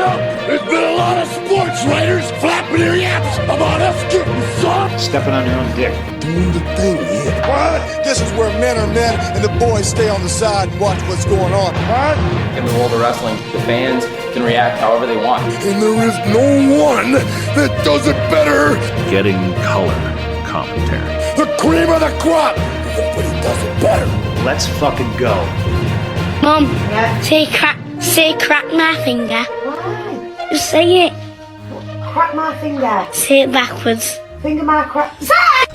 Well, there's been a lot of sports writers flapping their yaps about us getting soft. Stepping on your own dick. Doing the thing, yeah. What? This is where men are men and the boys stay on the side and watch what's going on. What? In the world of wrestling, the fans can react however they want. And there is no one that does it better. Getting color commentary. The cream of the crop. Nobody does it better. Let's fucking go. Mom, say crack my finger. Why? Just say it. Crack my finger. Say it backwards. Finger my crack.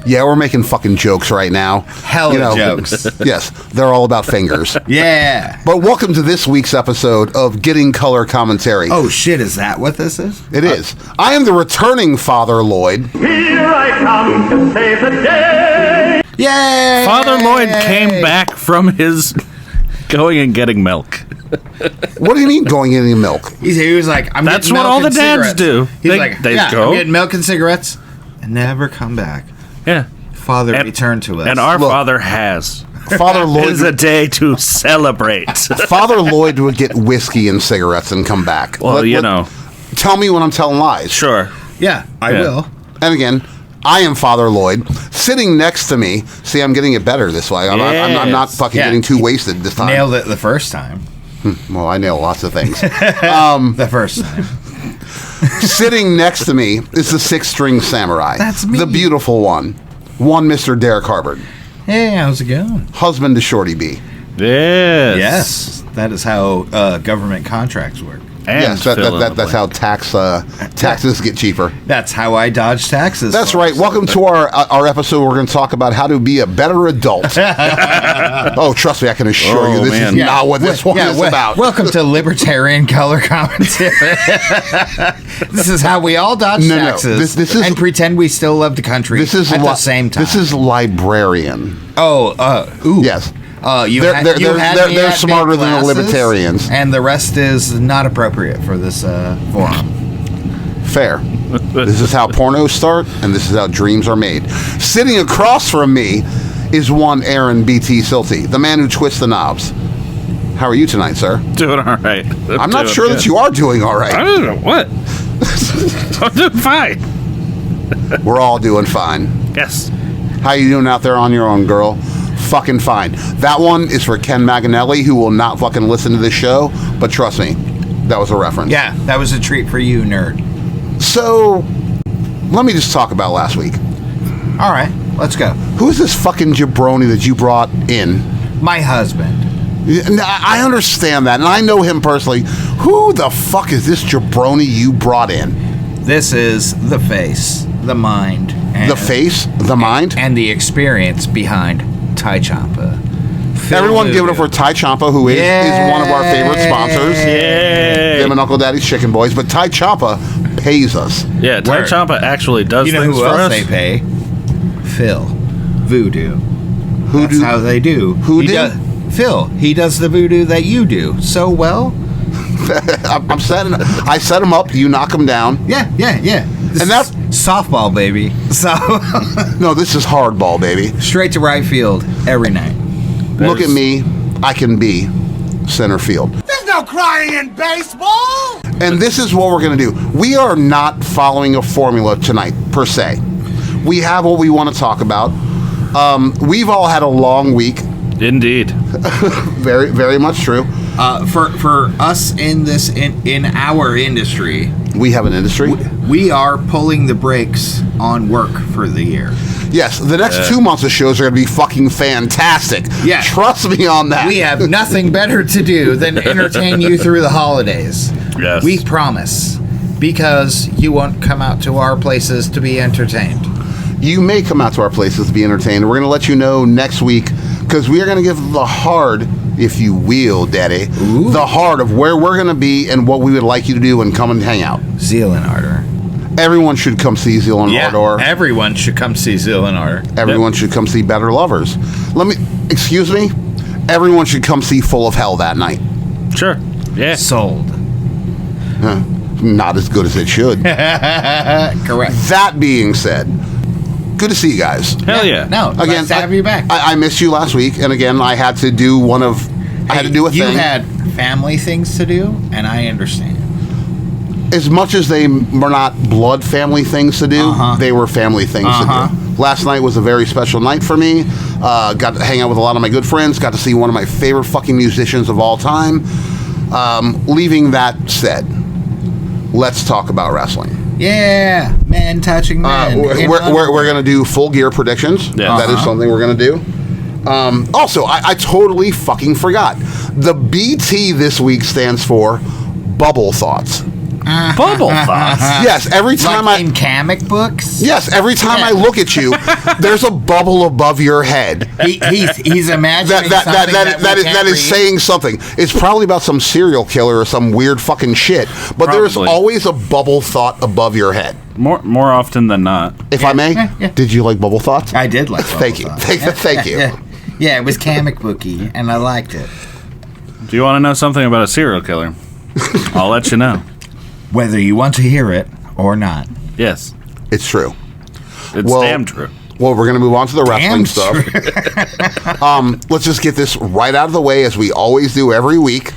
Yeah, we're making fucking jokes right now. Hella jokes. Yes, they're all about fingers. Yeah. But welcome to this week's episode of Getting Color Commentary. Oh shit, is that what this is? It is. I am the returning Father Lloyd. Here I come to save the day. Yay! Father Lloyd came back from his going and getting milk. What do you mean going in the milk? He was like, I'm That's getting what milk all the and dads cigarettes. do. He's They like, go. I'm getting milk and cigarettes and never come back. Yeah. Father returned to us. And our Look, Father has. Father Lloyd is a day to celebrate. Father Lloyd would get whiskey and cigarettes and come back. Well, you know. Tell me when I'm telling lies. Sure. Yeah, I will. And again, I am Father Lloyd. Sitting next to me, see, I'm getting it better this way. I'm not fucking getting too wasted this time. Nailed it the first time. Well, I nail lots of things. The first time. Sitting next to me is the six-string samurai. That's me. The beautiful one Mr. Derrick Harvard. Hey, how's it going? Husband to Shorty B. Yes. Yes, that is how government contracts work. And Yes, that's how taxes get cheaper. That's how I dodge taxes. That's folks. right. Welcome to our episode. We're going to talk about how to be a better adult. Oh, trust me, I can assure you this is not what this one is about. Welcome to Libertarian Color Commentary. This is how we all dodge taxes This is, and pretend we still love the country at the same time. This is librarian. Ooh. Yes. They're smarter than the libertarians. And the rest is not appropriate for this forum. Fair. This is how pornos start, and this is how dreams are made. Sitting across from me is one Aaron BT Silty, the man who twists the knobs. How are you tonight, sir? Doing all right. I'm not sure that you are doing all right. I don't know what. I'm doing fine. We're all doing fine. Yes. How you doing out there on your own, girl? Fucking fine. That one is for Ken Maganelli, who will not fucking listen to this show, but trust me, that was a reference. Yeah, that was a treat for you, nerd. So, let me just talk about last week. All right, let's go. Who is this fucking jabroni that you brought in? My husband. I understand that, and I know him personally. Who the fuck is this jabroni you brought in? This is the face, the mind. And, the face, the mind? And the experience behind Tai Ciampa. Everyone give it up for Tai Ciampa, who is one of our favorite sponsors. Yay! Him and Uncle Daddy's Chicken Boys, but Tai Ciampa pays us. Yeah, Tai Ciampa actually does things who for else us. They pay? Phil. Voodoo. Hoodoo. That's how they do. Hoodoo? Phil. He does the voodoo that you do so well. I set him up, you knock him down. Yeah. And that's softball, baby. So no, this is hardball, baby. Straight to right field every night. Look at me, I can be center field. There's no crying in baseball! And this is what we're going to do. We are not following a formula tonight, per se. We have what we want to talk about. We've all had a long week. Indeed. Very, very much true. For us in our industry, we have an industry. We are pulling the brakes on work for the year. Yes, the next 2 months of shows are going to be fucking fantastic. Yeah, trust me on that. We have nothing better to do than entertain you through the holidays. Yes, we promise, because you won't come out to our places to be entertained. You may come out to our places to be entertained. We're going to let you know next week, because we are going to give the hard, if you will, Daddy, the hard of where we're going to be and what we would like you to do and come and hang out. Zeal and Ardor. Everyone should come see Zeal and Ardor. Everyone should come see Zeal and Ardor. Everyone should come see Better Lovers. Excuse me? Everyone should come see Full of Hell that night. Sure. Yeah. Sold. Not as good as it should. Correct. That being said, good to see you guys. Hell yeah. No, again, nice to have you back. I missed you last week, and again, I had to do I had to do a thing. You had family things to do, and I understand. as much as they were not blood family things to do, they were family things to do. Last night was a very special night for me. Got to hang out with a lot of my good friends. Got to see one of my favorite fucking musicians of all time. Leaving that said, let's talk about wrestling. Yeah, men touching men. We're going to do Full Gear predictions. Yeah. That is something we're going to do. Also, I totally fucking forgot. The BT this week stands for Bubble Thoughts. Bubble thoughts. Yes, every time like in comic books? Yes, every time I look at you, there's a bubble above your head. He's imagining that is saying something. It's probably about some serial killer or some weird fucking shit. But there's Probably. always a bubble thought above your head. More often than not. If I may, did you like Bubble Thoughts? I did like Bubble Thank you. Thoughts. Thank you. Yeah, it was comic booky, and I liked it. Do you want to know something about a serial killer? I'll let you know. Whether you want to hear it or not. Yes. It's true. It's damn true. Well, we're going to move on to the wrestling Damn stuff. Let's just get this right out of the way, as we always do every week.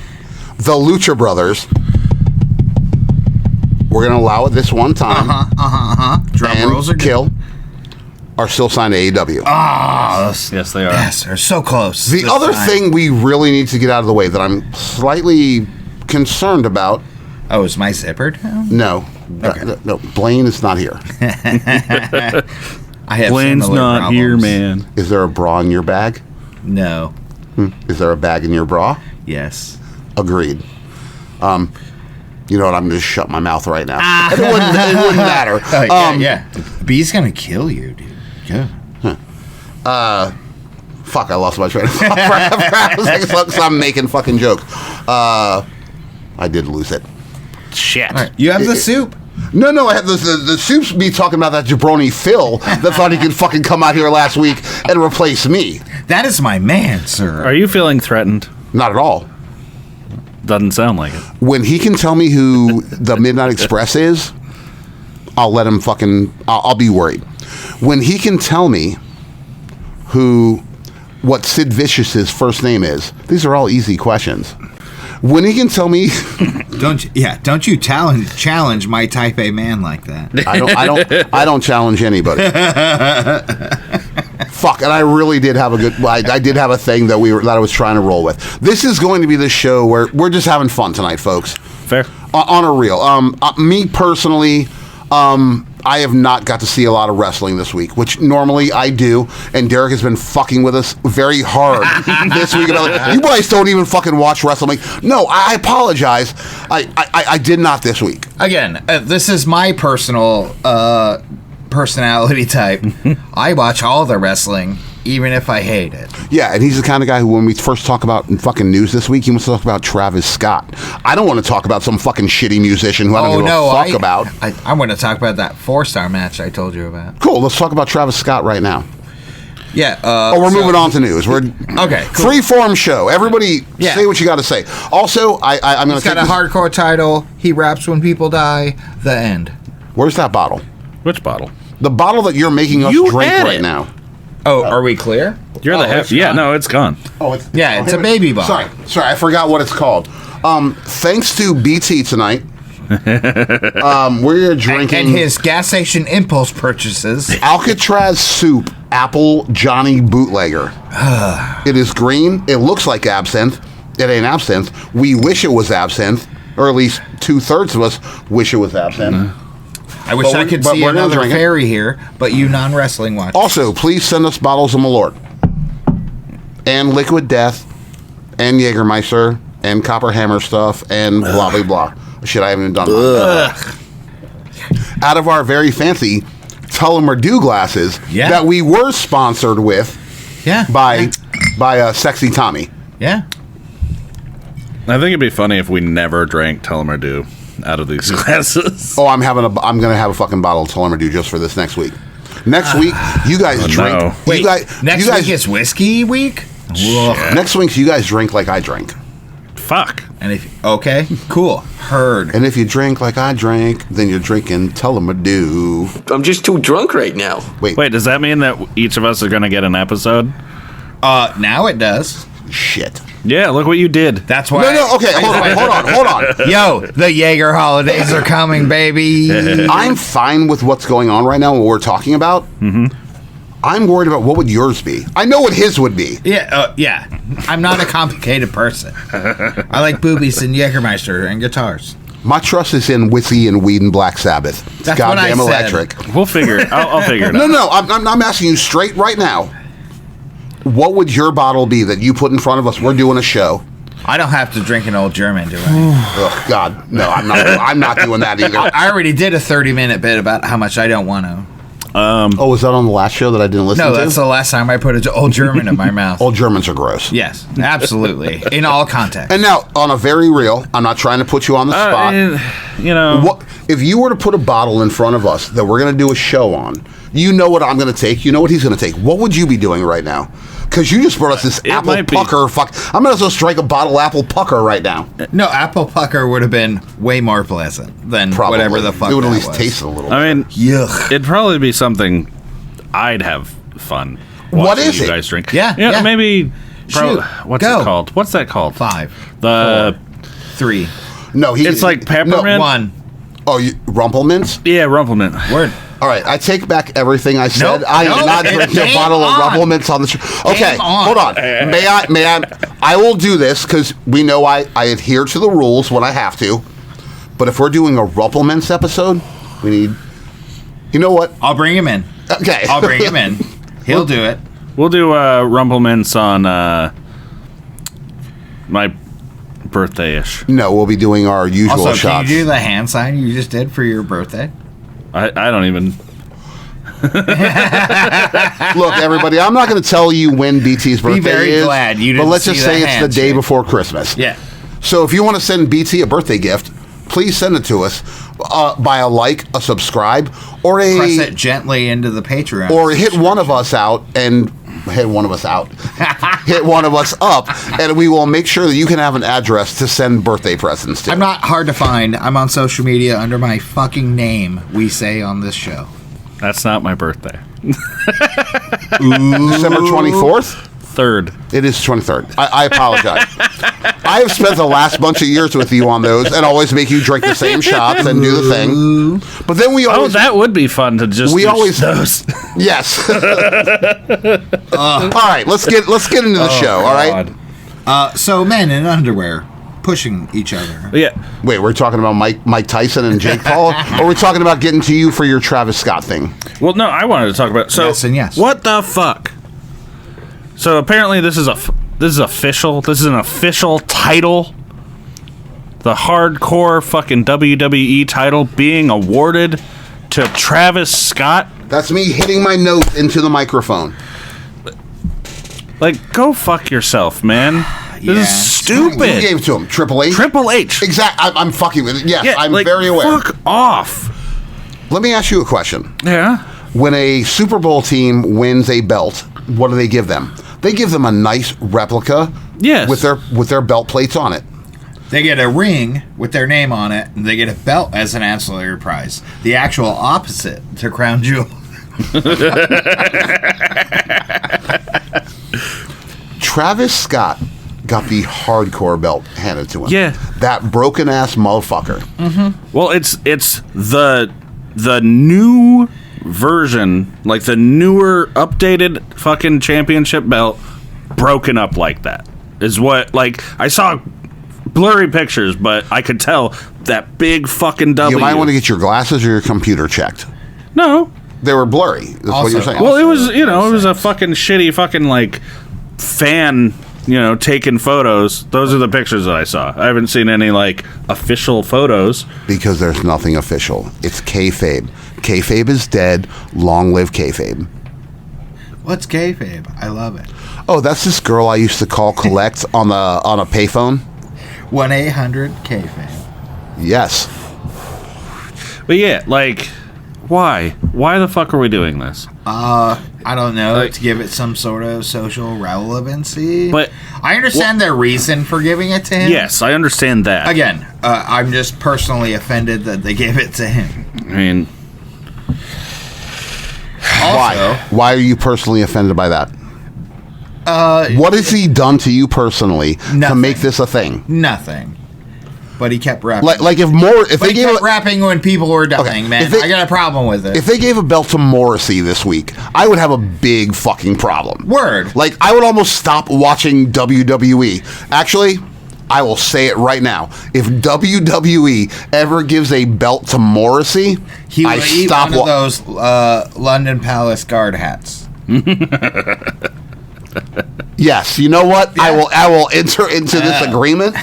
The Lucha Brothers. We're going to allow it this one time. Drum rolls are good. Kill are still signed to AEW. Yes, they are. Yes, they're so close. The this other time. thing we really need to get out of the way that I'm slightly concerned about. Oh, is my zipper down? No. Okay. No, Blaine is not here. I have Blaine's similar not problems. here, man. Is there a bra in your bag? No. Is there a bag in your bra? Yes. Agreed. You know what? I'm going to shut my mouth right now. It wouldn't matter. Yeah. B's gonna kill you, dude. Yeah. Fuck, I lost my train of thought. So I'm making fucking jokes. I did lose it. Shit. All right. You have the soup. No, I had the Soup's me talking about that jabroni Phil that thought he could fucking come out here last week and replace me. That is my man, sir. Are you feeling threatened? Not at all. Doesn't sound like it. When he can tell me who the Midnight Express is, I'll let him fucking... I'll be worried. When he can tell me what Sid Vicious's first name is, these are all easy questions. When he can tell me... Don't you challenge my type A man like that. I don't challenge anybody. Fuck, and I really did have a good... I did have a thing that I was trying to roll with. This is going to be the show where we're just having fun tonight, folks. Fair. On a real. Me personally, I have not got to see a lot of wrestling this week, which normally I do, and Derrick has been fucking with us very hard this week. You guys don't even fucking watch wrestling. No, I apologize. I did not this week. Again, this is my personal personality type. I watch all the wrestling, even if I hate it. Yeah, and he's the kind of guy who, when we first talk about fucking news this week, he wants to talk about Travis Scott. I don't want to talk about some fucking shitty musician who I don't give a fuck about. I want to talk about that 4-star match I told you about. Cool, let's talk about Travis Scott right now. Yeah. We're moving on to news. We're okay. Cool. Free-form show. Everybody say what you got to say. Also, I'm going to take He's got a hardcore title. He raps when people die. The end. Where's that bottle? Which bottle? The bottle that you're making us drink right now. Oh, are we clear? You're the head. Yeah, no, it's gone. Oh, it's a baby bottle. Sorry, I forgot what it's called. Thanks to BT tonight, we're drinking and his gas station impulse purchases. Alcatraz Soup Apple Johnny Bootlegger. It is green. It looks like absinthe. It ain't absinthe. We wish it was absinthe, or at least 2/3 of us wish it was absinthe. I wish I could see another fairy here, but you non-wrestling watch. Also, please send us bottles of Malort. And Liquid Death, and Jägermeister, and Copper Hammer stuff, and blah, blah, blah. Shit I haven't done. Out of our very fancy Tullamore glasses that we were sponsored with by Sexy Tommy. Yeah. I think it'd be funny if we never drank Tullamore Dew out of these glasses. Oh, I'm gonna have a fucking bottle of Tullamore Dew just for this next week. Next week, you guys drink. No. Wait, next week it's whiskey week? Next week, you guys drink like I drink. Fuck. And okay, cool. Heard. And if you drink like I drank, then you're drinking Tullamore Dew. I'm just too drunk right now. Wait, does that mean that each of us are going to get an episode? Now it does. Shit. Yeah, look what you did. That's why. No, okay, hold on. Yo, the Jaeger holidays are coming, baby. I'm fine with what's going on right now, what we're talking about. Mm-hmm. I'm worried about what would yours be. I know what his would be. Yeah. I'm not a complicated person. I like boobies and Jägermeister and guitars. My trust is in whiskey and weed and Black Sabbath. It's That's goddamn what I said. electric. We'll figure it. I'll figure it out. No, I'm asking you straight right now. What would your bottle be that you put in front of us? We're doing a show. I don't have to drink an old German, do I? Oh God, no! I'm not doing that either. I already did a 30-minute bit about how much I don't want to. Was that on the last show that I didn't listen to? No, that's the last time I put an old German in my mouth. Old Germans are gross. Yes, absolutely. In all context. And now, on a very real, I'm not trying to put you on the spot. You know, What if you were to put a bottle in front of us that we're going to do a show on? You know what I'm going to take. You know what he's going to take. What would you be doing right now? Because you just brought us this apple pucker. I'm going to strike a bottle apple pucker right now. No, apple pucker would have been way more pleasant than Probably. whatever the fuck it would at that least was. taste a little. I mean, Yuck. it'd probably be something I'd have fun. What watching is you it? guys drink? Yeah. Maybe. Shoot. What's Go. it called? What's that called? 5, The 4, 3. No, it's like peppermint. No, 1. Oh, Rumplemint's? Yeah, Rumplemint. Word. All right, I take back everything I said. Nope. I am Nope. not drinking a Game bottle on. of Rumplemint's on the show. Okay, Game on. hold on. May I will do this because we know I adhere to the rules when I have to. But if we're doing a Rumplemint's episode, we need. You know what? I'll bring him in. Okay, I'll bring him in. He'll do it. We'll do Rumplemint's on my birthday-ish. No, we'll be doing our usual Also, shots. can you do the hand sign you just did for your birthday? I don't even. Look, everybody, I'm not going to tell you when BT's birthday very is. glad you but didn't let's just see say the it's the day handshake. before Christmas. Yeah. So if you want to send BT a birthday gift, please send it to us by a like, a subscribe, or Press it gently into the Patreon. or hit one of us out and hit one of us out, hit one of us up, and we will make sure that you can have an address to send birthday presents to. I'm not hard to find. I'm on social media under my fucking name, we say on this show. That's not my birthday. December 24th? 3rd. It is 23rd. I apologize. I have spent the last bunch of years with you on those and always make you drink the same shots and do the thing. But then we always... that would be fun to just We do always... those. Yes. All right, let's get into the show, all right? So men in underwear pushing each other. Yeah. Wait, we're talking about Mike Tyson and Jake Paul? Or we're talking about getting to you for your Travis Scott thing? Well, no, I wanted to talk about... So, Yes and yes. What the fuck? So apparently this is official. This is an official title. The hardcore fucking WWE title being awarded to Travis Scott. That's me hitting my note into the microphone. Like, go fuck yourself, man. This is stupid. Who gave it to him? Triple H? Triple H. Exactly. I'm fucking with it. Yes, Yeah, I'm like, very aware. Fuck off. Let me ask you a question. Yeah. When a Super Bowl team wins a belt, what do they give them? They give them a nice replica Yes. with their belt plates on it. They get a ring with their name on it, and they get a belt as an ancillary prize. The actual opposite to Crown Jewel. Travis Scott got the hardcore belt handed to him. Yeah. That broken ass motherfucker. Well, it's the new version, like the newer updated fucking championship belt broken up like that. Is what, like, I saw blurry pictures, but I could tell that big fucking W. You might want to get your glasses or your computer checked. No. They were blurry. That's what you're saying. Well, it was, it was a fucking shitty fucking, like, fan, taking photos. Those are the pictures that I saw. I haven't seen any, like, official photos. Because there's nothing official. It's kayfabe. Kayfabe is dead. Long live kayfabe. What's kayfabe? I love it. Oh, that's this girl I used to call collect on a payphone. 1-800-KFABE. Yes. But yeah, like, why? Why the fuck are we doing this? I don't know, Like, to give it some sort of social relevancy. But I understand their reason for giving it to him. yes, I understand that. Again, I'm just personally offended that they gave it to him. I mean, Also, Why are you personally offended by that? What has he done to you personally to Nothing. make this a thing? Nothing. But he kept rapping. Like if they he gave kept rapping when people were dying, man. I got a problem with it. If they gave a belt to Morrissey this week, I would have a big fucking problem. Word. Like, I would almost stop watching WWE. Actually, I will say it right now. If WWE ever gives a belt to Morrissey, He I would eat stop one of those London Palace guard hats. Yes, you know what? Yeah. I will enter into this agreement.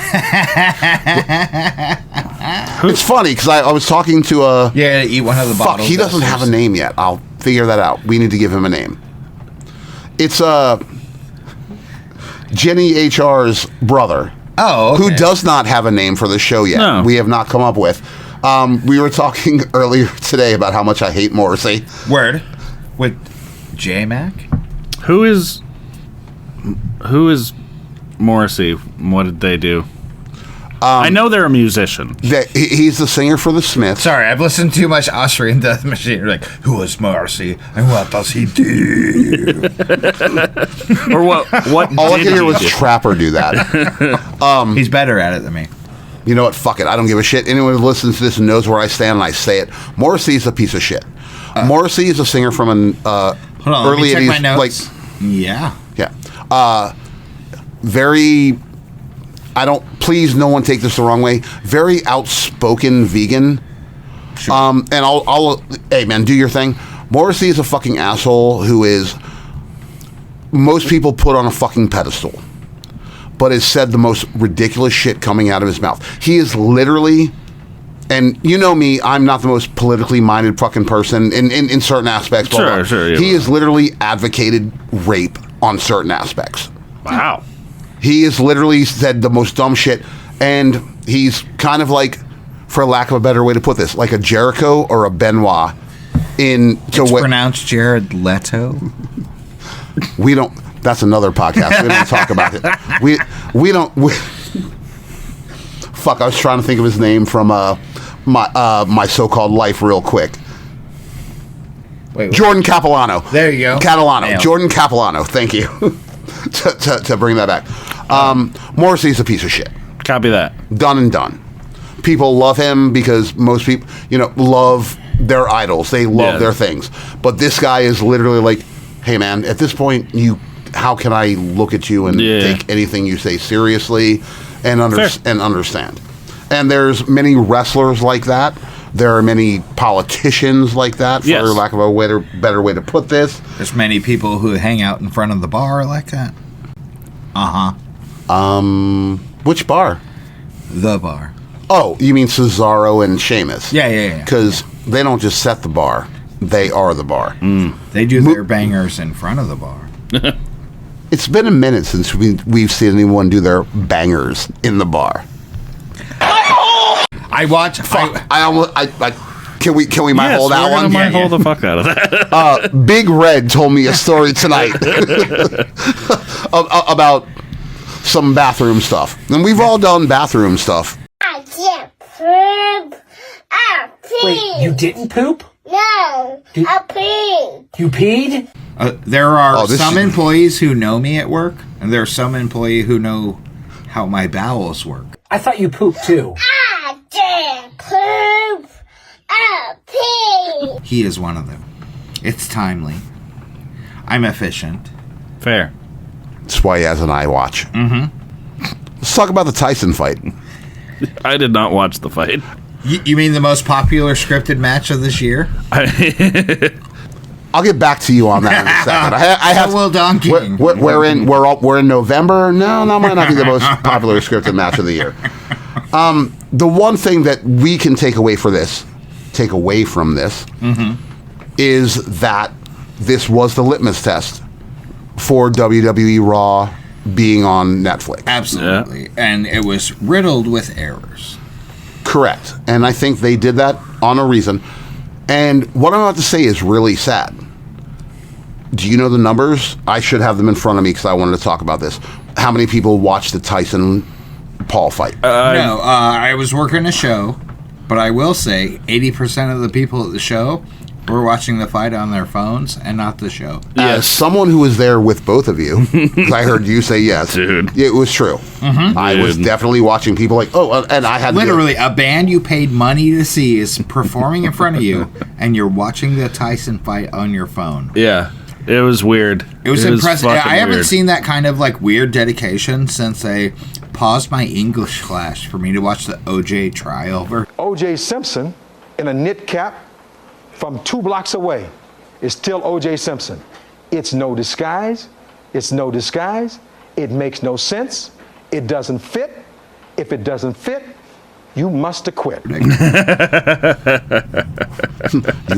It's funny because I was talking to a. Yeah, eat one of the Fuck, bottles. he doesn't have a name yet. I'll figure that out. We need to give him a name. It's Jenny HR's brother. Oh, okay. Who does not have a name for the show yet. No. We have not come up with. We were talking earlier today about how much I hate Morrissey. Word. With J-Mac? Who is Morrissey? What did they do? I know they're a musician. He's the singer for the Smiths. Sorry, I've listened to too much Austrian Death Machine. You're like, who is Morrissey and what does he do? Or what All I did could hear he was do? Trapper do that. He's better at it than me. You know what? Fuck it. I don't give a shit. Anyone who listens to this and knows where I stand, and I say it. Morrissey's a piece of shit. Morrissey is a singer from an Hold on, early let me check 80s. my notes. Yeah. Very. Please, no one take this the wrong way. Very outspoken vegan. Sure. And I'll. Hey, man, do your thing. Morrissey is a fucking asshole who is. Most people put on a fucking pedestal, but has said the most ridiculous shit coming out of his mouth. He is literally. And you know me, I'm not the most politically minded fucking person in certain aspects. Blah, blah. Sure. He has literally advocated rape on certain aspects. Wow. He has literally said the most dumb shit, and he's kind of like, for lack of a better way to put this, like a Jericho or a Benoit. It's pronounced Jared Leto. We don't. That's another podcast. We don't talk about it. We don't. Fuck! I was trying to think of his name from my so-called life real quick. Wait, Jordan Capilano. There you go. Catalano. Nailed. Jordan Capilano. Thank you. to bring that back. Morrissey's a piece of shit. Copy that. Done and done. People love him because most people, love their idols. They love their things. But this guy is literally like, hey man, at this point, how can I look at you and take anything you say seriously and understand? And there's many wrestlers like that. There are many politicians like that, for lack of a better way to put this. There's many people who hang out in front of the bar like that. Which bar? The bar. Oh, you mean Cesaro and Sheamus? Yeah. Because they don't just set the bar; they are the bar. They do their bangers in front of the bar. It's been a minute since we've seen anyone do their bangers in the bar. I watch. Fuck! Can we might hold that one? Might hold the fuck out of that. Big Red told me a story tonight about some bathroom stuff, and we've all done bathroom stuff. I can't poop. I peed. Wait, you didn't poop? No, I peed. You peed? There are some employees who know me at work, and there are some employees who know how my bowels work. I thought you pooped too. I didn't poop. I peed. He is one of them. It's timely. I'm efficient. Fair. That's why he has an iWatch. Let's talk about the Tyson fight. I did not watch the fight. You mean the most popular scripted match of this year? I'll get back to you on that in a second. I have. Will Donkey. We're in November. No, that might not be the most popular scripted match of the year. The one thing that we can take away from this, is that this was the litmus test for WWE Raw being on Netflix. Absolutely, and it was riddled with errors. Correct, and I think they did that on a reason. And what I'm about to say is really sad. Do you know the numbers? I should have them in front of me because I wanted to talk about this. How many people watched the Tyson-Paul fight? No, I was working a show, but I will say 80% of the people at the show were watching the fight on their phones and not the show. As someone who was there with both of you, 'cause I heard you say yes, dude, it was true. I was definitely watching people like, and I had literally a band you paid money to see is performing in front of you, and you're watching the Tyson fight on your phone. Yeah, it was weird. It was impressive. I haven't weird. seen that kind of like weird dedication since they paused my English class for me to watch the OJ trial. OJ Simpson in a knit cap from 2 blocks away is still OJ Simpson. It's no disguise. It's no disguise. It makes no sense. It doesn't fit. If it doesn't fit, you must have quit. You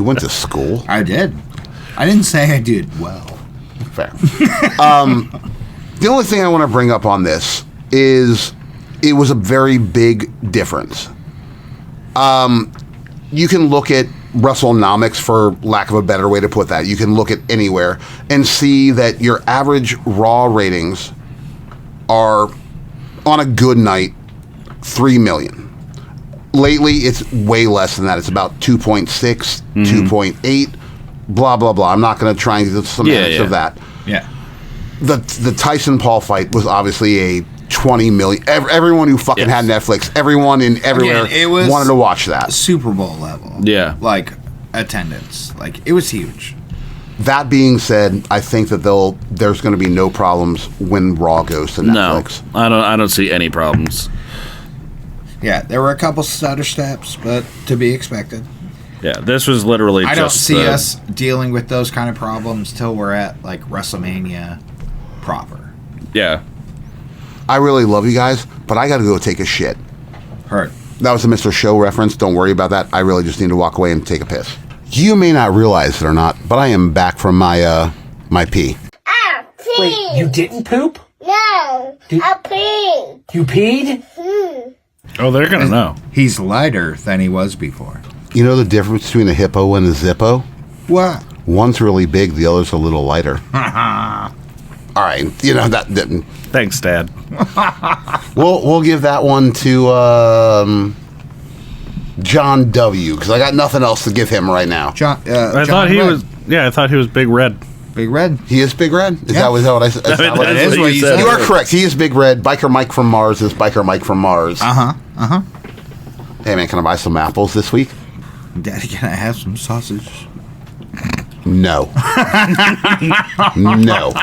went to school? I did. I didn't say I did well. Fair. The only thing I want to bring up on this is it was a very big difference. You can look at WrestleNomics, for lack of a better way to put that. You can look at anywhere and see that your average Raw ratings are, on a good night, 3 million. Lately, it's way less than that. It's about 2.6, 2.8, blah, blah, blah. I'm not going to try and get the semantics of that. Yeah. The Tyson-Paul fight was obviously a 20 million. Everyone who fucking had Netflix, everyone in everywhere wanted to watch that. Super Bowl level. Yeah. Like, attendance. Like, it was huge. That being said, I think that there's going to be no problems when Raw goes to Netflix. No, I don't see any problems. Yeah, there were a couple stutter steps, but to be expected. Yeah, this was literally I don't see us dealing with those kind of problems till we're at, like, WrestleMania proper. Yeah. I really love you guys, but I got to go take a shit. Heard. That was a Mr. Show reference. Don't worry about that. I really just need to walk away and take a piss. You may not realize it or not, but I am back from my pee. Wait, you didn't poop? No, I peed. You peed? Oh, they're going to know. He's lighter than he was before. You know the difference between a hippo and a zippo? What? One's really big, the other's a little lighter. All right, you know that. Thanks, Dad. We'll give that one to John W. because I got nothing else to give him right now. I thought he was. Yeah, I thought he was Big Red. Big Red. He is Big Red. Is that what I said? That is what you said. You are correct. He is Big Red. Biker Mike from Mars is Biker Mike from Mars. Hey man, can I buy some apples this week? Daddy, can I have some sausage? No. No.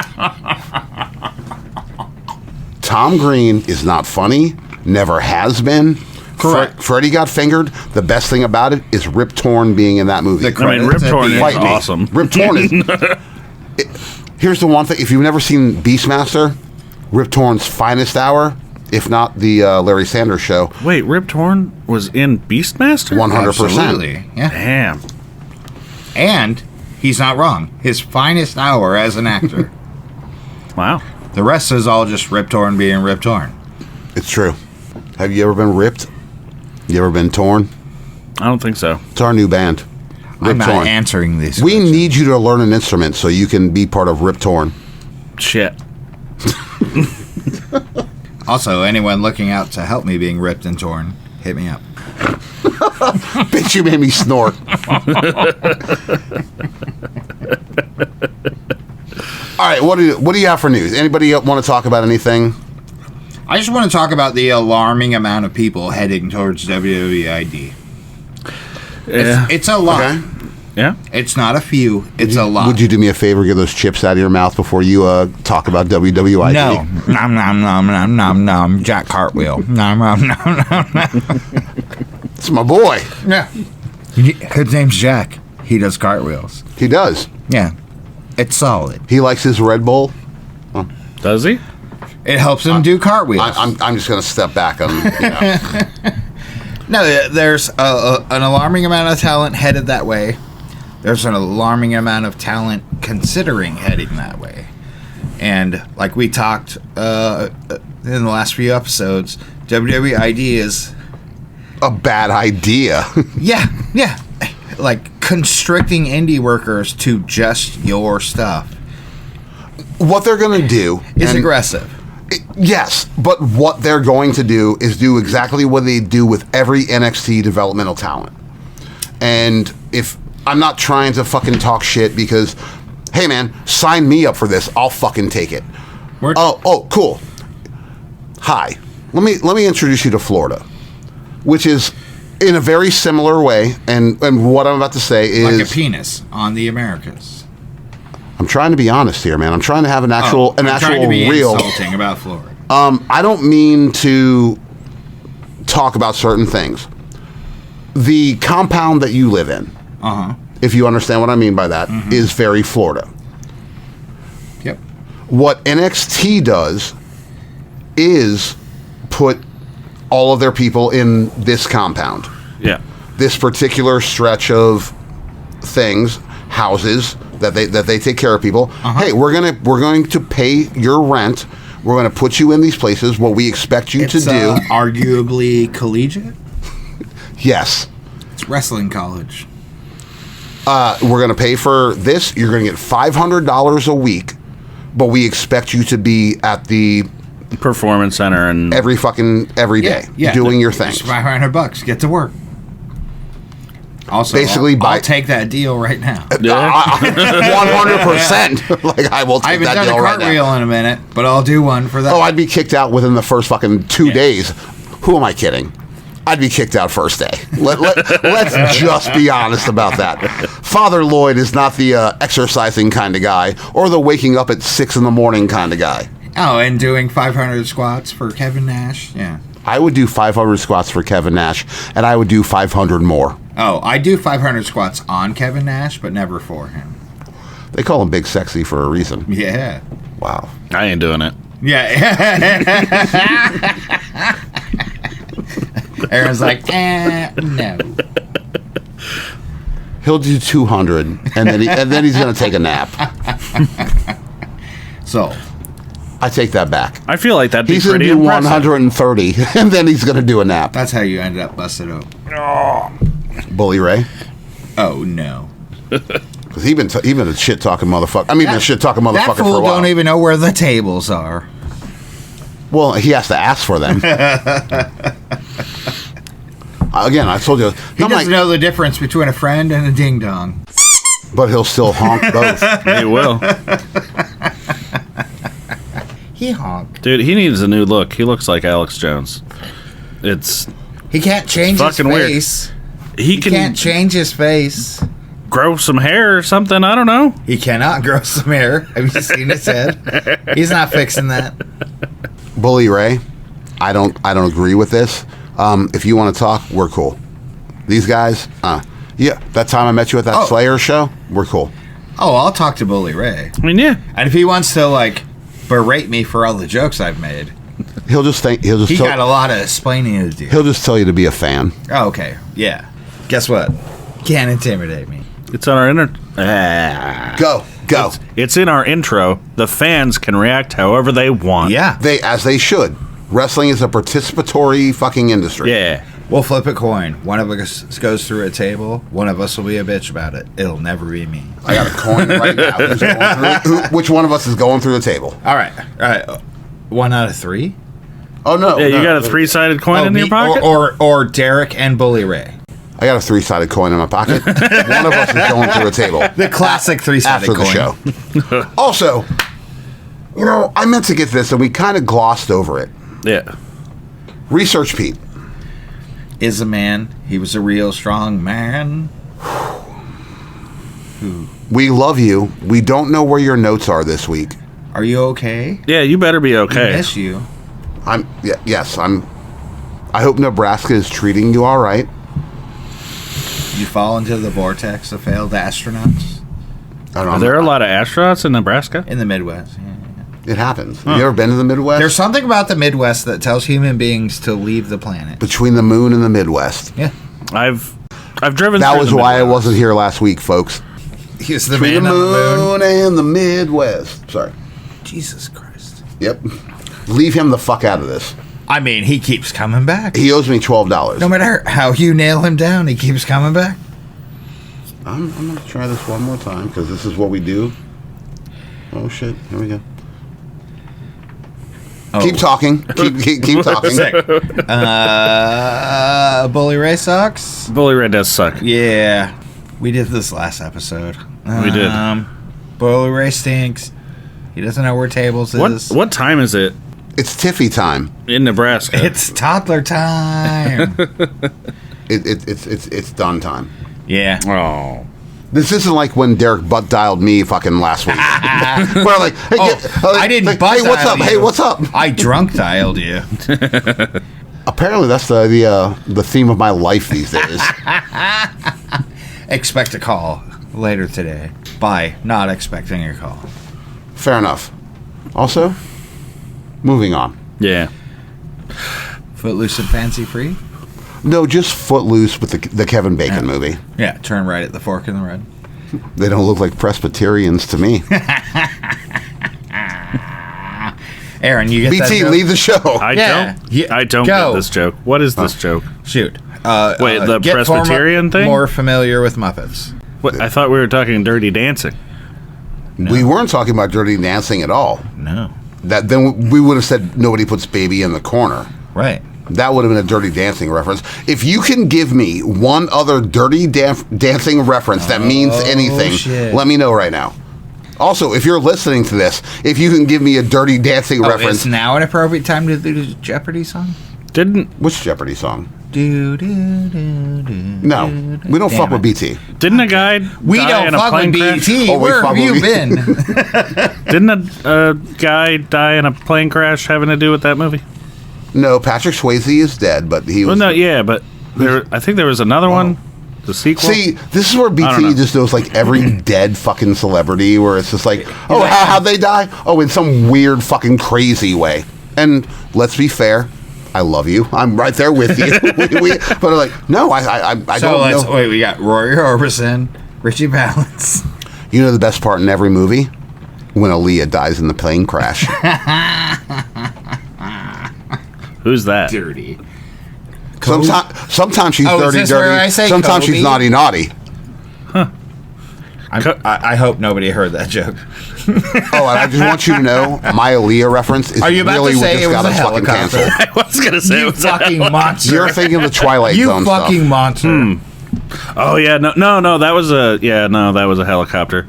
Tom Green is not funny. Never has been. Correct. Freddie got fingered. The best thing about it is Rip Torn being in that movie. Rip Torn is awesome. Rip Torn is. Here's the one thing: if you've never seen Beastmaster, Rip Torn's finest hour, if not the Larry Sanders Show. Wait, Rip Torn was in Beastmaster? 100%. Absolutely. Yeah. Damn. And he's not wrong. His finest hour as an actor. Wow. The rest is all just Rip Torn being Rip Torn. It's true. Have you ever been ripped? You ever been torn? I don't think so. It's our new band. Rip I'm not Torn. answering this. We need you to learn an instrument so you can be part of Rip Torn. Shit. Also, anyone looking out to help me being ripped and torn, hit me up. Bitch, you made me snort. All right, what do you have for news? Anybody want to talk about anything? I just want to talk about the alarming amount of people heading towards WWE ID. Yeah. It's a lot. Okay. Yeah. It's not a few. It's a lot. Would you do me a favor, get those chips out of your mouth before you talk about WWE? No. Nom, nom, nom, nom, nom, nom. Jack Cartwheel. Nom, nom, nom, nom, nom. It's my boy. Yeah. His name's Jack. He does cartwheels. He does. Yeah. It's solid. He likes his Red Bull. Does he? It helps him do cartwheels. I'm just going to step back on. No, there's an alarming amount of talent headed that way. There's an alarming amount of talent considering heading that way. And like we talked in the last few episodes, WWE ID is a bad idea. Yeah. Like constricting indie workers to just your stuff. What they're going to do is aggressive. Yes, but what they're going to do is do exactly what they do with every NXT developmental talent. And if I'm not trying to fucking talk shit because, hey man, sign me up for this. I'll fucking take it. Oh, cool. Hi. Let me introduce you to Florida, which is in a very similar way. And what I'm about to say is like a penis on the Americas. I'm trying to be honest here, man. I'm trying to have an actual trying to be real insulting about Florida. I don't mean to talk about certain things. The compound that you live in, if you understand what I mean by that, is very Florida. Yep. What NXT does is put all of their people in this compound. Yeah. This particular stretch of things, houses that they take care of people. Hey, we're going to pay your rent. We're going to put you in these places. What we expect you to do. Arguably collegiate. Yes. It's wrestling college. We're going to pay for this. You're going to get $500 a week, but we expect you to be at the Performance center and every day doing your thing. It's $500. Get to work. Also, basically, I'll take that deal right now. 100%. Like I will take that deal right now. I haven't done a cartwheel in a minute, but I'll do one for that. Oh, I'd be kicked out within the first fucking 2 days. Who am I kidding? I'd be kicked out first day. Let's just be honest about that. Father Lloyd is not the exercising kind of guy or the waking up at 6 a.m. kind of guy. Oh, and doing 500 squats for Kevin Nash? Yeah. I would do 500 squats for Kevin Nash, and I would do 500 more. Oh, I do 500 squats on Kevin Nash, but never for him. They call him Big Sexy for a reason. Yeah. Wow. I ain't doing it. Yeah. Aaron's like, no. He'll do 200, and then he's going to take a nap. So, I take that back. I feel like that'd be he's pretty gonna do impressive. 130, and then he's going to do a nap. That's how you ended up busted open. Bully Ray? Oh, no. Because he's been a shit-talking motherfucker. I mean, a shit-talking motherfucker that for fool a while. don't even know where the tables are. Well, he has to ask for them. Again, I told you. He doesn't know the difference between a friend and a ding-dong. But he'll still honk both. He will. He honked. Dude, he needs a new look. He looks like Alex Jones. He can't change his fucking weird. face. He can't change his face. Grow some hair or something. I don't know. He cannot grow some hair. Have you seen his head? He's not fixing that. Bully Ray, I don't agree with this. If you want to talk, we're cool. These guys, yeah, that time I met you at that Slayer show, we're cool. Oh, I'll talk to Bully Ray. I mean, yeah. And if he wants to berate me for all the jokes I've made, he got a lot of explaining to do. He'll just tell you to be a fan. Oh, okay. Yeah. Guess what? Can't intimidate me. It's on our Go. It's in our intro. The fans can react however they want. Yeah. As they should. Wrestling is a participatory fucking industry. Yeah. We'll flip a coin. One of us goes through a table. One of us will be a bitch about it. It'll never be me. I got a coin right now. Which one of us is going through the table? All right. 1 out of 3? Oh, no. Yeah, you got a 3-sided coin in your pocket? Or Derrick and Bully Ray. I got a 3-sided coin in my pocket. One of us is going through a table. The classic 3-sided coin. After the show. Also, I meant to get this, and we kind of glossed over it. Yeah. Research Pete. Is a man. He was a real strong man. We love you. We don't know where your notes are this week. Are you okay? Yeah, you better be okay. I miss you. Yes, I hope Nebraska is treating you all right. You fall into the vortex of failed astronauts? Are there a lot of astronauts in Nebraska? In the Midwest, yeah. It happens. Have you ever been to the Midwest? There's something about the Midwest that tells human beings to leave the planet. Between the moon and the Midwest. Yeah. I've driven That through was the why I Midwest. wasn't here last week, folks. He was the Between man the on the moon and the Midwest. Sorry. Jesus Christ. Yep. Leave him the fuck out of this. I mean, he keeps coming back. He owes me $12. No matter how you nail him down, he keeps coming back. I'm going to try this one more time because this is what we do. Oh, shit. Here we go. Oh. Keep talking. Keep talking. Bully Ray sucks? Bully Ray does suck. Yeah. We did this last episode. We did. Boiler Ray stinks. He doesn't know where tables is. What time is it? It's Tiffy time in Nebraska. It's toddler time. It's done time. Yeah. Oh. This isn't like when Derek butt dialed me fucking last week. Where like, hey, I didn't butt hey, what's dial up? you. Hey, what's up? I drunk dialed you. Apparently, that's the theme of my life these days. Expect a call later today. By not expecting a call. Fair enough. Also, moving on. Yeah. Footloose and Fancy Free? No, just Footloose with the Kevin Bacon movie. Yeah, turn right at the fork in the road. They don't look like Presbyterians to me. Aaron, you get BT, that joke? leave the show. I don't Go. get this joke. What is this joke? Shoot. Wait, the get Presbyterian thing? More familiar with Muppets. What, I thought we were talking Dirty Dancing. No. We weren't talking about Dirty Dancing at all. No. Then we would have said nobody puts baby in the corner. Right. That would have been a Dirty Dancing reference. If you can give me one other Dirty Dancing reference that means anything, shit. let me know right now. Also, if you're listening to this, if you can give me a Dirty Dancing reference. Is now an appropriate time to do the Jeopardy song? Which Jeopardy song? Do, do, do, do, No, we don't fuck with BT. Didn't a guy We die don't in a fuck plane with crash? BT. Oh, we Where fuck have you with been? Didn't a guy die in a plane crash having to do with that movie? No, Patrick Swayze is dead, but he was. Well, no, yeah, but I think there was another one. The sequel. See, this is where BT just knows like every dead fucking celebrity, where it's just like, oh, how'd they die? Oh, in some weird fucking crazy way. And let's be fair, I love you. I'm right there with you. But like, no, I don't know. Wait, we got Rory Orbison, Richie Valens. You know the best part in every movie? When Aaliyah dies in the plane crash. Who's that? Dirty. Sometimes she's dirty, this where I dirty. say Sometimes Kobe? she's naughty, naughty. I hope nobody heard that joke. Oh, and I just want you to know, my Aaliyah reference is Are you about really to what say just it was got a us fucking helicopter? canceled. I was gonna say You it was a fucking helicopter. monster. You're thinking of the Twilight You Zone fucking stuff. monster. Oh yeah, no, that was a helicopter.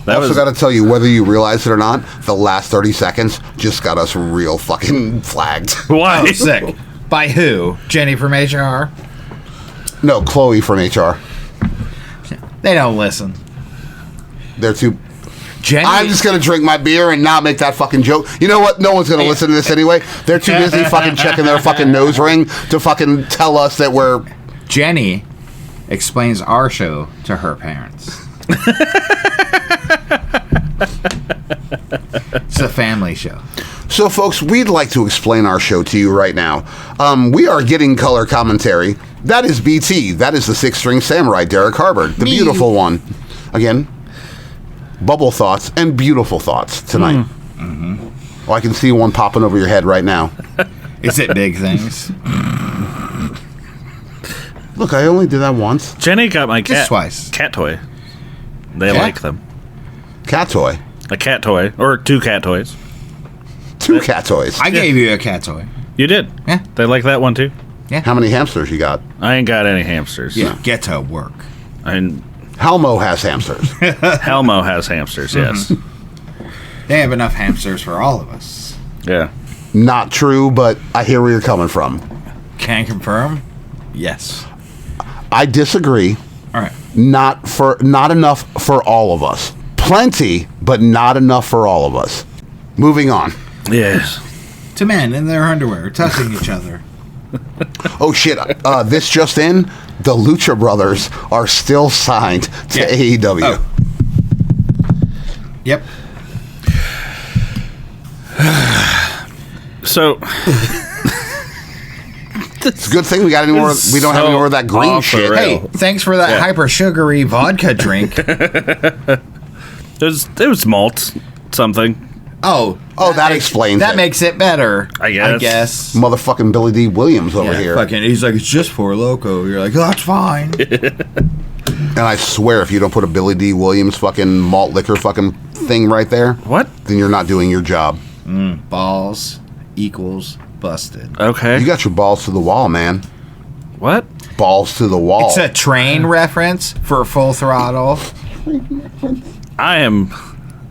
I also got to tell you, whether you realize it or not, the last 30 seconds just got us real fucking flagged. Why? Oh, sick. By who? Jenny from HR? No, Chloe from HR. They don't listen. They're too... Jenny, I'm just going to drink my beer and not make that fucking joke. You know what? No one's going to listen to this anyway. They're too busy fucking checking their fucking nose ring to fucking tell us that we're... Jenny explains our show to her parents. It's a family show. So, folks, we'd like to explain our show to you right now. We are getting color commentary. That is BT. That is the six-string samurai, Derek Harbert, the beautiful one. Again, bubble thoughts and beautiful thoughts tonight. Mm-hmm. Oh, I can see one popping over your head right now. Is it big things? Look, I only did that once. Jenny got my Just twice. cat toy. They like them. Cat toy. A cat toy or two cat toys. Two cat toys. I gave you a cat toy. You did. Yeah. They like that one too. Yeah. How many hamsters you got? I ain't got any hamsters. Yeah. Get to work. And Helmo has hamsters. Helmo has hamsters. Yes. They have enough hamsters for all of us. Yeah. Not true, but I hear where you're coming from. Can confirm? Yes. I disagree. All right. Not enough for all of us. Plenty, but not enough for all of us. Moving on. Yes. To men in their underwear, touching each other. Oh shit! This just in: the Lucha Brothers are still signed to AEW. Oh. Yep. So it's a good thing we got any more. We don't have any more of that green shit. Hey, thanks for that hyper sugary vodka drink. It was malt something. Oh, that explains that it. makes it better. I guess. Motherfucking Billy D. Williams over here. Fucking, he's like, it's just for Loco. You're like, oh, that's fine. And I swear, if you don't put a Billy D. Williams fucking malt liquor fucking thing right there, then you're not doing your job. Balls equals busted. Okay. You got your balls to the wall, man. What? Balls to the wall. It's a train reference for Full Throttle. I am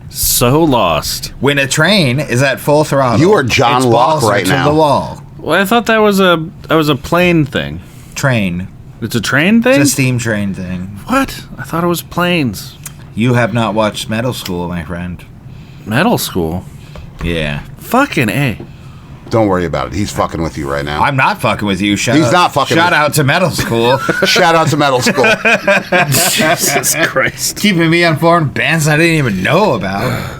so lost. When a train is at full throttle, You are John its Locke balls are right to now. the wall. Well, I thought that was a plane thing. Train. It's a train thing? It's a steam train thing. What? I thought it was planes. You have not watched Metal School, my friend. Metal School? Yeah. Fucking A. Don't worry about it. He's fucking with you right now. I'm not fucking with you. He's not fucking Shout with out to Metal School. Shout out to Metal School. Jesus Christ. Keeping me informed bands I didn't even know about.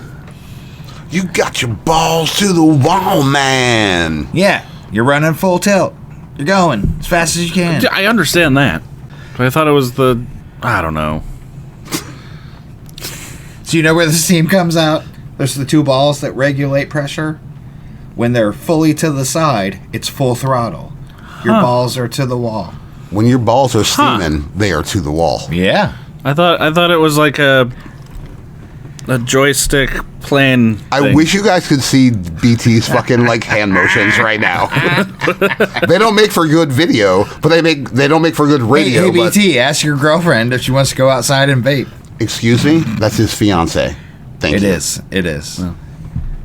You got your balls to the wall, man. Yeah. You're running full tilt. You're going as fast as you can. I understand that. But I thought it was I don't know. So you know where the steam comes out? There's the two balls that regulate pressure. When they're fully to the side, it's full throttle. Your balls are to the wall. When your balls are steaming, they are to the wall. Yeah. I thought it was like a joystick plane thing. I wish you guys could see BT's fucking like hand motions right now. They don't make for good video, but they don't make for good radio. Hey BT, ask your girlfriend if she wants to go outside and vape. Excuse me? That's his fiance. Thank you. It is. Oh.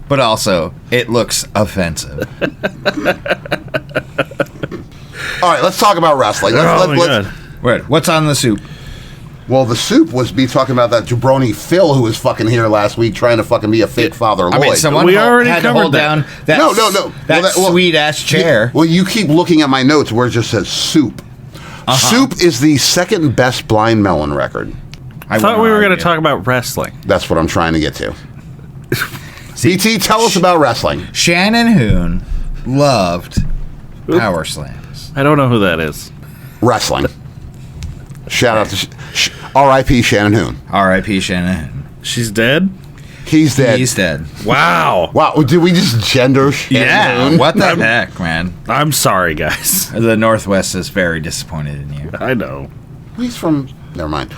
But also, it looks offensive. All right, let's talk about wrestling. What's on the soup? Well, the soup was me talking about that jabroni Phil who was fucking here last week trying to fucking be a fake Father Lloyd. I mean, someone had to hold down that sweet-ass chair. Well, you keep looking at my notes where it just says soup. Soup is the second best Blind Melon record. I thought we were going to talk about wrestling. That's what I'm trying to get to. BT, tell us about wrestling. Shannon Hoon loved power slams. I don't know who that is. Wrestling. Shout out to R.I.P. Shannon Hoon. R.I.P. Shannon Hoon. She's dead? He's dead. He's dead. Wow. Wow. Did we just gender Shannon Hoon? What the heck, man? I'm sorry, guys. The Northwest is very disappointed in you. I know. He's from... Never mind.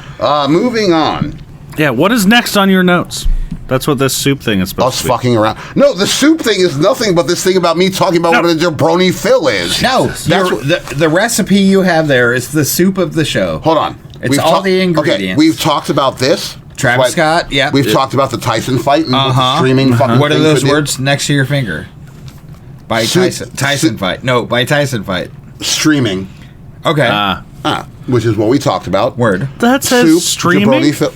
Moving on. Yeah, what is next on your notes? That's what this soup thing is supposed to be. Us fucking around. No, the soup thing is nothing but this thing about me talking about what a jabroni Phil is. No, the recipe you have there is the soup of the show. Hold on. It's all the ingredients. Okay, we've talked about this. Travis Scott, yeah. We've talked about the Tyson fight and what the streaming fucking What are thing those could do. words next to your finger? By Tyson fight. No, by Tyson fight. Streaming. Okay. Which is what we talked about. Word. That says streaming? Jabroni Phil.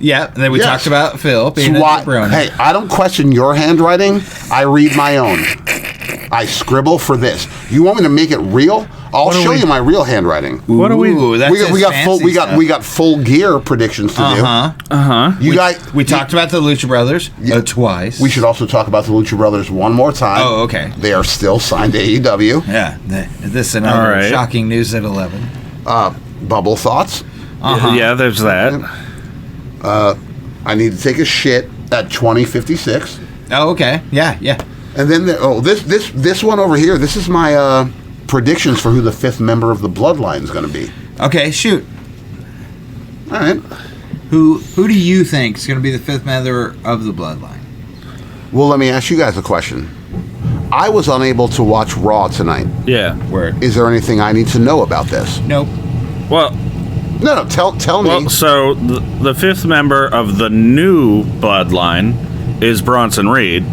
Yeah, and then we talked about Phil being Hey, I don't question your handwriting. I read my own. I scribble for this. You want me to make it real? I'll show you my real handwriting. What are we? We got full gear predictions to do. You guys, we talked about the Lucha Brothers twice. We should also talk about the Lucha Brothers one more time. Oh, okay. They are still signed to AEW. Yeah, this is another shocking news at 11. Bubble thoughts. Yeah, there's that. I need to take a shit at 2056. Oh, okay. Yeah. And then this one over here. This is my predictions for who the fifth member of the Bloodline is going to be. Okay, shoot. All right. Who do you think is going to be the fifth member of the Bloodline? Well, let me ask you guys a question. I was unable to watch Raw tonight. Yeah. Word. Is there anything I need to know about this? Nope. Well, no. Tell me. Well, so the fifth member of the new Bloodline is Bronson Reed.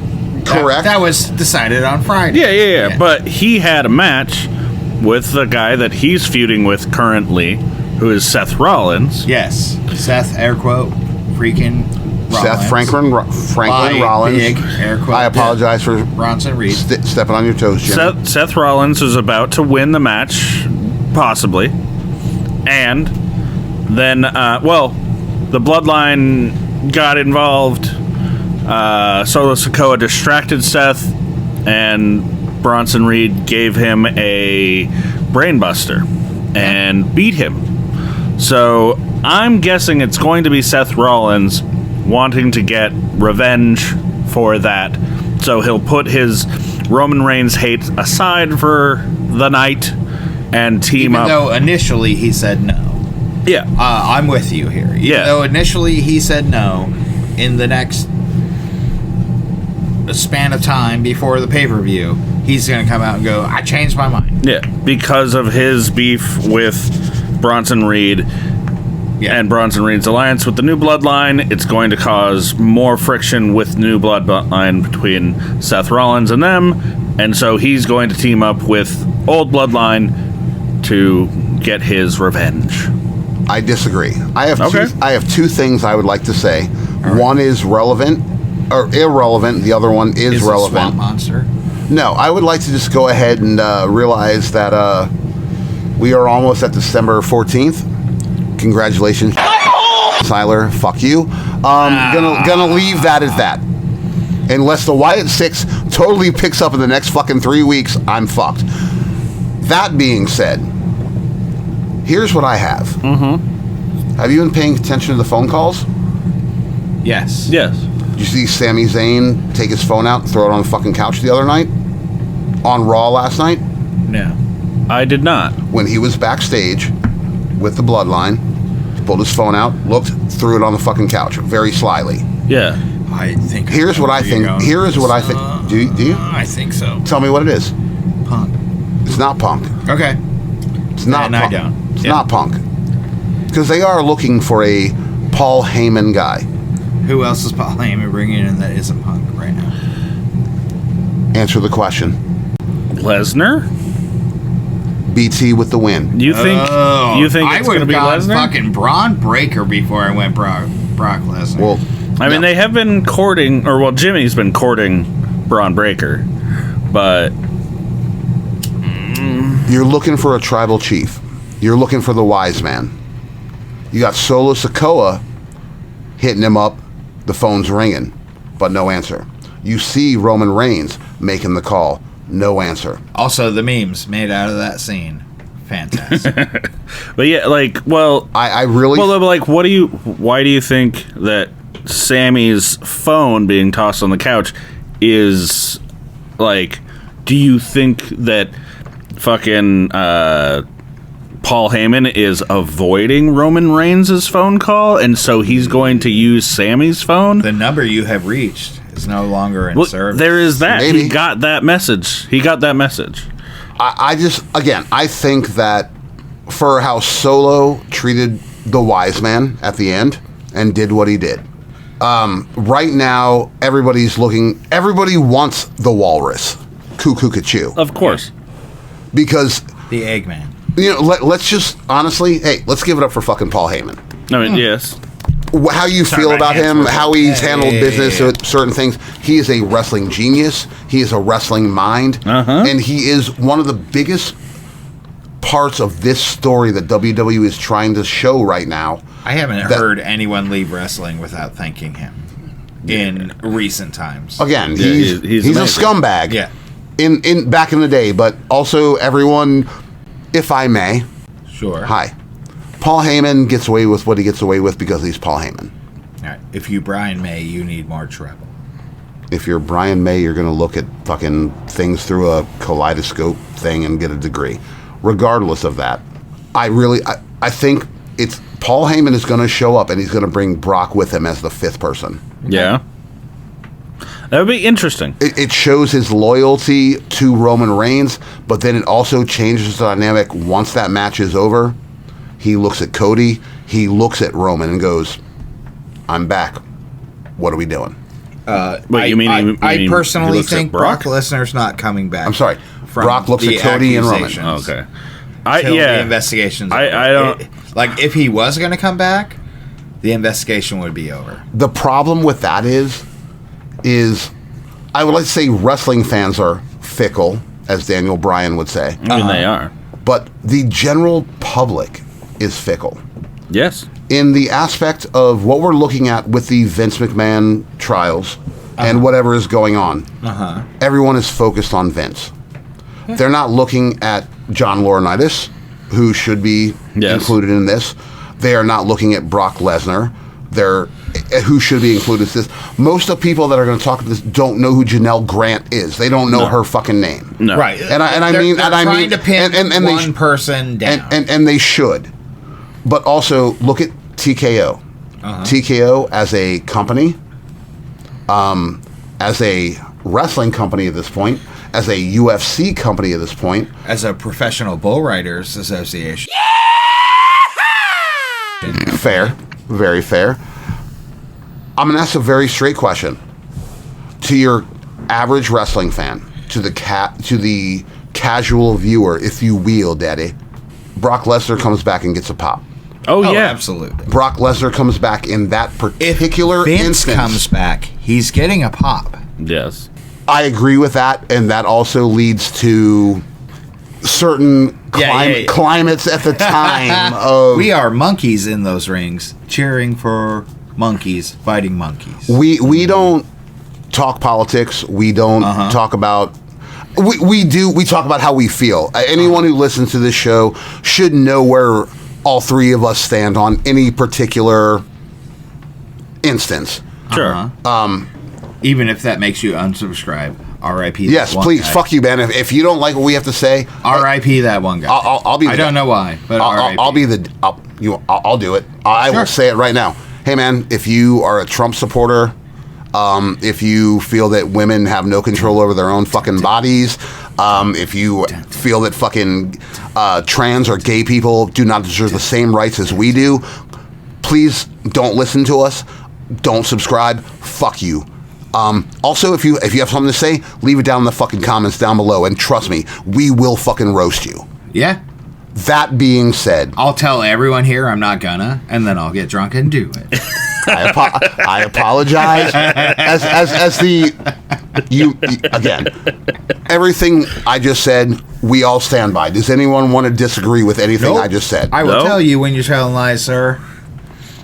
Correct. That was decided on Friday. Yeah. But he had a match with the guy that he's feuding with currently, who is Seth Rollins. Yes. Seth, air quote, freaking Rollins. Seth Franklin Rollins. Big, air quote, I apologize for Bronson Reed. Stepping on your toes, Jim. Seth Rollins is about to win the match, possibly. And then, the Bloodline got involved. Solo Sikoa distracted Seth, and Bronson Reed gave him a brainbuster and beat him. So I'm guessing it's going to be Seth Rollins wanting to get revenge for that. So he'll put his Roman Reigns hate aside for the night and team up. Even though initially he said no. Yeah. I'm with you here. Even though initially he said no, in the next a span of time before the pay-per-view, he's going to come out and go, I changed my mind. Yeah, because of his beef with Bronson Reed and Bronson Reed's alliance with the New Bloodline, it's going to cause more friction with New Bloodline between Seth Rollins and them, and so he's going to team up with Old Bloodline to get his revenge. I disagree. I have two things I would like to say. One is relevant or irrelevant. The other one is relevant. Swamp Monster? No, I would like to just go ahead and realize that we are almost at December 14th. Congratulations, Tyler. Fuck you. Gonna leave that as that. Unless the Wyatt 6 totally picks up in the next fucking 3 weeks, I'm fucked. That being said, here's what I have. Mm-hmm. Have you been paying attention to the phone calls? Yes. Yes. Did you see Sami Zayn take his phone out and throw it on the fucking couch the other night? On Raw last night? No. I did not. When he was backstage with the Bloodline, pulled his phone out, looked, threw it on the fucking couch, very slyly. Yeah. I think. Here's what I think. Here is what I think. Do you? I think so. Tell me what it is. Punk. It's not Punk. Okay. It's not And Punk. I don't. It's not Punk. Because they are looking for a Paul Heyman guy. Who else is Paul Heyman bringing in that isn't Punk right now? Answer the question. Lesnar? BT with the win. You think it's going to be Lesnar? Fucking Braun Breaker before I went Brock Lesnar. Well, I mean, they have been courting, or well, Jimmy's been courting Braun Breaker, but you're looking for a tribal chief. You're looking for the wise man. You got Solo Sikoa hitting him up. The phone's ringing, but no answer. You see Roman Reigns making the call. No answer. Also, the memes made out of that scene. Fantastic. But yeah, like, well, I really... Well, like, why do you think that Sammy's phone being tossed on the couch is, like, do you think that fucking Paul Heyman is avoiding Roman Reigns' phone call, and so he's going to use Sammy's phone? The number you have reached is no longer in service. There is that. Maybe. He got that message. I think that for how Solo treated the wise man at the end and did what he did. Right now, everybody wants the walrus. Cuckoo-ca-choo. Of course. Because... The Eggman. You know, let's just, honestly, let's give it up for fucking Paul Heyman. I mean, yes. How you feel about him, how he's handled business with certain things. He is a wrestling genius. He is a wrestling mind. And he is one of the biggest parts of this story that WWE is trying to show right now. I haven't heard anyone leave wrestling without thanking him in recent times. Again, he's a scumbag. Yeah. In back in the day, but also everyone, if I may. Sure. Hi. Paul Heyman gets away with what he gets away with because he's Paul Heyman. All right. If you Brian May, you need more trouble. If you're Brian May, you're going to look at fucking things through a kaleidoscope thing and get a degree. Regardless of that, I think it's Paul Heyman is going to show up and he's going to bring Brock with him as the fifth person. Yeah. That would be interesting. It shows his loyalty to Roman Reigns, but then it also changes the dynamic once that match is over. He looks at Cody, he looks at Roman and goes, I'm back. What are we doing? I personally think Brock Lesnar's not coming back. I'm sorry. Brock looks at Cody and Roman. Okay. The investigations. I don't... Like, if he was going to come back, the investigation would be over. The problem with that is I would like to say wrestling fans are fickle, as Daniel Bryan would say. I mean, they are. But the general public is fickle. Yes. In the aspect of what we're looking at with the Vince McMahon trials and whatever is going on, everyone is focused on Vince. They're not looking at John Laurinaitis, who should be included in this. They are not looking at Brock Lesnar. Who should be included in this. Most of the people that are going to talk about this don't know who Janelle Grant is. They don't know her fucking name. No. Right. And I mean, trying to pin one person down. And they should. But also, look at TKO. TKO as a company, as a wrestling company at this point, as a UFC company at this point, as a professional bull riders association. Fair, very fair. I'm gonna ask a very straight question to your average wrestling fan, to the casual viewer, if you will, Daddy. Brock Lesnar comes back and gets a pop. Oh yeah, absolutely. Brock Lesnar comes back in that particular Vince instance. comes back, he's getting a pop. Yes, I agree with that, and that also leads to certain climates at the time of... We are monkeys in those rings, cheering for monkeys, fighting monkeys. We don't talk politics. We don't talk about... We talk about how we feel. Anyone who listens to this show should know where all three of us stand on any particular instance. sure. Even if that makes you unsubscribe, R.I.P. that Yes, one please. guy. Fuck you, man. If you don't like what we have to say, R.I.P. that one guy. I'll be. I don't know why, but I'll be the. I'll do it. I will say it right now. Hey, man, if you are a Trump supporter, if you feel that women have no control over their own fucking bodies, if you feel that fucking trans or gay people do not deserve the same rights as we do, please don't listen to us. Don't subscribe. Fuck you. Also, if you have something to say, leave it down in the fucking comments down below, and trust me, we will fucking roast you. Yeah. That being said, I'll tell everyone here I'm not gonna, and then I'll get drunk and do it. I apologize. Again, everything I just said, we all stand by. Does anyone want to disagree with anything I just said? I will tell you when you're telling lies, sir,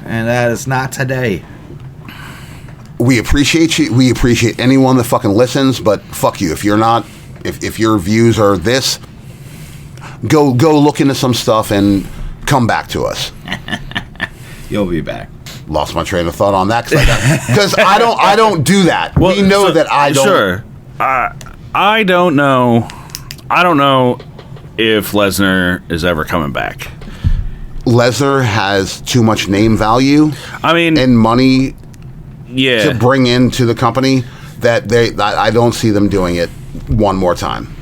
and that is not today. We appreciate you. We appreciate anyone that fucking listens, but fuck you. If you're not, if your views are this, go look into some stuff and come back to us. You'll be back. Lost my train of thought on that because I don't do that. Well, we know that I don't. Sure. I don't know. I don't know if Lesnar is ever coming back. Lesnar has too much name value. I mean, and money. Yeah. To bring into the company that I don't see them doing it one more time.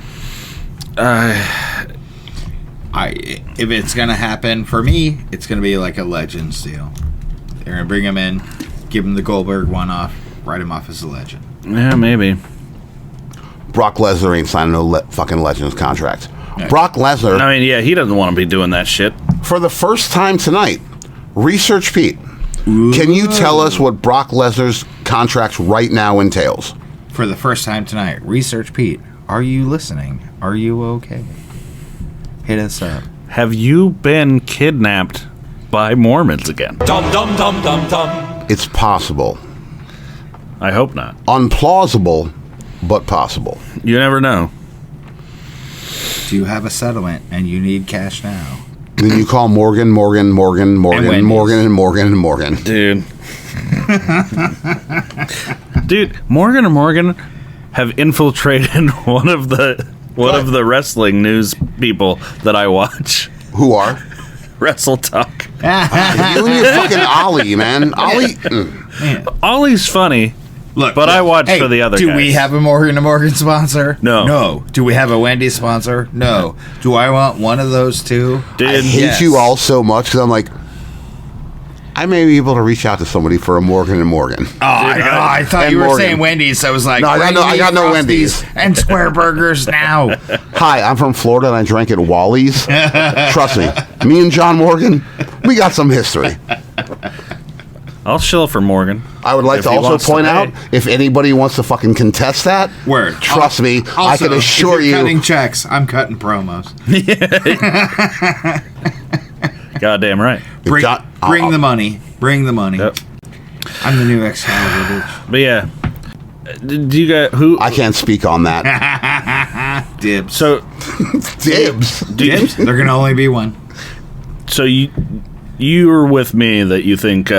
If it's gonna happen for me, it's gonna be like a Legends deal. They're gonna bring him in, give him the Goldberg one-off, write him off as a legend. Yeah, maybe. Brock Lesnar ain't signing no fucking Legends contract. Yeah. Brock Lesnar. I mean, yeah, he doesn't want to be doing that shit. For the first time tonight, Research Pete. Ooh. Can you tell us what Brock Lesnar's contract right now entails? For the first time tonight, Research Pete, are you listening? Are you okay? Hit us up. Have you been kidnapped by Mormons again? Dum dum dum dum dum. It's possible. I hope not. Unplausible, but possible. You never know. Do you have a settlement and you need cash now? Then you call Morgan. Dude. Dude, Morgan and Morgan have infiltrated one of the wrestling news people that I watch. Who are? Wrestle Talk. You and your fucking Ollie, man. Ollie. Ollie's funny. Look, I watch for the other guys. Do we have a Morgan & Morgan sponsor? No. No. Do we have a Wendy's sponsor? No. Do I want one of those two? Dude, I hate you all so much because I'm like, I may be able to reach out to somebody for a Morgan & Morgan. Oh, I thought you were saying Wendy's. So I was like, no, I got no Wendy's. And Square Burgers now. Hi, I'm from Florida and I drank at Wally's. Trust me and John Morgan, we got some history. I'll shill for Morgan. I would like to also point out, if anybody wants to fucking contest that, trust me, also, I can assure if you're you. Cutting checks, I'm cutting promos. Goddamn right. Bring the money. Bring the money. Yep. I'm the new Excalibur, bitch. But yeah, do you got who? I can't speak on that. Dibs. So dibs. Dibs. There can only be one. So you're with me that you think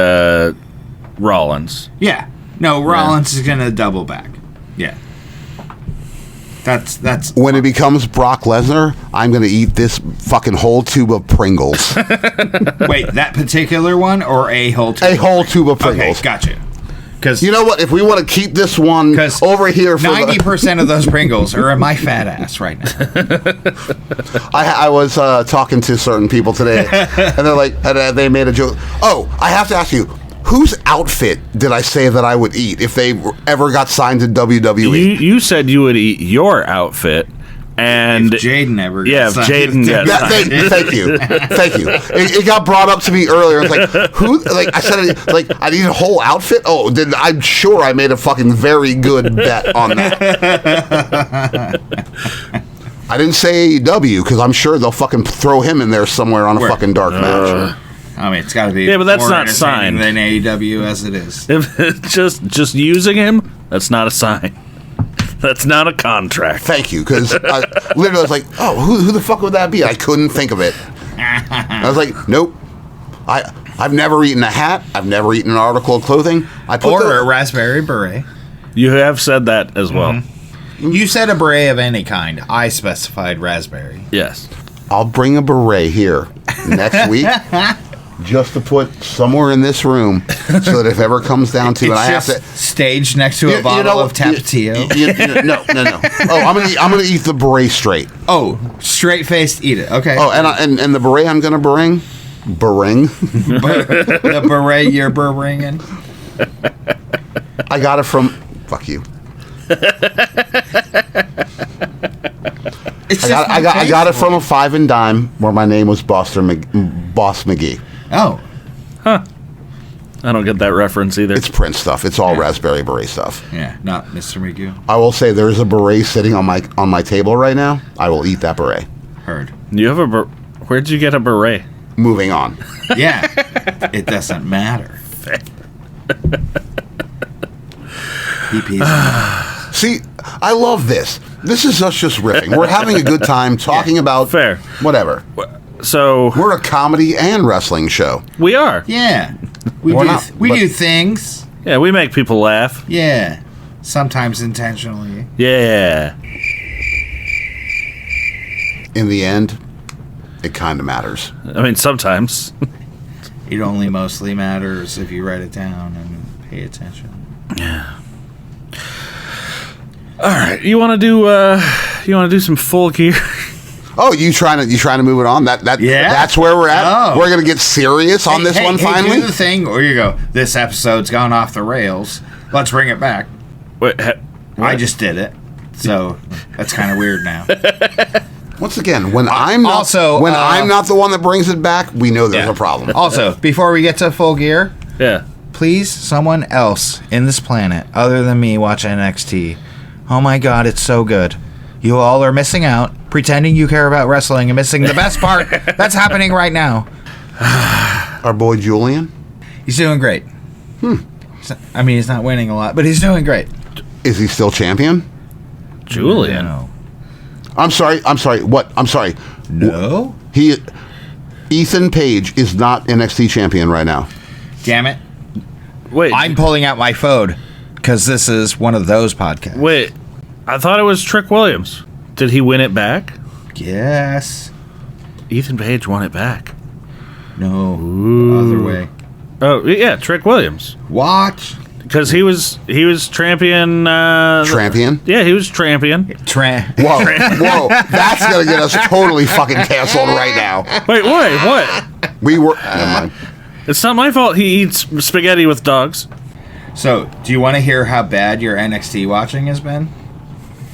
Rollins? Yeah. No, Rollins is gonna double back. Yeah. That's when it becomes Brock Lesnar, I'm gonna eat this fucking whole tube of Pringles. Wait, that particular one or a whole tube? A whole tube of Pringles. Okay, gotcha. Because you know what? If we want to keep this one over here for 90% of those Pringles are in my fat ass right now. I was talking to certain people today, and they're like, they made a joke. Oh, I have to ask you, whose outfit did I say that I would eat if they ever got signed to WWE? You said you would eat your outfit. And if Jaden ever gets Jaden gets thank you. It got brought up to me earlier. It's like, who? Like I said, like I need a whole outfit. Oh, then I'm sure I made a fucking very good bet on that. I didn't say AEW because I'm sure they'll fucking throw him in there somewhere on a fucking dark match. I mean, it's got to be. Yeah, but that's more not signed than AEW as it is. If it's just using him, that's not a sign. That's not a contract. Thank you, because I literally was like, oh, who the fuck would that be? I couldn't think of it. I was like, nope. I've never eaten a hat. I've never eaten an article of clothing. Or a raspberry beret. You have said that as well. Mm-hmm. You said a beret of any kind. I specified raspberry. Yes. I'll bring a beret here next week. Just to put somewhere in this room, so that if ever comes down to it, I have to stage next to a bottle of Tapatio. No. Oh, I'm gonna eat the beret straight. Oh, straight faced, eat it. Okay. Oh, and the beret I'm gonna bring. The beret you're bringing. I got it from. Fuck you. I got it from a 5 and dime where my name was Boss McGee. Oh. Huh. I don't get that reference either. It's Prince stuff. It's all raspberry beret stuff. Yeah, not Mr. McGee. I will say there is a beret sitting on my table right now. I will eat that beret. Heard. You have a where'd you get a beret? Moving on. Yeah. It doesn't matter. See, I love this. This is us just riffing. We're having a good time talking about whatever. So we're a comedy and wrestling show. We are. Yeah. We do things. Yeah, we make people laugh. Yeah. Sometimes intentionally. Yeah. In the end, it kind of matters. I mean, sometimes. It only mostly matters if you write it down and pay attention. Yeah. All right, you want to do some Full Gear? Oh, you trying to move it on? That's where we're at. Oh. We're gonna get serious on this one finally. Do the thing, or you go. This episode's gone off the rails. Let's bring it back. Wait, I just did it, so that's kind of weird now. Once again, when I'm not the one that brings it back, we know there's a problem. Also, before we get to Full Gear, please, someone else in this planet other than me watch NXT. Oh my God, it's so good. You all are missing out, pretending you care about wrestling and missing the best part that's happening right now. Our boy Julian? He's doing great. I mean, he's not winning a lot, but he's doing great. Is he still champion? Julian? No. I'm sorry. What? I'm sorry. No? Ethan Page is not NXT champion right now. Damn it. Wait. I'm pulling out my phone because this is one of those podcasts. Wait. I thought it was Trick Williams. Did he win it back? Yes. Ethan Page won it back. No. Other way. Oh, yeah, Trick Williams. Watch. Because he was champion. Champion? Yeah, he was champion. Whoa. That's going to get us totally fucking canceled right now. Wait, what? We were... never mind. It's not my fault he eats spaghetti with dogs. So, do you want to hear how bad your NXT watching has been?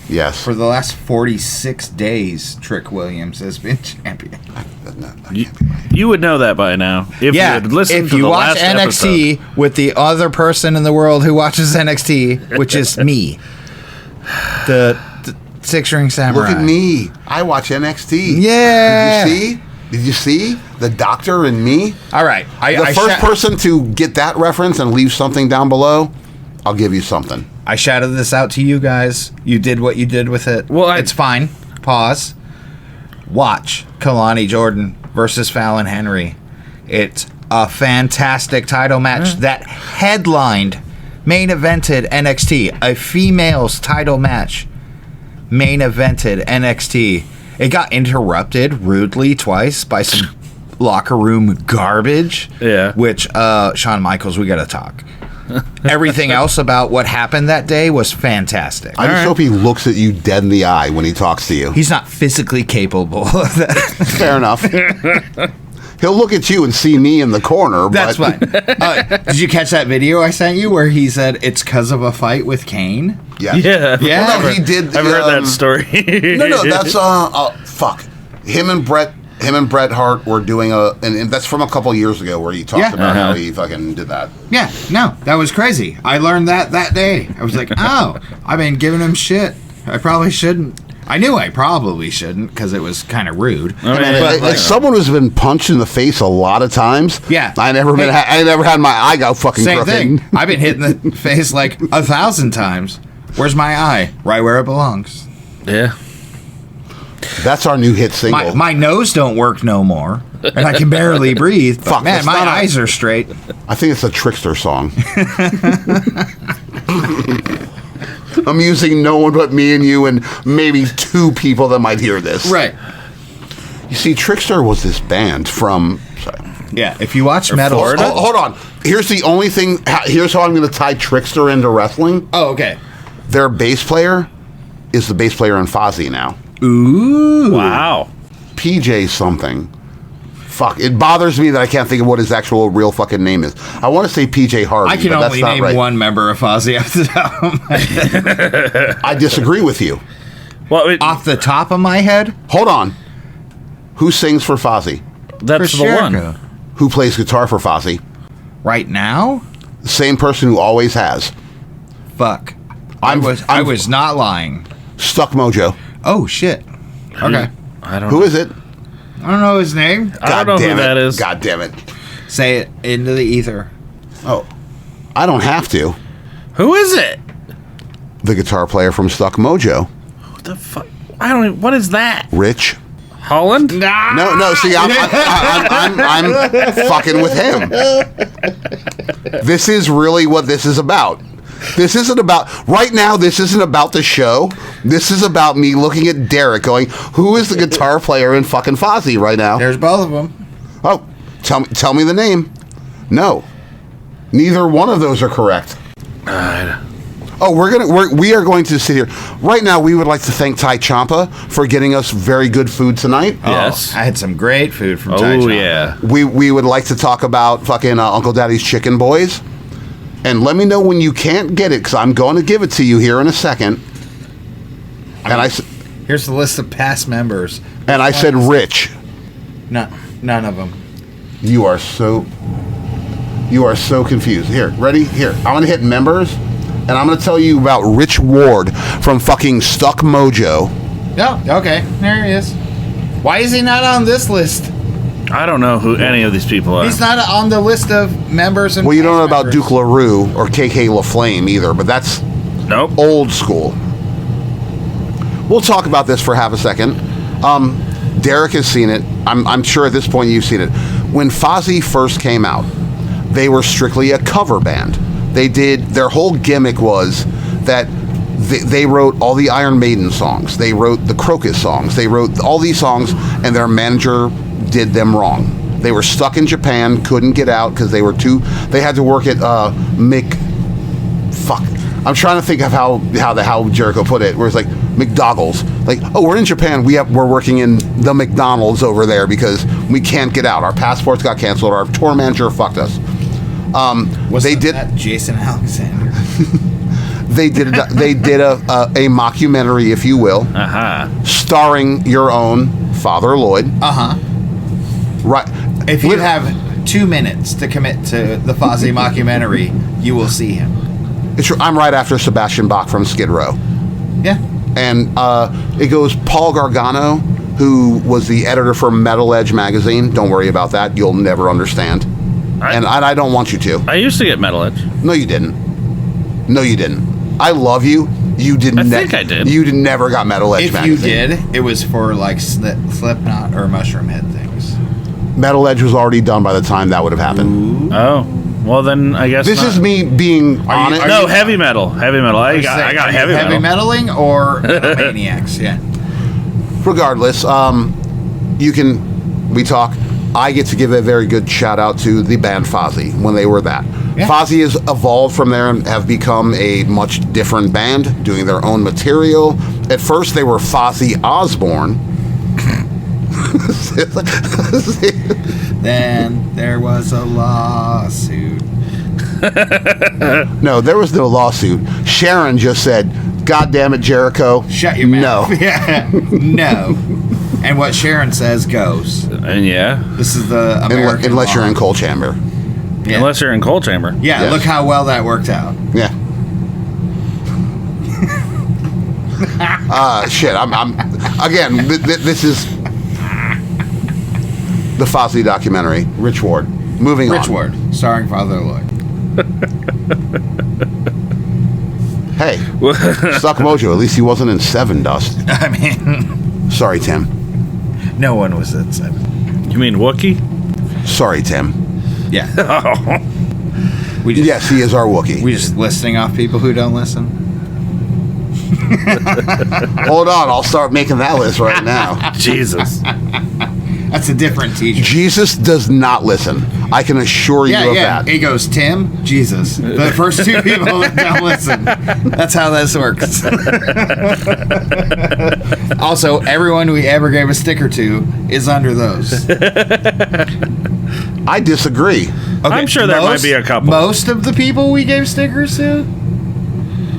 Yes. For the last 46 days, Trick Williams has been champion. You would know that by now. If you had listened if to you the watch last NXT episode. with the other person in the world who watches NXT, which is me. The Six-Ring Samurai. Look at me. I watch NXT. Yeah. Did you see? The doctor and me? All right. The first person to get that reference and leave something down below, I'll give you something. I shouted this out to you guys. You did what you did with it. Well, it's fine. Pause. Watch Kalani Jordan versus Fallon Henry. It's a fantastic title match that headlined, main evented NXT. A female's title match main evented NXT. It got interrupted rudely twice by some locker room garbage. Yeah. Which, Shawn Michaels, we gotta talk. everything else about what happened that day was fantastic. I just hope he looks at you dead in the eye when he talks to you. He's not physically capable of that. Fair enough. He'll look at you and see me in the corner. That's fine. Did you catch that video I sent you where he said it's because of a fight with Kane? Yes. Yeah. Well, no, he did. I've heard that story. No, that's fuck. Him and Bret Hart were doing and that's from a couple years ago where he talked about how he fucking did that. Yeah, no, that was crazy. I learned that day. I was like, oh, I've been giving him shit. I probably shouldn't. I knew I probably shouldn't because it was kind of rude. As someone who's been punched in the face a lot of times, I never had my eye go fucking same crooked. thing. I've been hit in the face like 1,000 times. Where's my eye? Right where it belongs. Yeah. That's our new hit single. My nose don't work no more, and I can barely breathe. But man, my eyes are straight. I think it's a Trickster song. I'm using no one but me and you and maybe 2 people that might hear this. Right. You see, Trickster was this band from... Yeah, if you watch metal... Hold on. Here's the only thing... Here's how I'm going to tie Trickster into wrestling. Oh, okay. Their bass player is the bass player in Fozzy now. Ooh. Wow. PJ something. Fuck. It bothers me that I can't think of what his actual real fucking name is. I want to say PJ Harvey, I can but only that's not name right. one member of Fozzy off the top of my head. I disagree with you. Well, off the top of my head? Hold on. Who sings for Fozzy? That's the one. Who plays guitar for Fozzy? Right now? The same person who always has. Fuck. I was not lying. Stuck Mojo. Oh, shit. Okay. I don't Who know. is it? I don't know his name. I don't know who that is. God damn it. Say it into the ether. Oh. I don't have to. Who is it? The guitar player from Stuck Mojo. What the fuck? I don't even, what is that? Rich. Holland? No, see, I'm fucking with him. This is really what this is about. This isn't about, right now, this isn't about the show. This is about me looking at Derek going, who is the guitar player in fucking Fozzy right now? There's both of them. Oh, tell me the name. No. Neither one of those are correct. We are going to sit here. Right now, we would like to thank Ty Ciampa for getting us very good food tonight. Yes. I had some great food from Ty Ciampa. Oh, yeah. We would like to talk about fucking Uncle Daddy's Chicken Boys. And let me know when you can't get it, because I'm going to give it to you here in a second. Here's the list of past members. And I said Rich. None of them. You are so confused. Here, ready? Here, I'm going to hit members, and I'm going to tell you about Rich Ward from fucking Stuck Mojo. Oh, okay. There he is. Why is he not on this list? I don't know who any of these people are. He's not on the list of members. And well, you don't know about Duke LaRue or KK LaFlame either, but that's old school. We'll talk about this for half a second. Derek has seen it. I'm sure at this point you've seen it. When Fozzy first came out, they were strictly a cover band. Their whole gimmick was that they wrote all the Iron Maiden songs. They wrote the Crocus songs. They wrote all these songs, and their manager did them wrong. They were stuck in Japan, couldn't get out because they had to work at I'm trying to think of how Jericho put it, where it's like McDoggles. Like, oh, we're in Japan, we're working in the McDonald's over there because we can't get out. Our passports got canceled. Our tour manager fucked us. That Jason Alexander? They did a mockumentary, if you will, starring your own Father Lloyd. Right. If you have 2 minutes to commit to the Fozzy mockumentary, you will see him. I'm right after Sebastian Bach from Skid Row. Yeah. And it goes Paul Gargano, who was the editor for Metal Edge magazine. Don't worry about that. You'll never understand. And I don't want you to. I used to get Metal Edge. No, you didn't. I love you. You didn't. I think I did. You never got Metal Edge magazine. If you did, it was for like Slipknot or Mushroom Head things. Metal Edge was already done by the time that would have happened. Ooh. Oh. Well, then I guess this is me being honest. No, heavy metal. Heavy metal. I got heavy metal. Heavy metaling or Maniacs, yeah. Regardless, we talk. I get to give a very good shout out to the band Fozzy when they were that. Yeah. Fozzy has evolved from there and have become a much different band, doing their own material. At first, they were Fozzy Osbourne. Then there was a lawsuit. No, there was no lawsuit. Sharon just said, "God damn it, Jericho." Shut your mouth. No. Yeah. No. And what Sharon says goes. And yeah. This is the American Unless you're law. in Coal Chamber. Yeah. Unless you're in Coal Chamber. Yeah, Yes. look how well that worked out. Yeah. Shit. I'm again. This is the Fozzy documentary. Rich Ward. Moving Rich on. Ward, starring Father Lloyd. Hey, Stuck Mojo. At least he wasn't in Seven Dust. I mean, Sorry, Tim. no one was at 7. You mean Wookiee? Sorry, Tim. Yeah. Oh. Yes, he is our Wookiee. We just listing off people who don't listen. Hold on, I'll start making that list right now. Jesus. That's a different teacher. Jesus does not listen. I can assure you of that. He goes, Tim, Jesus. The first two people that don't listen. That's how this works. Also, everyone we ever gave a sticker to is under those. I disagree. Okay, I'm sure there might be a couple. Most of the people we gave stickers to?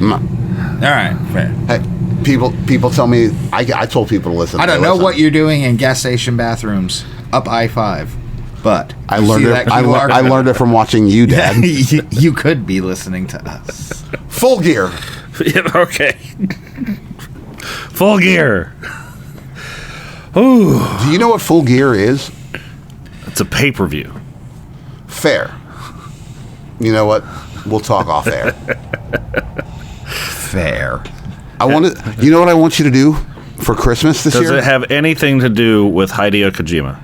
No. All right, fair. Hey, people tell me I told people to listen. I don't They know listen. what you're doing in gas station bathrooms up I-5, but I you learned see it. that I QR learned it from watching you, Dad. you could be listening to us. Full Gear. Yeah, okay. Full Gear. Ooh. Do you know what Full Gear is? It's a pay-per-view. Fair. You know what? We'll talk off air. Fair. I want to. You know what I want you to do for Christmas this Does year? it have anything to do with Hideo Kojima?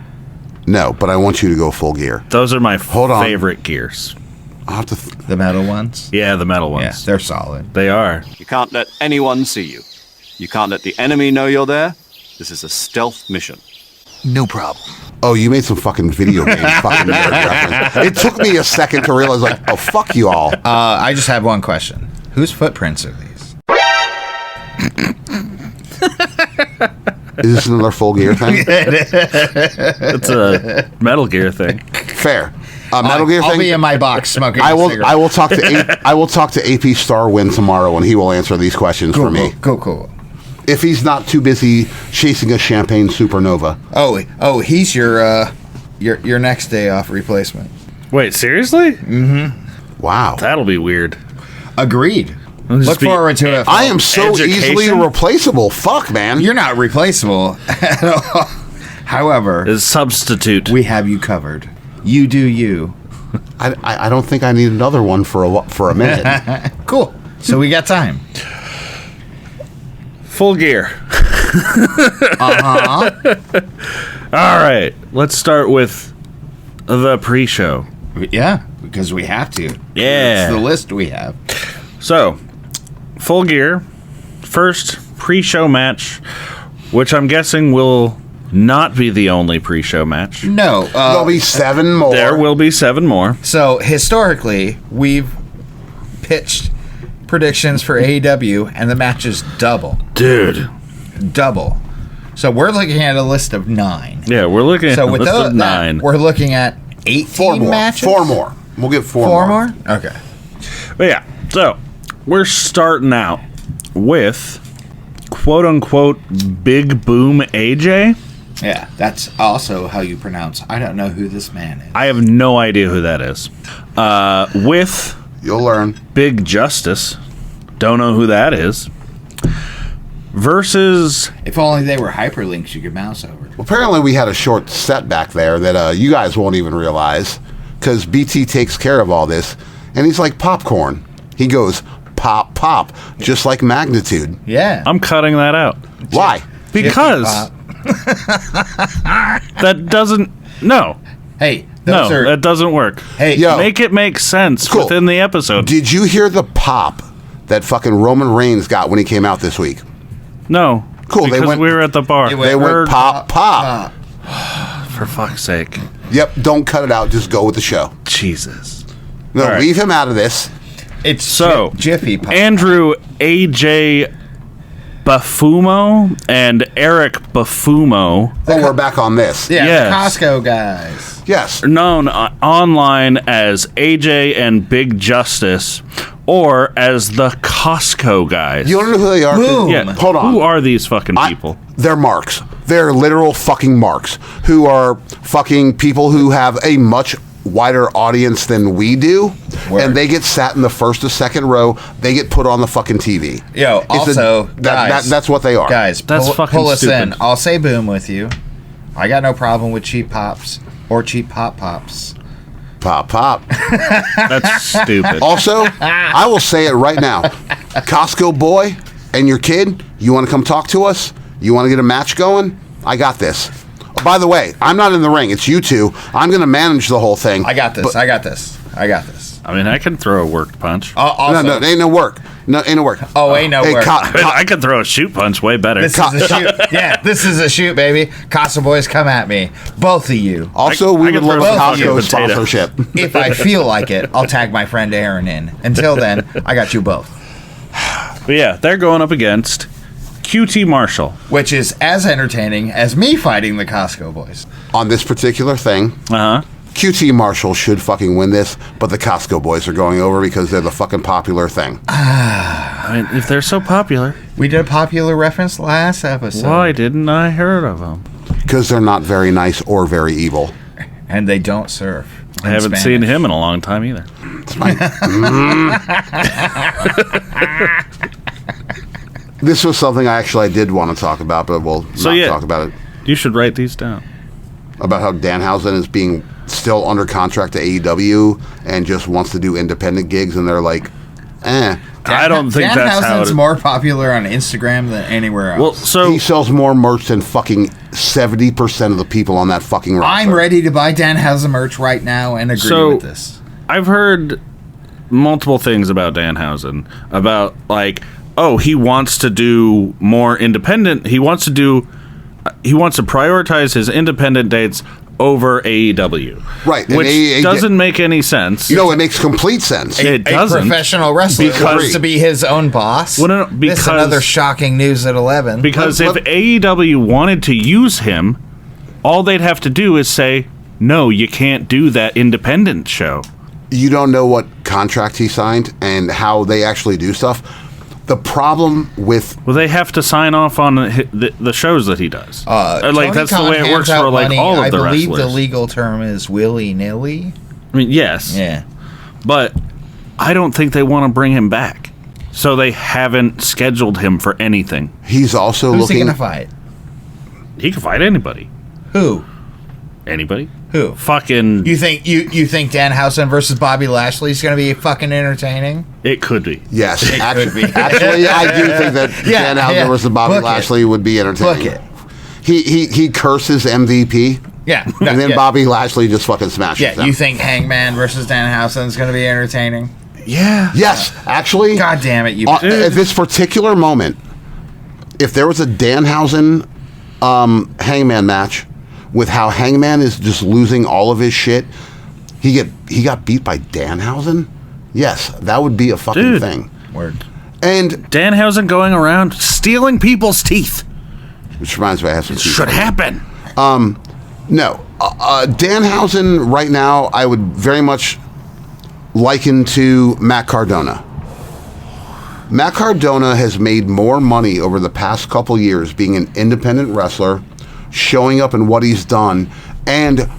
No, but I want you to go Full Gear. Those are my Hold on. favorite gears. I'll have to. The metal ones? Yeah, the metal Yeah, ones. they're solid. They are. You can't let anyone see you. You can't let the enemy know you're there. This is a stealth mission. No problem. Oh, you made some fucking video game fucking nerd reference. It took me a second to realize, like, oh, fuck you all. I just have one question. Whose footprints are these? Is this another Full Gear thing? It's a Metal Gear thing. Fair. Metal Gear I'll thing. be in my box smoking I a will. cigarette. I will talk to. I will talk to AP Starwin tomorrow, and he will answer these questions for me. Cool. If he's not too busy chasing a champagne supernova. Oh, he's your next day off replacement. Wait, seriously? Mm-hmm. Wow. That'll be weird. Agreed. I'll just Look be- forward to it. I am so easily Education? replaceable. Fuck, man. You're not replaceable at all. However, Is substitute. we have you covered. You do you. I don't think I need another one for a minute. Cool. So we got time. Full Gear. Uh-huh. All right. Let's start with the pre-show. Yeah, because we have to. Yeah. It's the list we have. So, Full Gear, first pre-show match, which I'm guessing will not be the only pre-show match. No. There'll be 7 more. There will be 7 more. So, historically, we've pitched predictions for AEW, and the match is double. Dude. Double. So, we're looking at a list of 9. Yeah, we're looking So, at with a list of that, 9. we're looking at 18 4 more. matches? 4 more. We'll get 4 4 more? Okay. But yeah, so we're starting out with quote-unquote Big Boom AJ. Yeah, that's also how you pronounce. I don't know who this man is. I have no idea who that is. With You'll learn. Big Justice. Don't know who that is. Versus... If only they were hyperlinks you could mouse over. Apparently, we had a short setback there that you guys won't even realize, because BT takes care of all this, and he's like popcorn. He goes pop, pop, just like Magnitude. Yeah. I'm cutting that out. Why? Because that doesn't... No. Hey, No, that doesn't work. Hey, Yo. Make it make sense Cool. within the episode. Did you hear the pop that fucking Roman Reigns got when he came out this week? No. Cool, they Because went- we were at the bar. They went pop, pop. For fuck's sake. Yep, don't cut it out. Just go with the show. Jesus. No, All right. leave him out of this. It's So, Jiffy Pop. Andrew AJ Bufumo and Eric Bufumo. Oh, we're back on this. Yeah, Yes. the Costco guys. Yes. Are known online as AJ and Big Justice, or as the Costco guys. You want to know who they are? Boom. Yeah. Hold on. Who are these fucking people? They're marks. They're literal fucking marks who are fucking people who have a much wider audience than we do. Word. And they get sat in the first or second row. They get put on the fucking TV. Yo, also, guys, that's what they are. Guys, That's pull, fucking pull us stupid. in. I'll say boom with you. I got no problem with cheap pops or cheap pops. Pop, pop. That's stupid. Also, I will say it right now. Costco boy and your kid, you want to come talk to us? You want to get a match going? I got this. Oh, by the way, I'm not in the ring. It's you two. I'm going to manage the whole thing. I got this. But- I got this. I got this. I mean, I can throw a worked punch. Also, no, ain't no work. No, ain't no work. Oh, ain't no work. I can throw a shoot punch way better. This is a shoot. Yeah, this is a shoot, baby. Casa boys, come at me. Both of you. Also, we would love a both Costco potato. sponsorship. If I feel like it, I'll tag my friend Aaron in. Until then, I got you both. But yeah, they're going up against QT Marshall. Which is as entertaining as me fighting the Costco boys. On this particular thing, Uh huh. QT Marshall should fucking win this, but the Costco boys are going over because they're the fucking popular thing. I mean, if they're so popular, We did a popular reference last episode. why didn't I heard of them? Because they're not very nice or very evil. And they don't serve. I haven't seen him in a long time either. This was something I did want to talk about, but we'll not talk about it. You should write these down. About how Danhausen is being still under contract to AEW and just wants to do independent gigs, and they're like, I don't think that's how Danhausen's more popular on Instagram than anywhere else. Well, so he sells more merch than fucking 70% of the people on that fucking roster. I'm ready to buy Danhausen merch right now and agree with this. I've heard multiple things about Danhausen about like, oh, he wants to do more independent. He wants to prioritize his independent dates over AEW. Right. Which doesn't make any sense. You know, it makes complete sense. It doesn't. A professional wrestler Because- wants to be his own boss. Well, no, This is because- another shocking news at 11. Because if AEW wanted to use him, all they'd have to do is say, no, you can't do that independent show. You don't know what contract he signed and how they actually do stuff. The problem with Well, they have to sign off on the shows that he does. Like Tony that's the Khan way it works hands for out like money. all of the I believe wrestlers. the legal term is willy-nilly. I mean, yes. Yeah. But I don't think they want to bring him back. So they haven't scheduled him for anything. he's also Who's he looking. going to fight? He can fight anybody. Who? Anybody? Who? Fucking. You think Danhausen versus Bobby Lashley is going to be fucking entertaining? It could be. Yes, It could be. actually, I do think that Danhausen versus Bobby Book it. Lashley would be entertaining. Book it. He curses MVP, Yeah. and then yeah. Bobby Lashley just fucking smashes Yeah, them. you think Hangman versus Danhausen is going to be entertaining? Yeah. Yes, actually. God damn it, you. At this particular moment, if there was a Danhausen Hangman match with how Hangman is just losing all of his shit, he got beat by Danhausen. Yes, that would be a fucking thing. Word. And Danhausen going around stealing people's teeth. which reminds me, I have some. Should happen. No, Danhausen right now, I would very much liken to Matt Cardona. Matt Cardona has made more money over the past couple years being an independent wrestler, showing up in what he's done, and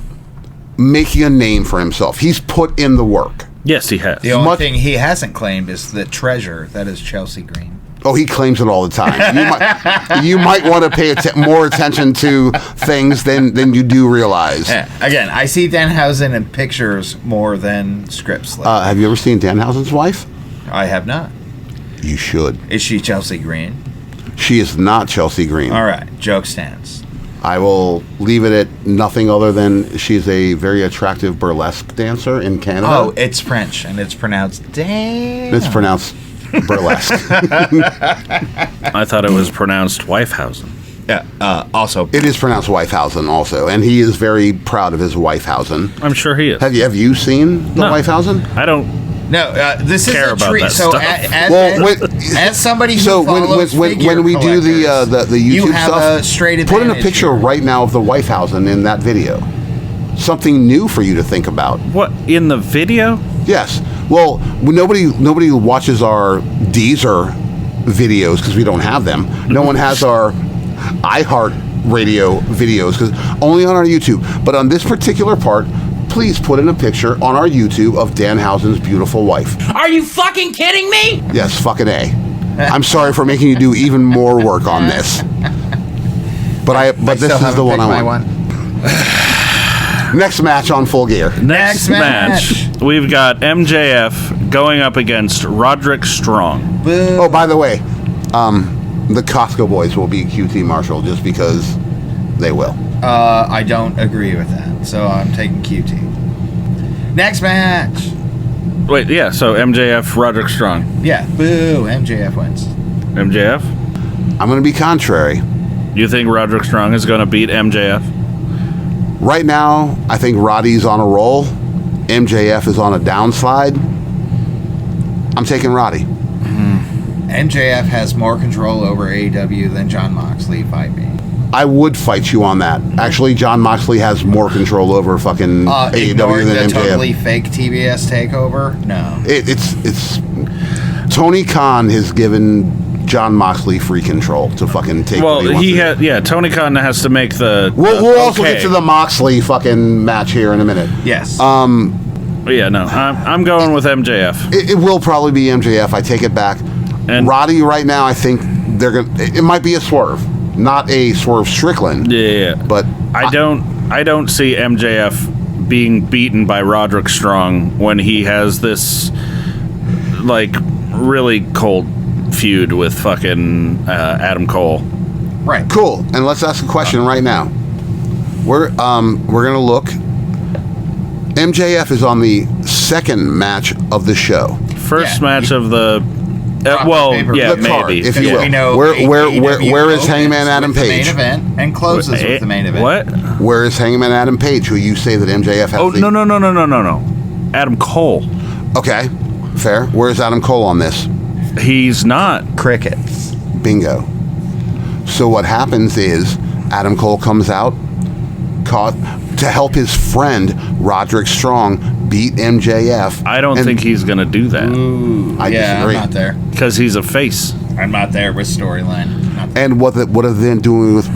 making a name for himself. He's put in the work. Yes, he has. The only thing he hasn't claimed is the treasure that is Chelsea Green. Oh, he claims it all the time. You might want to pay more attention to things than you do realize. Yeah. Again, I see Danhausen in pictures more than scripts. Have you ever seen Danhausen's wife? I have not. You should. Is she Chelsea Green? She is not Chelsea Green. All right, joke stands. I will leave it at nothing other than she's a very attractive burlesque dancer in Canada. Oh, it's French, and it's pronounced damn. It's pronounced burlesque. I thought it was pronounced Wifehausen. Also, it is pronounced Wifehausen also, and he is very proud of his Wifehausen. I'm sure he is. Have you seen the Wifehausen? I don't. No, this is care a about treat. that So, stuff. as somebody who so follows when we do the YouTube you have stuff, a straight put in a advantage picture here. right now of the Wifehausen in that video. Something new for you to think about. What, in the video? Yes. Well, nobody watches our Deezer videos because we don't have them. No one has our iHeart Radio videos because only on our YouTube. But on this particular part, please put in a picture on our YouTube of Danhausen's beautiful wife. Are you fucking kidding me? Yes, fucking A. I'm sorry for making you do even more work on this. But this is the one I want. Next match on Full Gear. Next match. We've got MJF going up against Roderick Strong. Boo. Oh, by the way, the Costco boys will be QT Marshall just because they will. I don't agree with that, so I'm taking QT. Next match. Wait, yeah, so MJF, Roderick Strong. Yeah, boo. MJF wins. MJF? I'm going to be contrary. You think Roderick Strong is going to beat MJF? Right now, I think Roddy's on a roll. MJF is on a downslide. I'm taking Roddy. MJF has more control over AEW than John Moxley, fight me. I would fight you on that. Actually, John Moxley has more control over fucking AEW Ignoring than the MJF. totally fake TBS takeover? No. It's Tony Khan has given John Moxley free control to fucking take. Well, what he wants to do. Tony Khan has to make the. We'll also get to the Moxley fucking match here in a minute. Yes. Yeah, no, I'm going with MJF. It will probably be MJF. I take it back. And Roddy right now, I think they're gonna. It might be a swerve, not a Swerve Strickland. Yeah, but I don't see MJF being beaten by Roderick Strong when he has this like really cold feud with fucking Adam Cole. Right. Cool. And let's ask a question right now. We're gonna look. MJF is on the second match of the show. First match of the. The card, maybe. if you will. We know Where is Hangman Adam with the Page? main event and closes with the main event. What? Where is Hangman Adam Page, who you say that MJF has? Oh, no. Adam Cole. Okay, fair. Where's Adam Cole on this? He's not. Crickets. Bingo. So what happens is Adam Cole comes out to help his friend Roderick Strong beat MJF. I don't think he's going to do that. I disagree. I'm not there. Because he's a face. I'm not there with storyline. And what are they doing with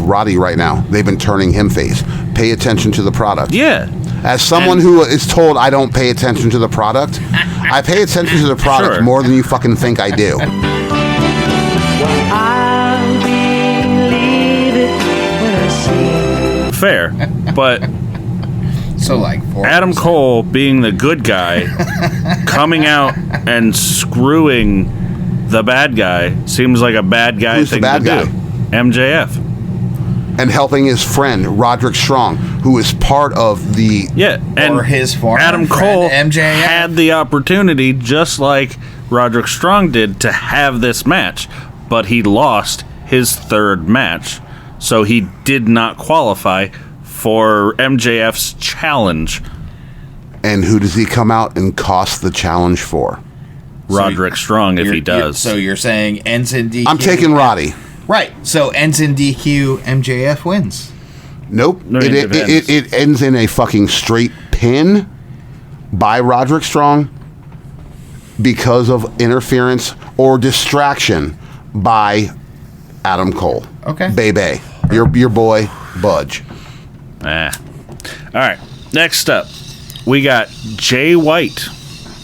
Roddy right now? They've been turning him face. Pay attention to the product. Yeah. As someone who is told I don't pay attention to the product, I pay attention to the product more than you fucking think I do. I'll believe it when I see it. Fair, but so like Adam Cole being the good guy, coming out and screwing the bad guy seems like a bad guy Who's thing the bad to guy? do. MJF. And helping his friend Roderick Strong, who is part of the and his former Adam Cole friend, MJF. had the opportunity, just like Roderick Strong did, to have this match, but he lost his third match, so he did not qualify for MJF's challenge. And who does he come out and cost the challenge for? Roderick Strong, if he does. So you're saying ends in DQ? I'm taking Roddy. Right. So ends in DQ, MJF wins. Nope. No, it ends in a fucking straight pin by Roderick Strong because of interference or distraction by Adam Cole. Okay. Baby. Your boy, Budge. All right. Next up, we got Jay White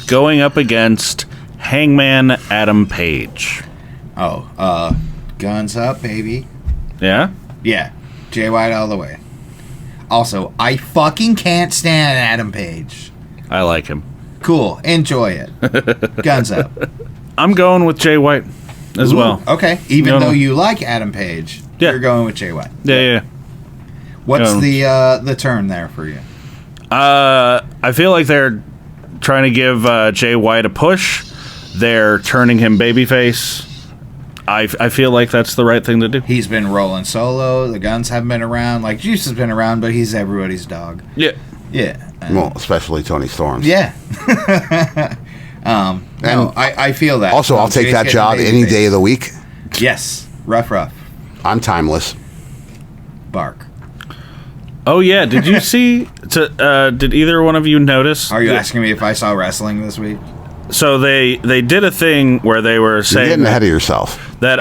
going up against Hangman Adam Page. Oh, guns up, baby. Yeah? Yeah. Jay White all the way. Also, I fucking can't stand Adam Page. I like him. Cool. Enjoy it. Guns up. I'm going with Jay White as well. Okay. Even though you like Adam Page, you're going with Jay White. Yeah. What's the turn there for you? I feel like they're trying to give Jay White a push. They're turning him babyface. I feel like that's the right thing to do. He's been rolling solo. The Guns haven't been around. Like, Juice has been around, but he's everybody's dog. Yeah. Yeah. Well, especially Tony Storm's. Yeah. No, I feel that. Also, I'll take that job any day of the week. Yes. Rough. I'm timeless. Bark. Oh yeah, did you see? Did either one of you notice? Are you asking me if I saw wrestling this week? So they did a thing where they were saying, you're getting ahead of yourself. That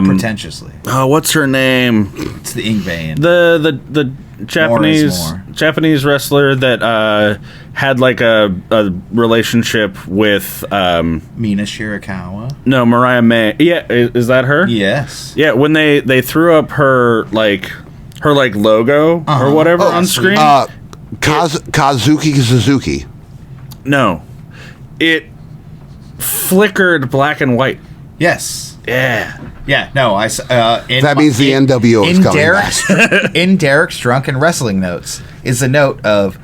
pretentiously. Oh, what's her name? It's the Ingvayan. The Japanese wrestler that had like a relationship with Mina Shirakawa. No, Mariah May. Yeah, is that her? Yes. Yeah, when they threw up her logo or whatever on screen. Kazuki Suzuki. No, it flickered black and white. Yes. Yeah. Yeah. No, that means the NWO is coming back. In Derek's drunken wrestling notes is a note of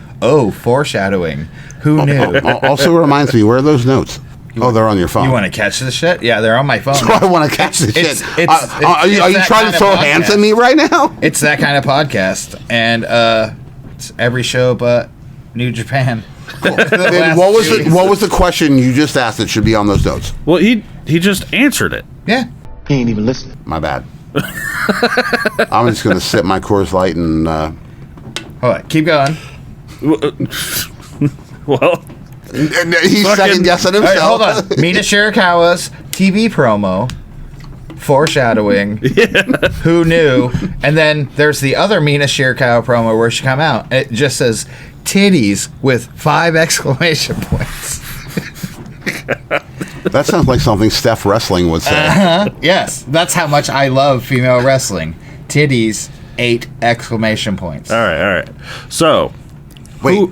foreshadowing. Who knew? Also reminds me, where are those notes? They're on your phone. You want to catch the shit? Yeah, they're on my phone. So I want to catch the shit. Are you that trying to throw hands at me right now? It's that kind of podcast, and it's every show but New Japan. Then what was the question you just asked that should be on those notes? Well, he just answered it. Yeah. He ain't even listening. My bad. I'm just gonna sip my Coors Light and. Hold on, keep going. Well. He's second guessing himself. Right, hold on. Mina Shirakawa's TV promo, foreshadowing. Yeah. Who knew? And then there's the other Mina Shirakawa promo where she come out. It just says titties with 5 exclamation points. That sounds like something Steph Wrestling would say. Yes, that's how much I love female wrestling. Titties, 8 exclamation points. All right. So, wait.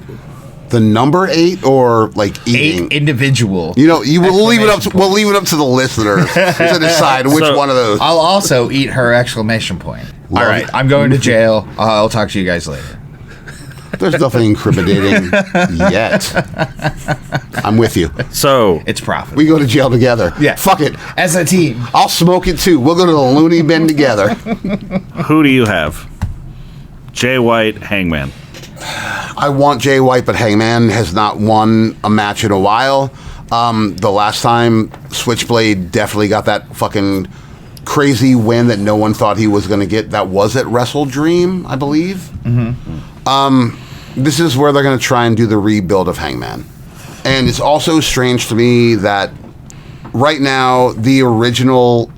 The number 8 or like eating? 8 individual. We'll leave it up to the listeners to decide which one of those. I'll also eat her exclamation point. All right, I'm going to jail. I'll talk to you guys later. There's nothing incriminating yet. I'm with you. So it's profitable. We go to jail together. Yeah. Fuck it. As a team. I'll smoke it too. We'll go to the loony bin together. Who do you have? Jay White, Hangman. I want Jay White, but Hangman has not won a match in a while. The last time Switchblade definitely got that fucking crazy win that no one thought he was going to get. That was at Wrestle Dream, I believe. Mm-hmm. This is where they're going to try and do the rebuild of Hangman. And it's also strange to me that right now the original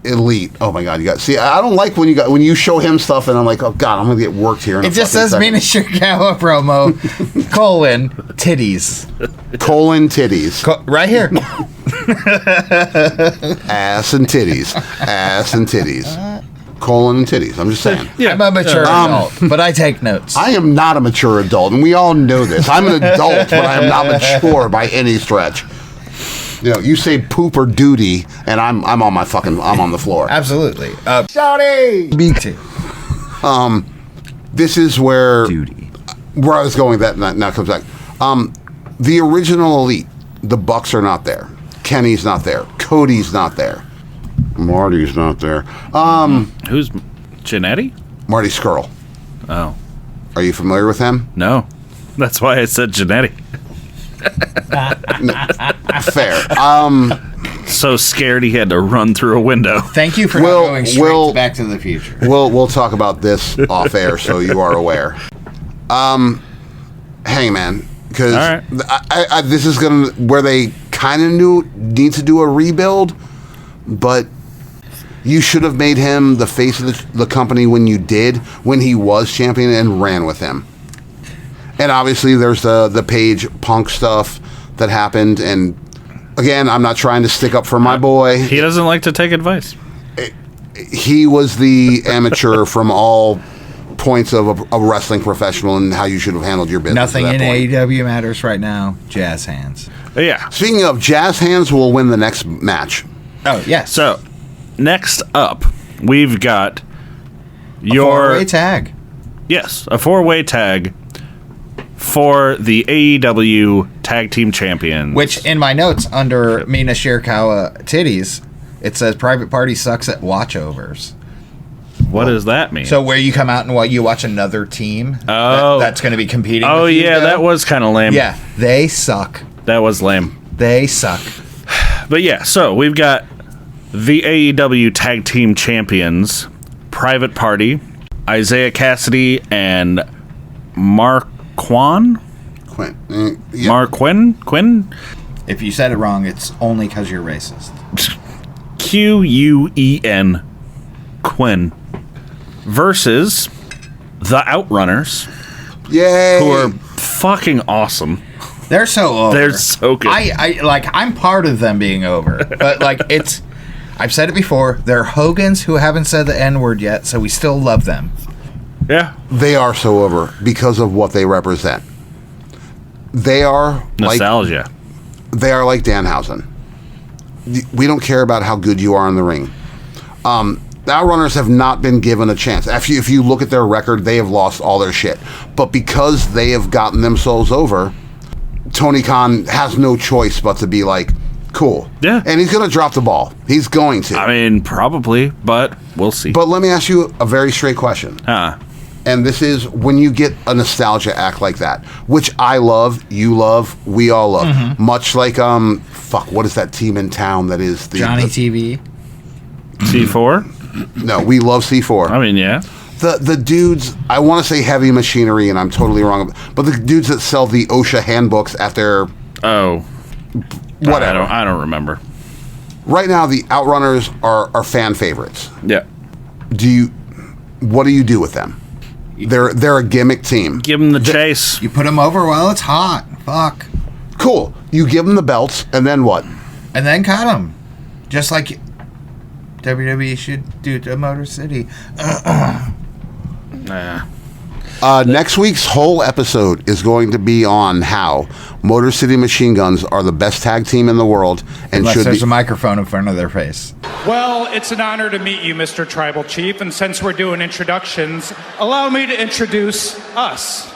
Elite. Oh my God! I don't like when you show him stuff, and I'm like, oh God, I'm gonna get worked here. It just says Mina Shirakawa promo : titties, right here. Ass and titties, and titties. I'm just saying. Yeah. I'm a mature adult, but I take notes. I am not a mature adult, and we all know this. I'm an adult, but I am not mature by any stretch. You say poop or duty, and I'm on the floor. Absolutely. Shouty! BT. This is where duty. Where I was going. That now comes back. The original Elite. The Bucks are not there. Kenny's not there. Cody's not there. Marty's not there. Who's Jannetty? Marty Scurll. Oh. Are you familiar with him? No. That's why I said Jannetty. Fair. So scared he had to run through a window. Thank you for not going straight to Back to the Future. We'll talk about this off air so you are aware. Hangman, because right. This is where they kind of need to do a rebuild, but you should have made him the face of the company when he was champion and ran with him. And obviously there's the Page Punk stuff that happened, and again, I'm not trying to stick up for my boy. He doesn't like to take advice. He was the amateur from all points of a wrestling professional and how you should have handled your business. Nothing in AEW matters right now. Jazz hands. Yeah. Speaking of, Jazz hands will win the next match. Oh, yes. So, next up, we've got a 4-way tag. Yes, a 4-way tag for the AEW Tag Team Champions. Which, in my notes, under Mina Shirakawa titties, It says Private Party sucks at watchovers. What does that mean? So where you come out and you watch another team that's going to be competing Oh, with you, yeah, that was kind of lame. Yeah, they suck. That was lame. They suck. But yeah, so we've got the AEW Tag Team Champions, Private Party, Isaiah Cassidy, and Marquand? Quinn? If you said it wrong, it's only because you're racist. Quen. Quinn. Versus the Outrunners. Yay! Who are fucking awesome. They're so over. They're so good. I'm part of them being over. But I've said it before, they're Hogans who haven't said the N-word yet, so we still love them. Yeah. They are so over because of what they represent. They are nostalgia. They are like Danhausen. We don't care about how good you are in the ring. The Outrunners have not been given a chance. If you look at their record, they have lost all their shit. But because they have gotten themselves over, Tony Khan has no choice but to be like, cool. Yeah. And he's going to drop the ball. He's going to. I mean, probably, but we'll see. But let me ask you a very straight question. And this is when you get a nostalgia act like that, which I love, you love, we all love. Mm-hmm. Much like, what is that team in town that is the... Johnny TV? C4? No, we love C4. I mean, yeah. The dudes, I want to say Heavy Machinery, and I'm totally wrong, but the dudes that sell the OSHA handbooks at their... Oh. Whatever. I don't remember. Right now, the Outrunners are fan favorites. Yeah. What do you do with them? They're a gimmick team. Give them the chase. You put them over while it's hot. Fuck. Cool. You give them the belts, and then what? And then cut them. Just like WWE should do to Motor City. Next week's whole episode is going to be on how Motor City Machine Guns are the best tag team in the world, and unless there's a microphone in front of their face. Well, it's an honor to meet you, Mr. Tribal Chief, and since we're doing introductions, allow me to introduce us.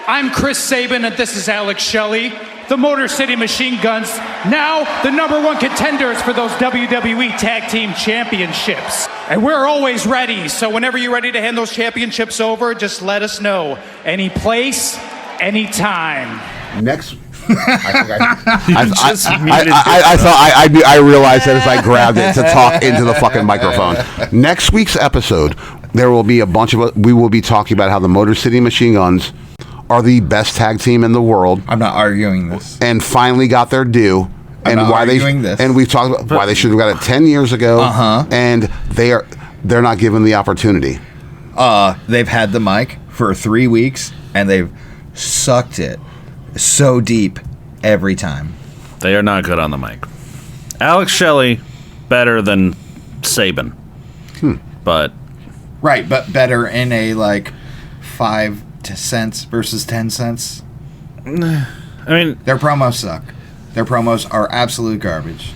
I'm Chris Sabin, and this is Alex Shelley, the Motor City Machine Guns, now the #1 contenders for those WWE Tag Team Championships. And we're always ready, so whenever you're ready to hand those championships over, just let us know. Any place, any time. Next... I realized that as I grabbed it to talk into the fucking microphone. Next week's episode, there will be a bunch of... We will be talking about how the Motor City Machine Guns are the best tag team in the world. I'm not arguing this. And finally got their due. I'm not arguing this. And we've talked about why they should have got it 10 years ago. And they're not given the opportunity. They've had the mic for 3 weeks, and they've sucked it so deep every time. They are not good on the mic. Alex Shelley, better than Sabin. But... Right, but better in a, 5 cents versus 10 cents. I mean... Their promos suck. Their promos are absolute garbage.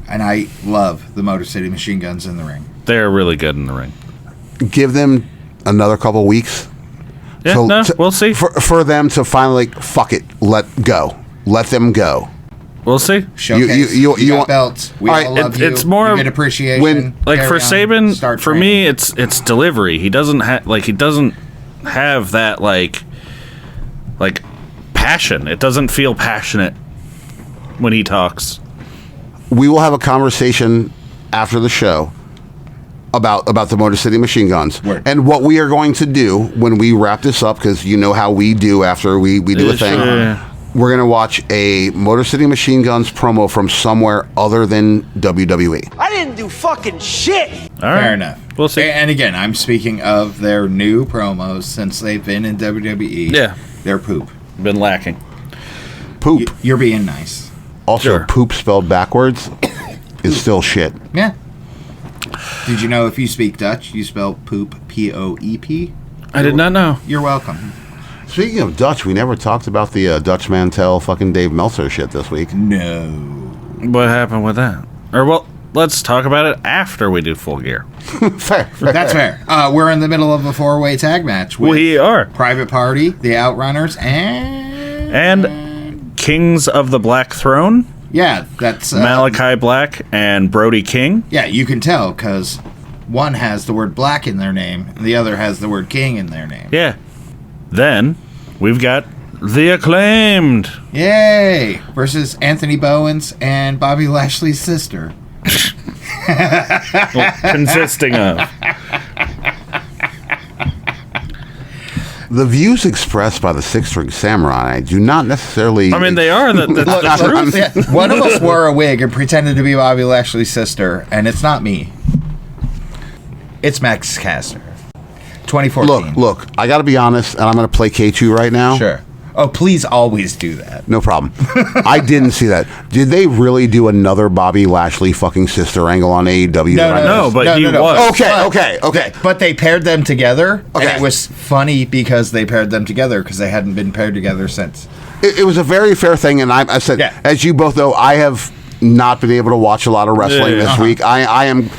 And I love the Motor City Machine Guns in the ring. They're really good in the ring. Give them another couple weeks. Yeah, we'll see. For them to finally, fuck it, let them go. We'll see. Showcase. You want belts. We all love you. It's more you get appreciation. For Sabin, for me, it's delivery. He doesn't have that passion. It doesn't feel passionate when he talks. We will have a conversation after the show about the Motor City Machine Guns. Word. And what we are going to do when we wrap this up, because you know how we do after we do a thing. We're going to watch a Motor City Machine Guns promo from somewhere other than WWE. I didn't do fucking shit. All right. Fair enough. We'll see. And again, I'm speaking of their new promos since they've been in WWE. Yeah. They're poop. Been lacking. Poop. You're being nice. Also, poop spelled backwards is still shit. Yeah. Did you know if you speak Dutch, you spell poop P-O-E-P? I did not know. You're welcome. Speaking of Dutch, we never talked about the Dutch Mantel fucking Dave Meltzer shit this week. No. What happened with that? Let's talk about it after we do Full Gear. Fair. That's fair. We're in the middle of a 4-way tag match. We are. Private Party, the Outrunners, and Kings of the Black Throne. Yeah, that's Malachi Black and Brody King. Yeah, you can tell because one has the word Black in their name, and the other has the word King in their name. Yeah. Then we've got The Acclaimed. Yay! Versus Anthony Bowens and Bobby Lashley's sister. Well, consisting of. The views expressed by the Six String Samurai do not necessarily... I mean, they are. That's the truth. Yeah, one of us wore a wig and pretended to be Bobby Lashley's sister, and it's not me. It's Max Caster. 2014. Look, I got to be honest, and I'm going to placate you right now. Sure. Oh, please always do that. No problem. I didn't see that. Did they really do another Bobby Lashley fucking sister angle on AEW? No, but he was. Okay. But they paired them together, Okay. and it was funny because they paired them together because they hadn't been paired together since. It was a very fair thing, and I said, as you both know, I have not been able to watch a lot of wrestling this week. I am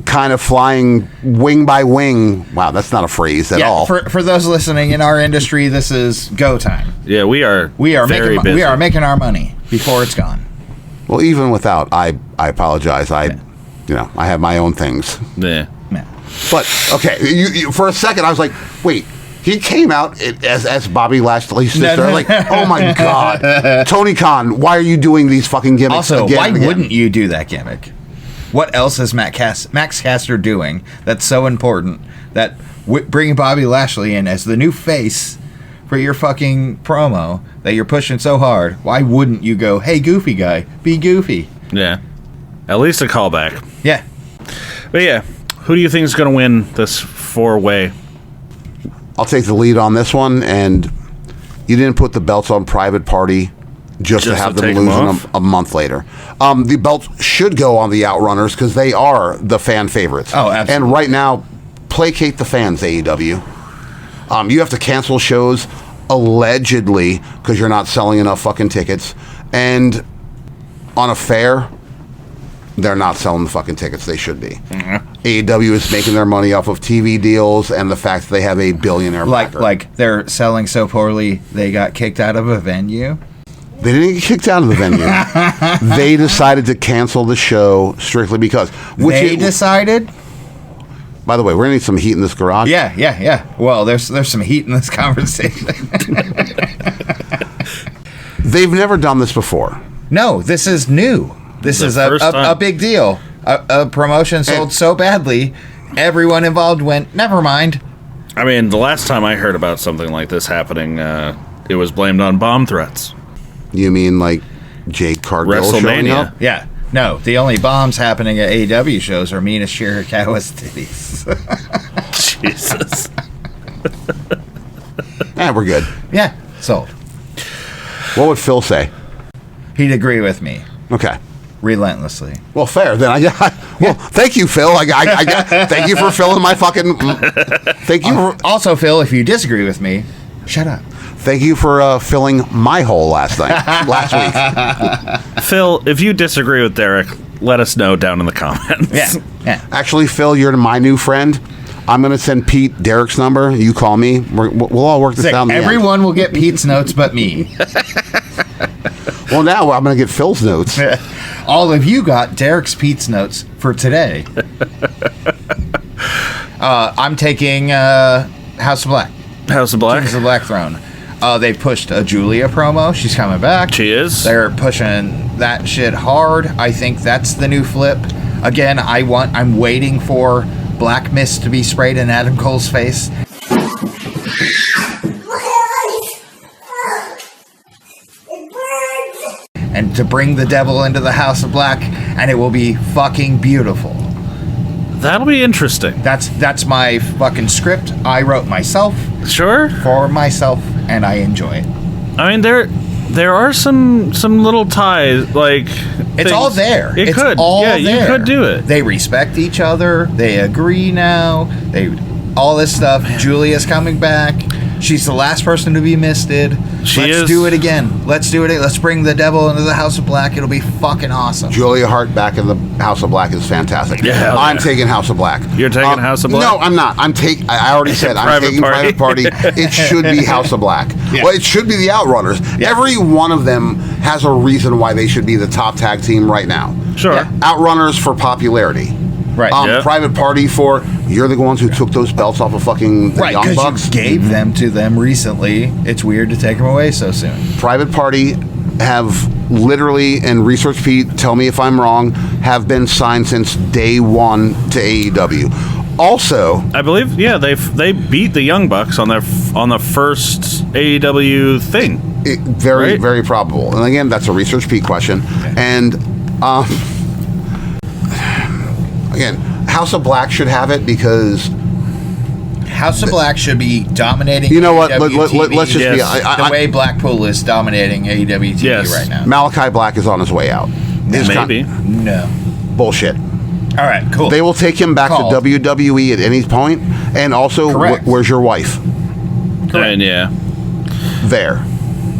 kind of flying wing by wing. Wow, that's not a phrase at all. For those listening, in our industry, this is go time. Yeah, we are very making busy. we are making our money before it's gone. Well, even without, I apologize. I have my own things. Yeah. But okay, you for a second, I was like, wait. He came out as Bobby Lashley's sister. Like, oh my god, Tony Khan, why are you doing these fucking gimmicks? Also, again why and again? wouldn't you do that gimmick? What else is Max Caster doing that's so important that bringing Bobby Lashley in as the new face for your fucking promo that you're pushing so hard? Why wouldn't you go, hey, goofy guy, be goofy? Yeah. At least a callback. Yeah. But yeah, who do you think is going to win this four-way? I'll take the lead on this one, and you didn't put the belts on Private Party just to have them lose them a month later. The belts should go on the Outrunners because they are the fan favorites. Oh, absolutely. And right now, placate the fans, AEW. You have to cancel shows allegedly because you're not selling enough fucking tickets. And on a fair, they're not selling the fucking tickets they should be. Mm-hmm. AEW is making their money off of TV deals and the fact that they have a billionaire backer. Like they're selling so poorly they got kicked out of a venue. They didn't get kicked out of the venue. They decided to cancel the show strictly because. Decided? By the way, we're going to need some heat in this garage. Yeah. Well, there's some heat in this conversation. They've never done this before. No, this is new. This is a big deal. A promotion sold so badly, everyone involved went, never mind. I mean, the last time I heard about something like this happening, it was blamed on bomb threats. You mean like Jade Cargill showing up? Yeah. No, the only bombs happening at AEW shows are Mina Shirakawa's titties. Jesus. We're good. Yeah, sold. What would Phil say? He'd agree with me. Okay. Relentlessly. Well, fair. Then thank you, Phil. Thank you for filling my fucking. Thank you. Also, Phil, if you disagree with me, shut up. Thank you for filling my hole last week. Phil, if you disagree with Derek, let us know down in the comments. Yeah. Actually, Phil, you're my new friend. I'm going to send Pete Derek's number. You call me. We'll all work this out. Everyone will get Pete's notes but me. Well, now I'm going to get Phil's notes. All of you got Derek's Pete's notes for today. I'm taking House of Black. House of Black? House of Black Throne. They pushed a Julia promo. She's coming back. She is. They're pushing that shit hard. I think that's the new flip. Again, I'm waiting for black mist to be sprayed in Adam Cole's face. And to bring the devil into the House of Black, and it will be fucking beautiful. That'll be interesting. That's my fucking script. I wrote myself. Sure. For myself, and I enjoy it. I mean, there are some little ties, like it's all there. It it's could. All yeah, there. You could do it. They respect each other. They agree now. All this stuff. Julia's coming back. She's the last person to be misted. Let's do it again. Let's do it. Let's bring the devil into the House of Black. It'll be fucking awesome. Julia Hart back in the House of Black is fantastic. Yeah, I'm taking House of Black. You're taking House of Black? No, I'm not. I already said I'm taking Private Party. It should be House of Black. Yeah. Well, it should be the Outrunners. Yeah. Every one of them has a reason why they should be the top tag team right now. Sure. Yeah. Outrunners for popularity. Right. Private Party for you're the ones who took those belts off of fucking the Young Bucks. You gave them to them recently. It's weird to take them away so soon. Private Party have literally, and Research Pete, tell me if I'm wrong, have been signed since day one to AEW. Also, I believe, they beat the Young Bucks on the first AEW thing. Very probable. And again, that's a Research Pete question. Okay. And again, House of Black should have it because House of Black should be dominating. You know what? AEW Let's just be the way Blackpool is dominating AEW TV right now. Malachi Black is on his way out. Maybe. No. Bullshit. All right, cool. They will take him back to WWE at any point. And also, where's your wife? And there.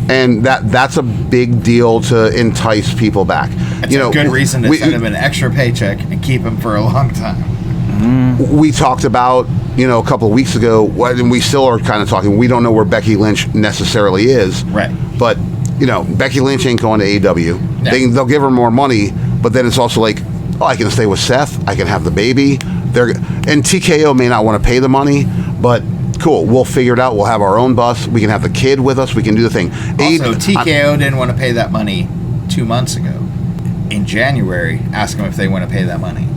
And that's a big deal to entice people back. It's a good reason to send him an extra paycheck and keep him for a long time. We talked about, a couple of weeks ago, and we still are kind of talking, we don't know where Becky Lynch necessarily is. Right. But, Becky Lynch ain't going to AEW. No. They'll give her more money, but then it's also like, I can stay with Seth. I can have the baby. And TKO may not want to pay the money, but cool. We'll figure it out. We'll have our own bus. We can have the kid with us. We can do the thing. Also, TKO didn't want to pay that money 2 months ago. In January, ask them if they want to pay that money.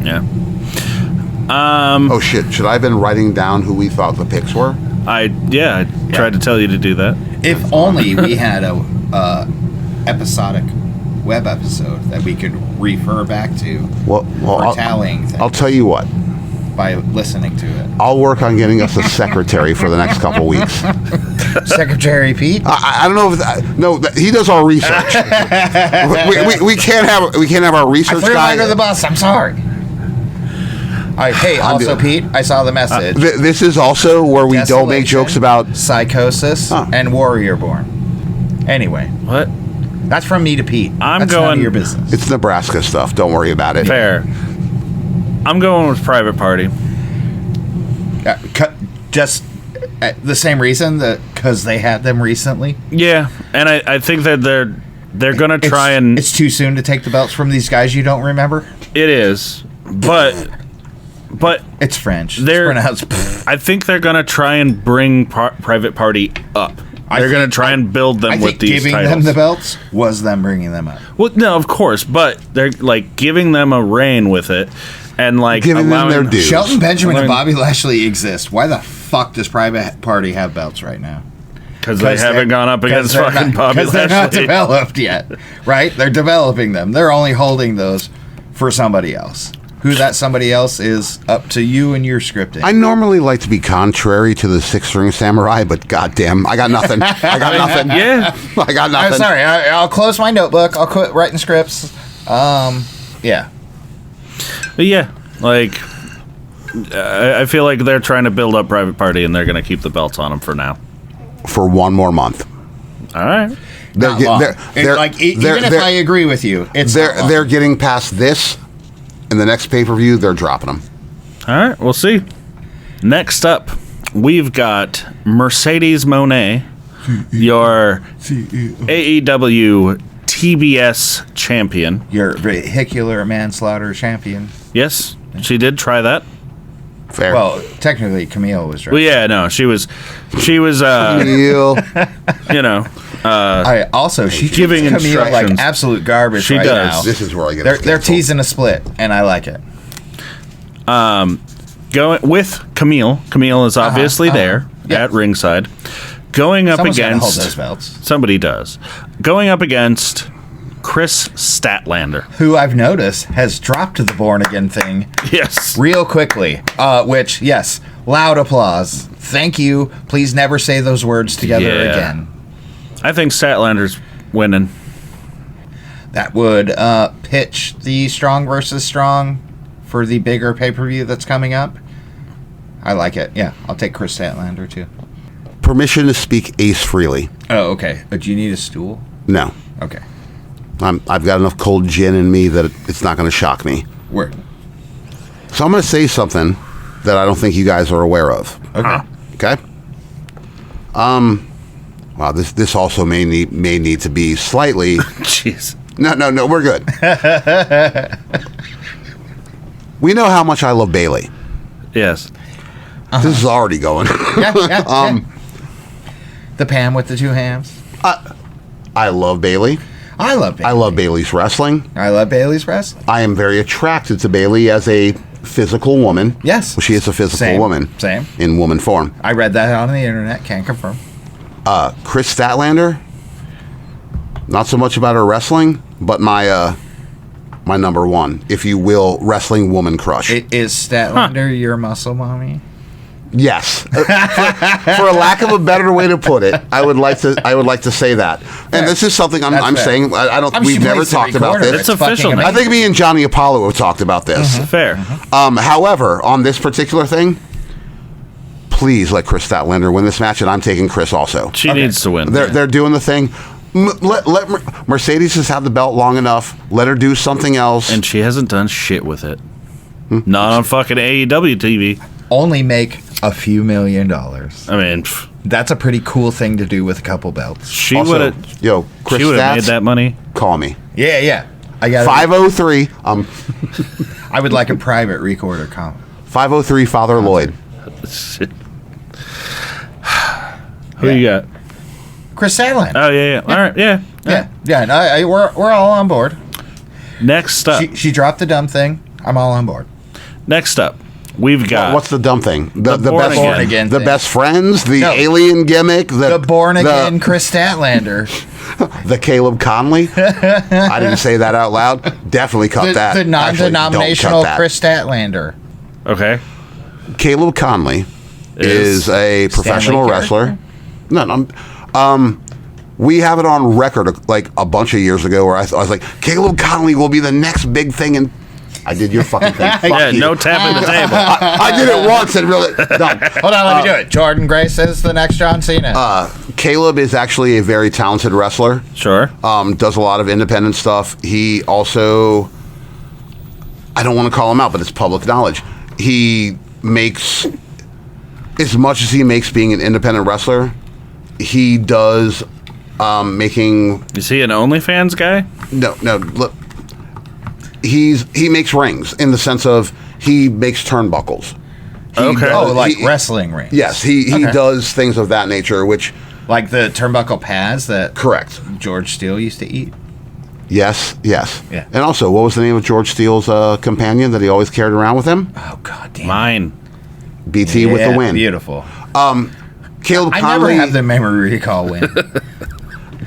Yeah. Oh shit! Should I have been writing down who we thought the picks were? I tried to tell you to do that. If only we had a episodic web episode that we could refer back to for tallying things. I'll tell you what. By listening to it. I'll work on getting us a secretary for the next couple weeks. Secretary Pete? I don't know if he does our research. we can't have our research guy. I threw him under the bus. I'm sorry. Hey, also Pete, I saw the message. This is also where we don't make jokes about psychosis and Warrior Born. Anyway, what? That's from me to Pete. That's none of your business. It's Nebraska stuff. Don't worry about it. Fair. I'm going with Private Party. Just the same reason because they had them recently. Yeah, and I think that they're gonna try and. It's too soon to take the belts from these guys you don't remember. It is, but it's French. I think they're gonna try and bring Private Party up. They're going to try and build them with these giving titles. Them the belts was them bringing them up. Well, no, of course, but they're like giving them a reign with it, and like giving them their dues. Shelton Benjamin and Bobby Lashley exist. Why the fuck does Private Party have belts right now? Because they haven't gone up against fucking Bobby Lashley. Because they're not developed yet, right? They're developing them. They're only holding those for somebody else. Who that somebody else is up to you and your scripting. I normally like to be contrary to the six-ring samurai, but goddamn, I got nothing. Yeah. I got nothing. I'm sorry. I'll close my notebook. I'll quit writing scripts. Yeah. But yeah, like I feel like they're trying to build up Private Party, and they're going to keep the belts on them for now. For one more month. All right. Even if I agree with you, they're getting past this. In the next pay-per-view, they're dropping them. All right, we'll see. Next up, we've got Mercedes Moné, your AEW TBS champion. Your vehicular manslaughter champion. Yes, she did try that. Fair. Well, technically, Camille was right. Well, yeah, no, she was Camille. She giving treats Camille instructions like absolute garbage. She right does. Now. This is where I get. They're teasing a split, and I like it. Going with Camille. Camille is obviously there at ringside. Going up Someone's against hold those belts. Somebody does. Going up against Chris Statlander, who I've noticed has dropped the Born Again thing. Yes. Real quickly. Which, yes, loud applause. Thank you. Please never say those words together again. I think Statlander's winning. That would pitch the Strong versus Strong for the bigger pay-per-view that's coming up. I like it. Yeah, I'll take Chris Statlander too. Permission to speak ace freely. Oh, okay. Do you need a stool? No. Okay. I've got enough cold gin in me that it's not going to shock me. Word. So I'm going to say something that I don't think you guys are aware of. Okay. Okay. Wow. This also may need to be slightly. Jeez. No. We're good. We know how much I love Bailey. Yes. This is already going. Yeah. The Pam with the two hams. I love Bailey. I love Bailey. I love Bailey's wrestling. I love Bailey's wrestling. I am very attracted to Bailey as a physical woman. Yes. Well, she is a physical woman. Same. In woman form. I read that on the internet. Can't confirm. Chris Statlander, not so much about her wrestling, but my number one, if you will, wrestling woman crush. Is Statlander your muscle mommy? Yes. For a lack of a better way to put it, I would like to say that. And this is something I'm saying. We've never talked about this. It's official. I think me and Johnny Apollo have talked about this. Fair. However, on this particular thing, please let Chris Statlander win this match, and I'm taking Chris also. She needs to win. They're doing the thing. Let Mercedes just have the belt long enough. Let her do something else. And she hasn't done shit with it. Not on fucking AEW TV. Only make a few $1 million. I mean, that's a pretty cool thing to do with a couple belts. She would have. Chris She would have made that money. Call me. Yeah. I got 503. I would like a private recorder comment. 503 Father Lloyd. Who you got? Chris Statlander. Oh yeah. All right. Yeah. No, we're all on board. Next up, she dropped the dumb thing. I'm all on board. Next up, we've got what's the dumb thing? The born again the thing. best friends, the alien gimmick, the born again Chris Statlander, the Caleb Conley. I didn't say that out loud. Definitely cut that. The non-denominational Chris Statlander. Okay. Caleb Conley is a professional wrestler. No. We have it on record like a bunch of years ago where I was like, Caleb Conley will be the next big thing, and I did your fucking thing. Fuck you. No tapping the table. I did it once and really done. Hold on, let me do it. Jordan Grace is the next John Cena. Caleb is actually a very talented wrestler. Sure. Does a lot of independent stuff. He also, I don't want to call him out, but it's public knowledge. He makes, as much as he makes being an independent wrestler, he does making. Is he an OnlyFans guy? No. Look, he makes rings in the sense of he makes turnbuckles. Like wrestling rings. Yes, he does things of that nature, which like the turnbuckle pads that correct George Steele used to eat. Yes. Yeah. And also, what was the name of George Steele's companion that he always carried around with him? Oh God damn. Mine. BT with the win. Beautiful. Caleb I Conley. never have the memory recall win.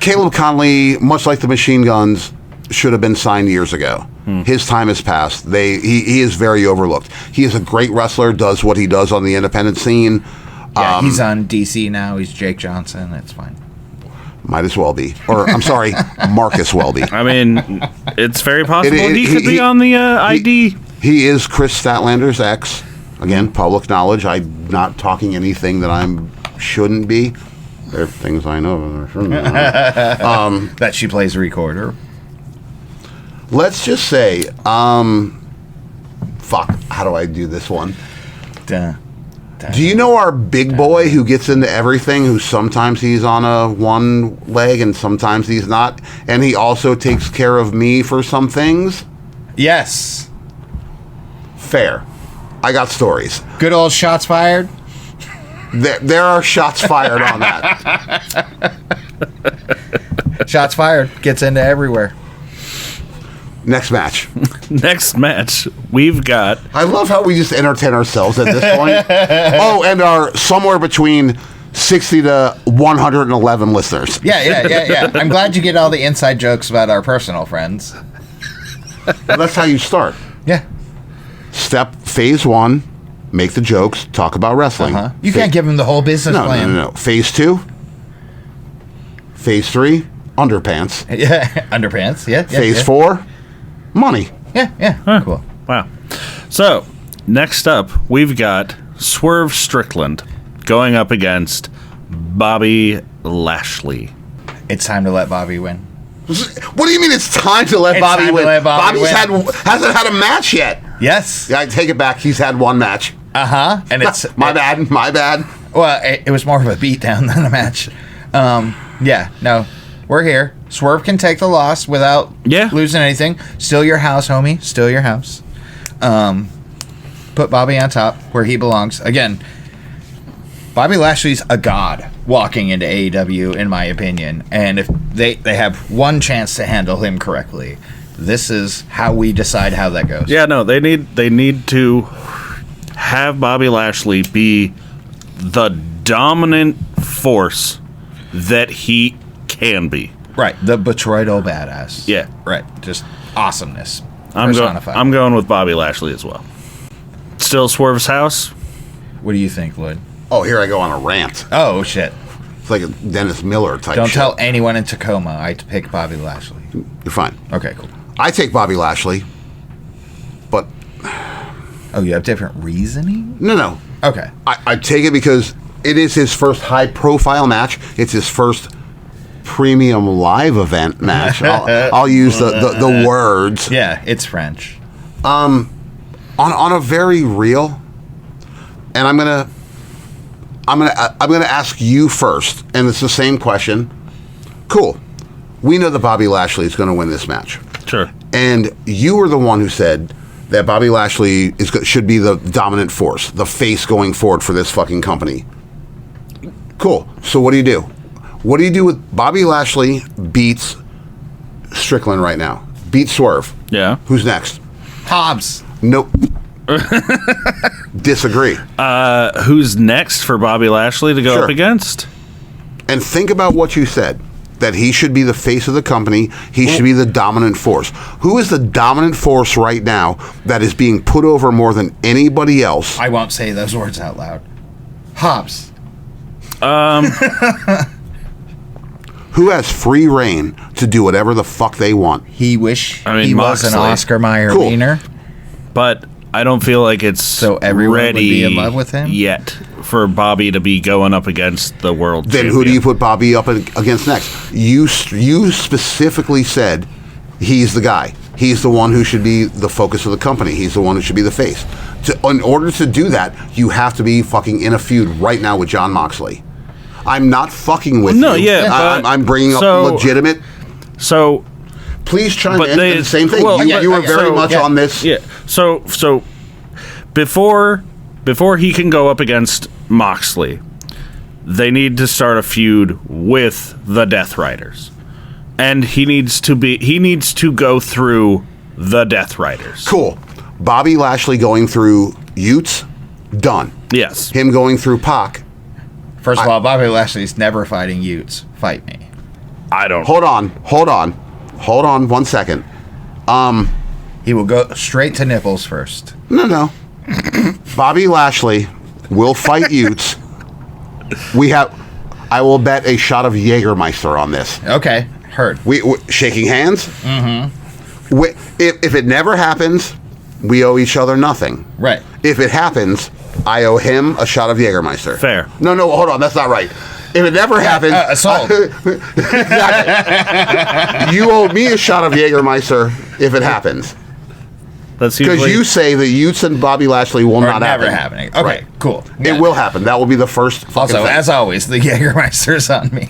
Caleb Conley, much like the Machine Guns, should have been signed years ago. His time has passed. He is very overlooked. He is a great wrestler, does what he does on the independent scene. Yeah, he's on DC now. He's Jake Johnson. That's fine. Might as well be. Or, I'm sorry, Marcus Welby. I mean, it's very possible he could be on the ID. He is Chris Statlander's ex. Again, public knowledge. I'm not talking anything that I shouldn't be. There are things I know that I shouldn't know. That she plays recorder. Let's just say, how do I do this one? Do you know our big boy who gets into everything, who sometimes he's on a one leg and sometimes he's not, and he also takes care of me for some things? Yes. Fair. I got stories. Good old shots fired? There are shots fired on that. Shots fired. Gets into everywhere. Next match. Next match, we've got. I love how we just entertain ourselves at this point. Oh, and our somewhere between 60 to 111 listeners. Yeah. I'm glad you get all the inside jokes about our personal friends. Well, that's how you start. Yeah. Phase 1, make the jokes, talk about wrestling. You can't give them the whole business plan. No. Phase 2, Phase 3, underpants. Yeah, underpants. Yeah. Phase 4, money. Yeah. Huh. Cool. Wow. So, next up, we've got Swerve Strickland going up against Bobby Lashley. It's time to let Bobby win. What do you mean it's time to let Bobby win? Hasn't had a match yet. Yes. Yeah, I take it back. He's had one match. Uh-huh. And it's my bad. Well, it was more of a beatdown than a match. Yeah, no. We're here. Swerve can take the loss without losing anything. Still your house, homie. Still your house. Put Bobby on top where he belongs. Again, Bobby Lashley's a god walking into AEW, in my opinion. And if they have one chance to handle him correctly, this is how we decide how that goes. Yeah, no, they need to have Bobby Lashley be the dominant force that he can be. Right, the Betroidal badass. Yeah. Right, just awesomeness. I'm going with Bobby Lashley as well. Still Swerve's house? What do you think, Lloyd? Oh, here I go on a rant. Oh, shit. It's like a Dennis Miller type Don't shit. tell anyone in Tacoma I pick Bobby Lashley. You're fine. Okay, cool. I take Bobby Lashley, but... Oh, you have different reasoning? No. Okay. I take it because it is his first high-profile match. It's his first premium live event match. I'll use the words. Yeah, it's French. On a very real, and I'm gonna ask you first, and it's the same question. Cool. We know that Bobby Lashley is going to win this match. Sure. And you were the one who said that Bobby Lashley should be the dominant force, the face going forward for this fucking company. Cool. So what do you do? What do you do with Bobby Lashley beats Strickland right now? Beats Swerve. Yeah. Who's next? Hobbs. Nope. Disagree. Who's next for Bobby Lashley to go up against? And think about what you said. That he should be the face of the company. He should be the dominant force. Who is the dominant force right now that is being put over more than anybody else? I won't say those words out loud. Hobbs. Who has free reign to do whatever the fuck they want? He was an Moxley. Oscar Mayer wiener. But I don't feel like it's so everyone ready would be in love with him yet for Bobby to be going up against the world Then champion. who do you put Bobby up against next? You specifically said he's the guy. He's the one who should be the focus of the company. He's the one who should be the face. In order to do that, you have to be fucking in a feud right now with Jon Moxley. I'm not fucking with you. No, yeah. I'm bringing up legitimate. So... Please chime in. The same thing. Well, you were very much on this. Yeah. So before he can go up against Moxley, they need to start a feud with the Death Riders, and he needs to go through the Death Riders. Cool. Bobby Lashley going through Utes, done. Yes. Him going through Pac. First of all, Bobby Lashley's never fighting Utes. Fight me. I don't. Hold on 1 second. He will go straight to nipples first. No. Bobby Lashley will fight Utes. I will bet a shot of Jägermeister on this. Okay, heard. We shaking hands? Mm-hmm. If it never happens, we owe each other nothing. Right. If it happens, I owe him a shot of Jägermeister. Fair. No, hold on. That's not right. If it never happens... assault. Exactly. You owe me a shot of Jägermeister if it happens. Because you say that Utes and Bobby Lashley will not happen. Never happening. Okay, right. Cool. It will happen. That will be the first fucking Also, thing. as always, the Jägermeister's on me.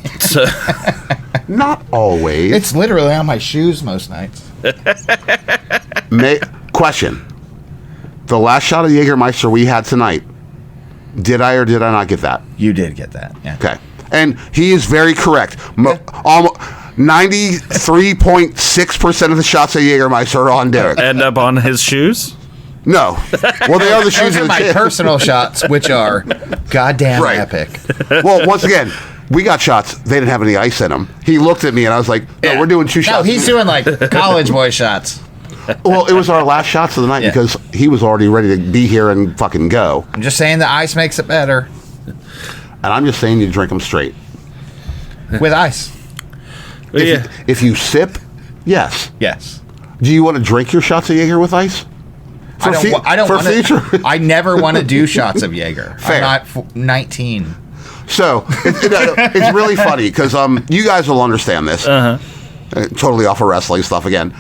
Not always. It's literally on my shoes most nights. Question. The last shot of Jägermeister we had tonight, did I or did I not get that? You did get that, yeah. Okay. And he is very correct. 93.6% of the shots of Jägermeister are on Derek. End up on his shoes? No. Well, they are the shoes Those of are the my kid. personal shots, which are goddamn epic. Well, once again, we got shots. They didn't have any ice in them. He looked at me and I was like, no, we're doing two shots. No, he's doing like college boy shots. Well, it was our last shots of the night because he was already ready to be here and fucking go. I'm just saying the ice makes it better. And I'm just saying you drink them straight. With ice. If you sip, yes. Yes. Do you want to drink your shots of Jaeger with ice? I don't for want future. I never want to do shots of Jaeger. Fair. I'm not 19. So it's really funny because you guys will understand this. Totally off of wrestling stuff again.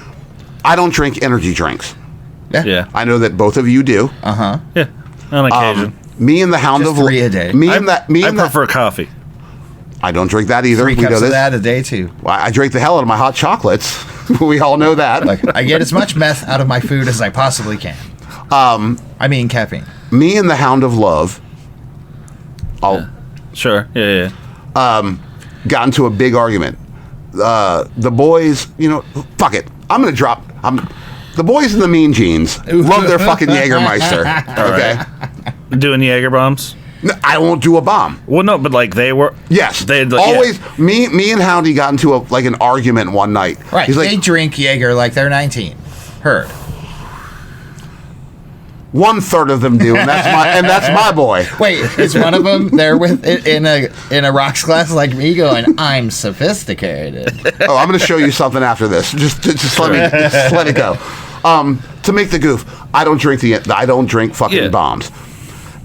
I don't drink energy drinks. Yeah. I know that both of you do. Yeah. On occasion. Me and the Hound Just of 3 a day. I prefer coffee. I don't drink that either. 3 We cups know of this. that a day too. Well, I drink the hell out of my hot chocolates. We all know that. Like I get as much meth out of my food as I possibly can. I mean caffeine. Me and the Hound of Love. Sure. Yeah. Got into a big argument. The boys, fuck it. I'm gonna drop. The boys in the Mean Jeans love their fucking Jägermeister. Okay, doing Jaeger bombs. No, I won't do a bomb. Well, no, but like they were. Yes, they always. Yeah. Me and Houndy got into an argument one night. Right, He's like, they drink Jaeger like they're 19. Heard. 1/3 of them do, and that's my boy. Wait, is one of them there with in a rocks class like me going, I'm sophisticated? Oh, I'm going to show you something after this. Just let it go. To make the goof, I don't drink fucking bombs.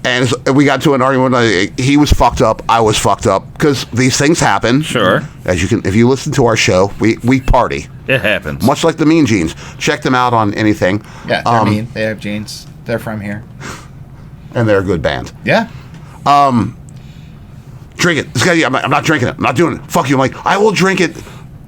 And we got to an argument. He was fucked up. I was fucked up because these things happen. Sure. As you can, if you listen to our show, we party. It happens. Much like the Mean Jeans. Check them out on anything. Yeah, they're mean. They have jeans. They're from here. And they're a good band. Yeah. Drink it. This guy, I'm not drinking it. I'm not doing it. Fuck you. I'm like, I will drink it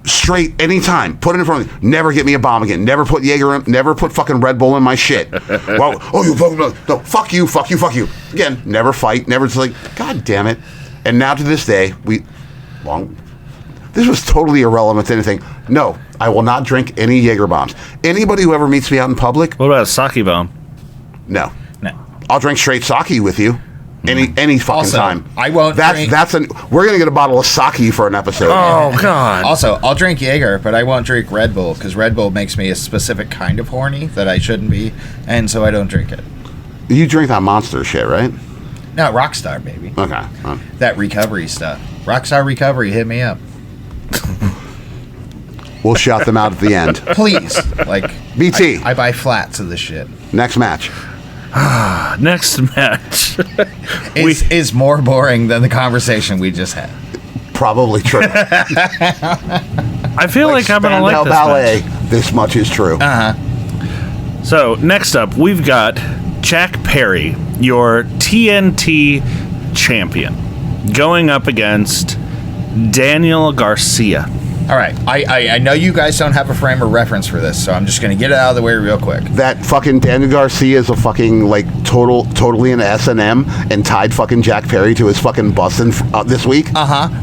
straight anytime. Put it in front of me. Never get me a bomb again. Never put Jaeger in. Never put fucking Red Bull in my shit. Well, you fucking no. Fuck you. Fuck you. Fuck you. Again, never fight. Never just like, God damn it. And now to this day, this was totally irrelevant to anything. No, I will not drink any Jaeger bombs. Anybody who ever meets me out in public. What about a sake bomb? No. I'll drink straight sake with you. Any fucking also, time. I won't drink. We're gonna get a bottle of sake for an episode. Oh God. Also, I'll drink Jaeger, but I won't drink Red Bull because Red Bull makes me a specific kind of horny that I shouldn't be, and so I don't drink it. You drink that Monster shit, right? No, Rockstar, baby. Okay. That recovery stuff. Rockstar Recovery, hit me up. We'll shout them out at the end. Please. Like BT. I buy flats of this shit. Next match. Next match is more boring than the conversation we just had. Probably true. I feel like I'm gonna like this ballet. match. This much is true. So next up, we've got Jack Perry, your TNT champion, going up against Daniel Garcia. All right, I know you guys don't have a frame of reference for this, so I'm just going to get it out of the way real quick. That fucking Daniel Garcia is a fucking totally an S&M and tied fucking Jack Perry to his fucking bus this week.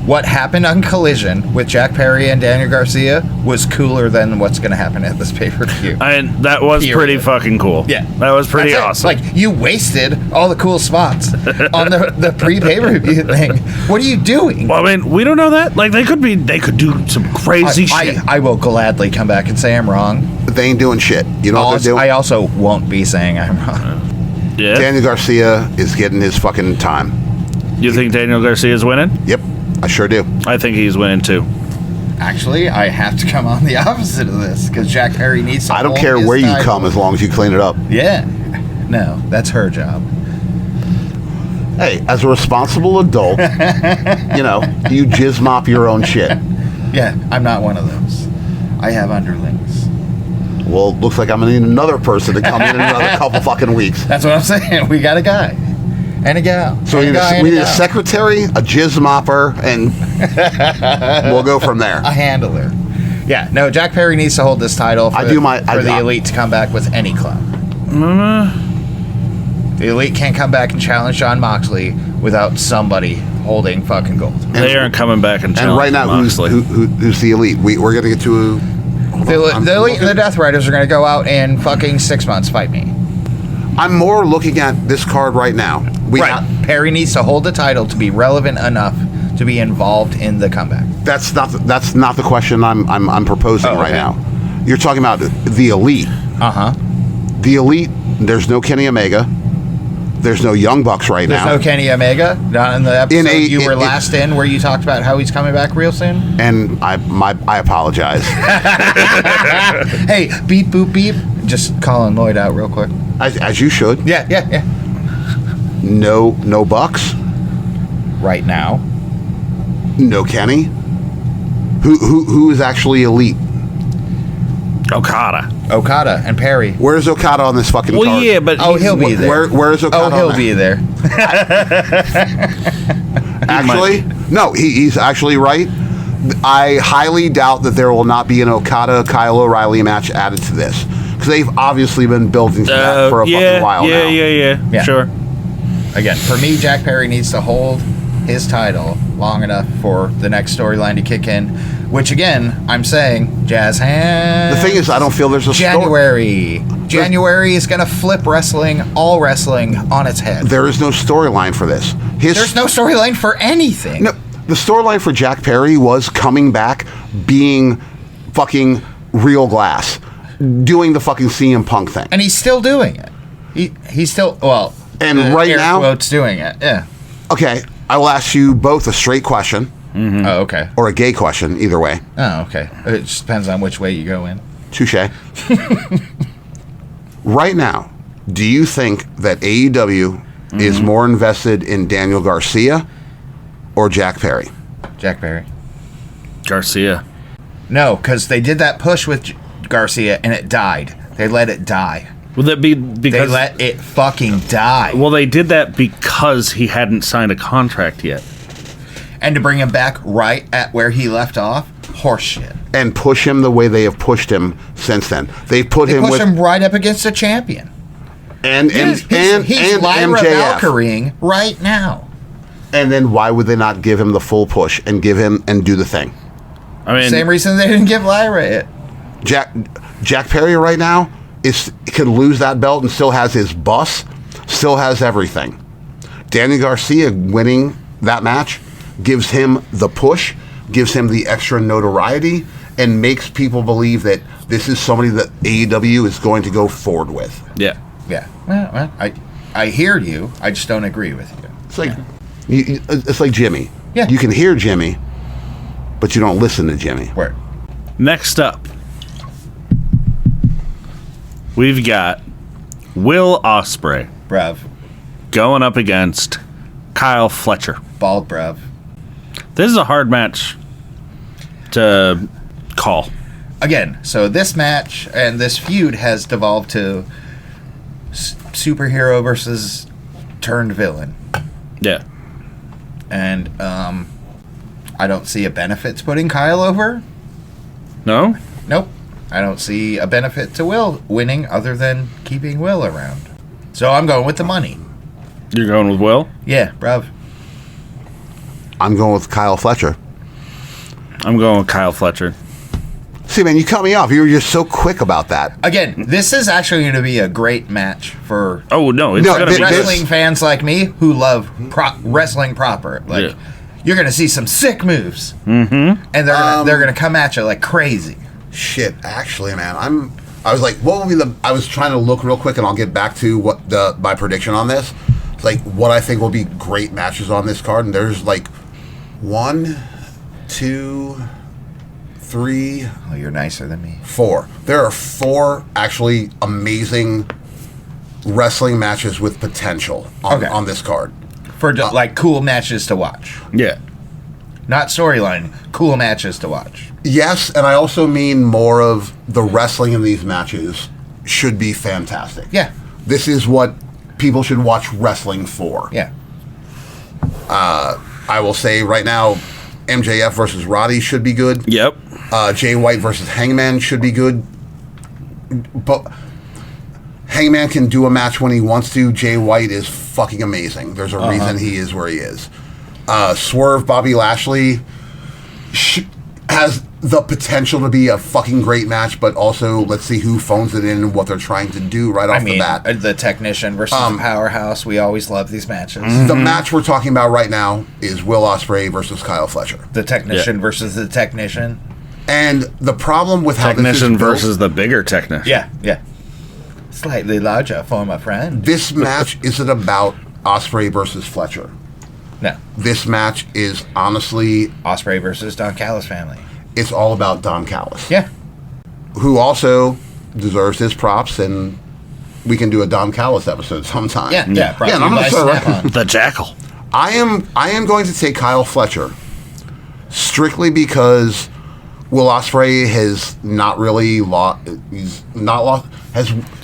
What happened on Collision with Jack Perry and Daniel Garcia was cooler than what's going to happen at this pay-per-view. That was pretty fucking cool. Yeah, that was pretty awesome. Like you wasted all the cool spots on the pre-pay-per-view thing. What are you doing? Well, I mean, we don't know that. Like they could do some crazy shit. I will gladly come back and say I'm wrong. They ain't doing shit. You know what they're doing? I also won't be saying I'm wrong. Yeah. Daniel Garcia is getting his fucking time. You think Daniel Garcia is winning? Yep, I sure do. I think he's winning too. Actually, I have to come on the opposite of this because Jack Perry needs to I don't care where you come as long as you clean it up. Yeah. No, that's her job. Hey, as a responsible adult, you jizz mop your own shit. Yeah, I'm not one of those. I have underlings. Well, looks like I'm going to need another person to come in another couple fucking weeks. That's what I'm saying. We got a guy and a gal. So we need a secretary, a jizz mopper, and we'll go from there. A handler. Yeah, no, Jack Perry needs to hold this title for the Elite to come back with any club. The Elite can't come back and challenge Jon Moxley without somebody holding fucking gold. They aren't coming back and challenging right now, Moxley. who's the Elite? We're going to get to... The Elite and the Death Riders are going to go out in fucking 6 months fight me. I'm more looking at this card right now. Perry needs to hold the title to be relevant enough to be involved in the comeback. That's not the question I'm proposing right now. You're talking about the Elite. Uh-huh. The Elite, there's no Kenny Omega. There's no Young Bucks right There's now. no Kenny Omega. Not in the episode you were last in, where you talked about how he's coming back real soon. And I apologize. Hey, beep boop beep. Just calling Lloyd out real quick. As you should. Yeah. No Bucks. Right now. No Kenny. Who is actually elite? Okada and Perry. Where's Okada on this fucking card? Well, yeah, but he'll be there. Where's Okada? He'll be there. Actually, no, he's actually right. I highly doubt that there will not be an Okada-Kyle O'Reilly match added to this, because they've obviously been building to that for a fucking while now. Yeah, sure. Again, for me, Jack Perry needs to hold his title long enough for the next storyline to kick in, which again, I'm saying, jazz hands. The thing is, I don't feel there's a January is going to flip all wrestling on its head. There is no storyline for this. There's no storyline for anything. No, the storyline for Jack Perry was coming back, being fucking real glass, doing the fucking CM Punk thing. And he's still doing it. He's still, and right now, quotes doing it. Yeah. Okay, I will ask you both a straight question. Mm-hmm. Oh, okay. Or a gay question, either way. Oh, okay. It just depends on which way you go in. Touche. Right now, do you think that AEW is more invested in Daniel Garcia or Jack Perry? Jack Perry. Garcia. No, because they did that push with Garcia and it died. They let it die. Would that be because they let it fucking die? Well, they did that because he hadn't signed a contract yet. And to bring him back right at where he left off, horseshit. And push him the way they have pushed him since then. They pushed him right up against a champion. And he's Lyra MJF. Valkyrie right now. And then why would they not give him the full push and give him and do the thing? I mean, same reason they didn't give Lyra it. Jack Perry right now can lose that belt and still has his bus, still has everything. Danny Garcia winning that match gives him the push, gives him the extra notoriety, and makes people believe that this is somebody that AEW is going to go forward with. Yeah. Yeah. Well, I hear you. I just don't agree with you. It's like it's like Jimmy. Yeah. You can hear Jimmy, but you don't listen to Jimmy. Where? Next up, we've got Will Ospreay. Bruv. Going up against Kyle Fletcher. Bald bruv. This is a hard match to call. Again, so this match and this feud has devolved to superhero versus turned villain. Yeah. And I don't see a benefit to putting Kyle over. No? Nope. I don't see a benefit to Will winning other than keeping Will around. So I'm going with the money. You're going with Will? Yeah, bruv. I'm going with Kyle Fletcher. I'm going with Kyle Fletcher. See, man, you cut me off. You were just so quick about that. Again, this is actually going to be a great match for wrestling fans like me who love wrestling proper. Like, you're going to see some sick moves, and they're gonna come at you like crazy. Shit, actually, man, I was like, what will be I was trying to look real quick, and I'll get back to what my prediction on this. It's like what I think will be great matches on this card, and there's like 1, 2, 3. Oh, you're nicer than me. 4. There are 4 actually amazing wrestling matches with potential on this card. For like cool matches to watch. Yeah. Not storyline, cool matches to watch. Yes, and I also mean more of the wrestling in these matches should be fantastic. Yeah. This is what people should watch wrestling for. Yeah. I will say right now, MJF versus Roddy should be good. Yep. Jay White versus Hangman should be good. But Hangman can do a match when he wants to. Jay White is fucking amazing. There's a reason he is where he is. Swerve Bobby Lashley has the potential to be a fucking great match, but also let's see who phones it in and what they're trying to do right off the bat. The Technician versus the Powerhouse. We always love these matches. The match we're talking about right now is Will Ospreay versus Kyle Fletcher. The Technician versus the Technician. And the problem with how Technician this is built, versus the bigger Technician. Yeah. Slightly larger for my friend. This match isn't about Ospreay versus Fletcher. No. This match is honestly Ospreay versus Don Callis family. It's all about Don Callis. Yeah. Who also deserves his props, and we can do a Don Callis episode sometime. Yeah. The Jackal. I am going to take Kyle Fletcher strictly because Will Ospreay has not really lost.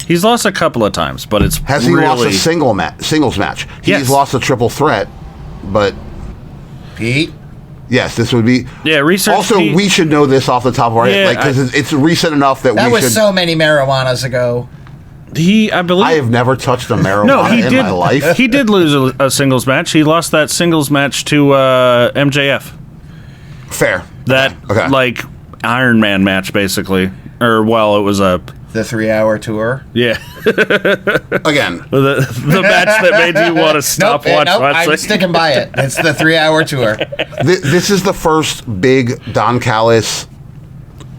He's lost a couple of times, but it's has he lost a singles match? He's lost a triple threat, but Pete. Yes, this would be. Yeah, research. Also, we should know this off the top of our head, because it's recent enough that we should. That was so many marijuanas ago. I believe. I have never touched a marijuana in my life. He did lose a singles match. He lost that singles match to MJF. Fair. That like Iron Man match, basically, or well, it was the 3-hour tour. Yeah. Again, the match that made you want to stop watching. I'm sticking by it. It's the 3-hour tour. This is the first big Don Callis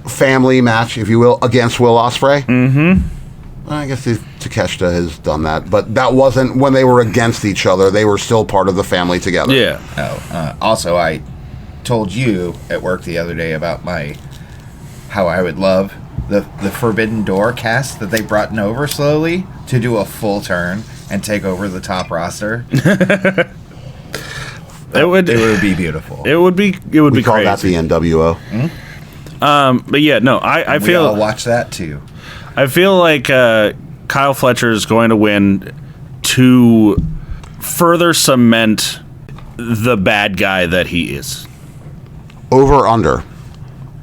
family match, if you will, against Will Ospreay. Mm-hmm. I guess Takeshita has done that, but that wasn't when they were against each other. They were still part of the family together. Yeah. Also, I told you at work the other day about how I would love the Forbidden Door cast that they brought over slowly to do a full turn and take over the top roster. It would be beautiful. It would be we call that the NWO. But yeah, no, I feel I'll watch that too. I feel like Kyle Fletcher is going to win to further cement the bad guy that he is. Over under.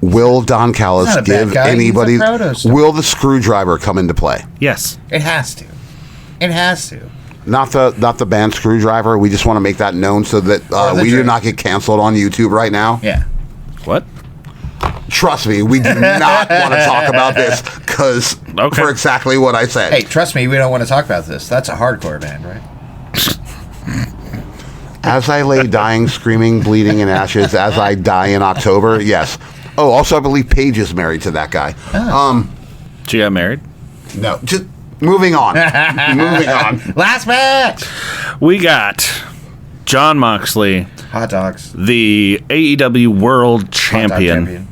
Will Don Callis give anybody? Will the screwdriver come into play? Yes, it has to. It has to. Not the band Screwdriver. We just want to make that known so that we do not get canceled on YouTube right now. Yeah. What? Trust me, we do not want to talk about this because for exactly what I said. Hey, trust me, we don't want to talk about this. That's a hardcore band, right? As I lay dying, screaming, bleeding in ashes, as I die in October, yes. Oh, also, I believe Paige is married to that guy. She got married? No. Just moving on. Moving on. Last match. We got Jon Moxley. Hot dogs. The AEW World Champion.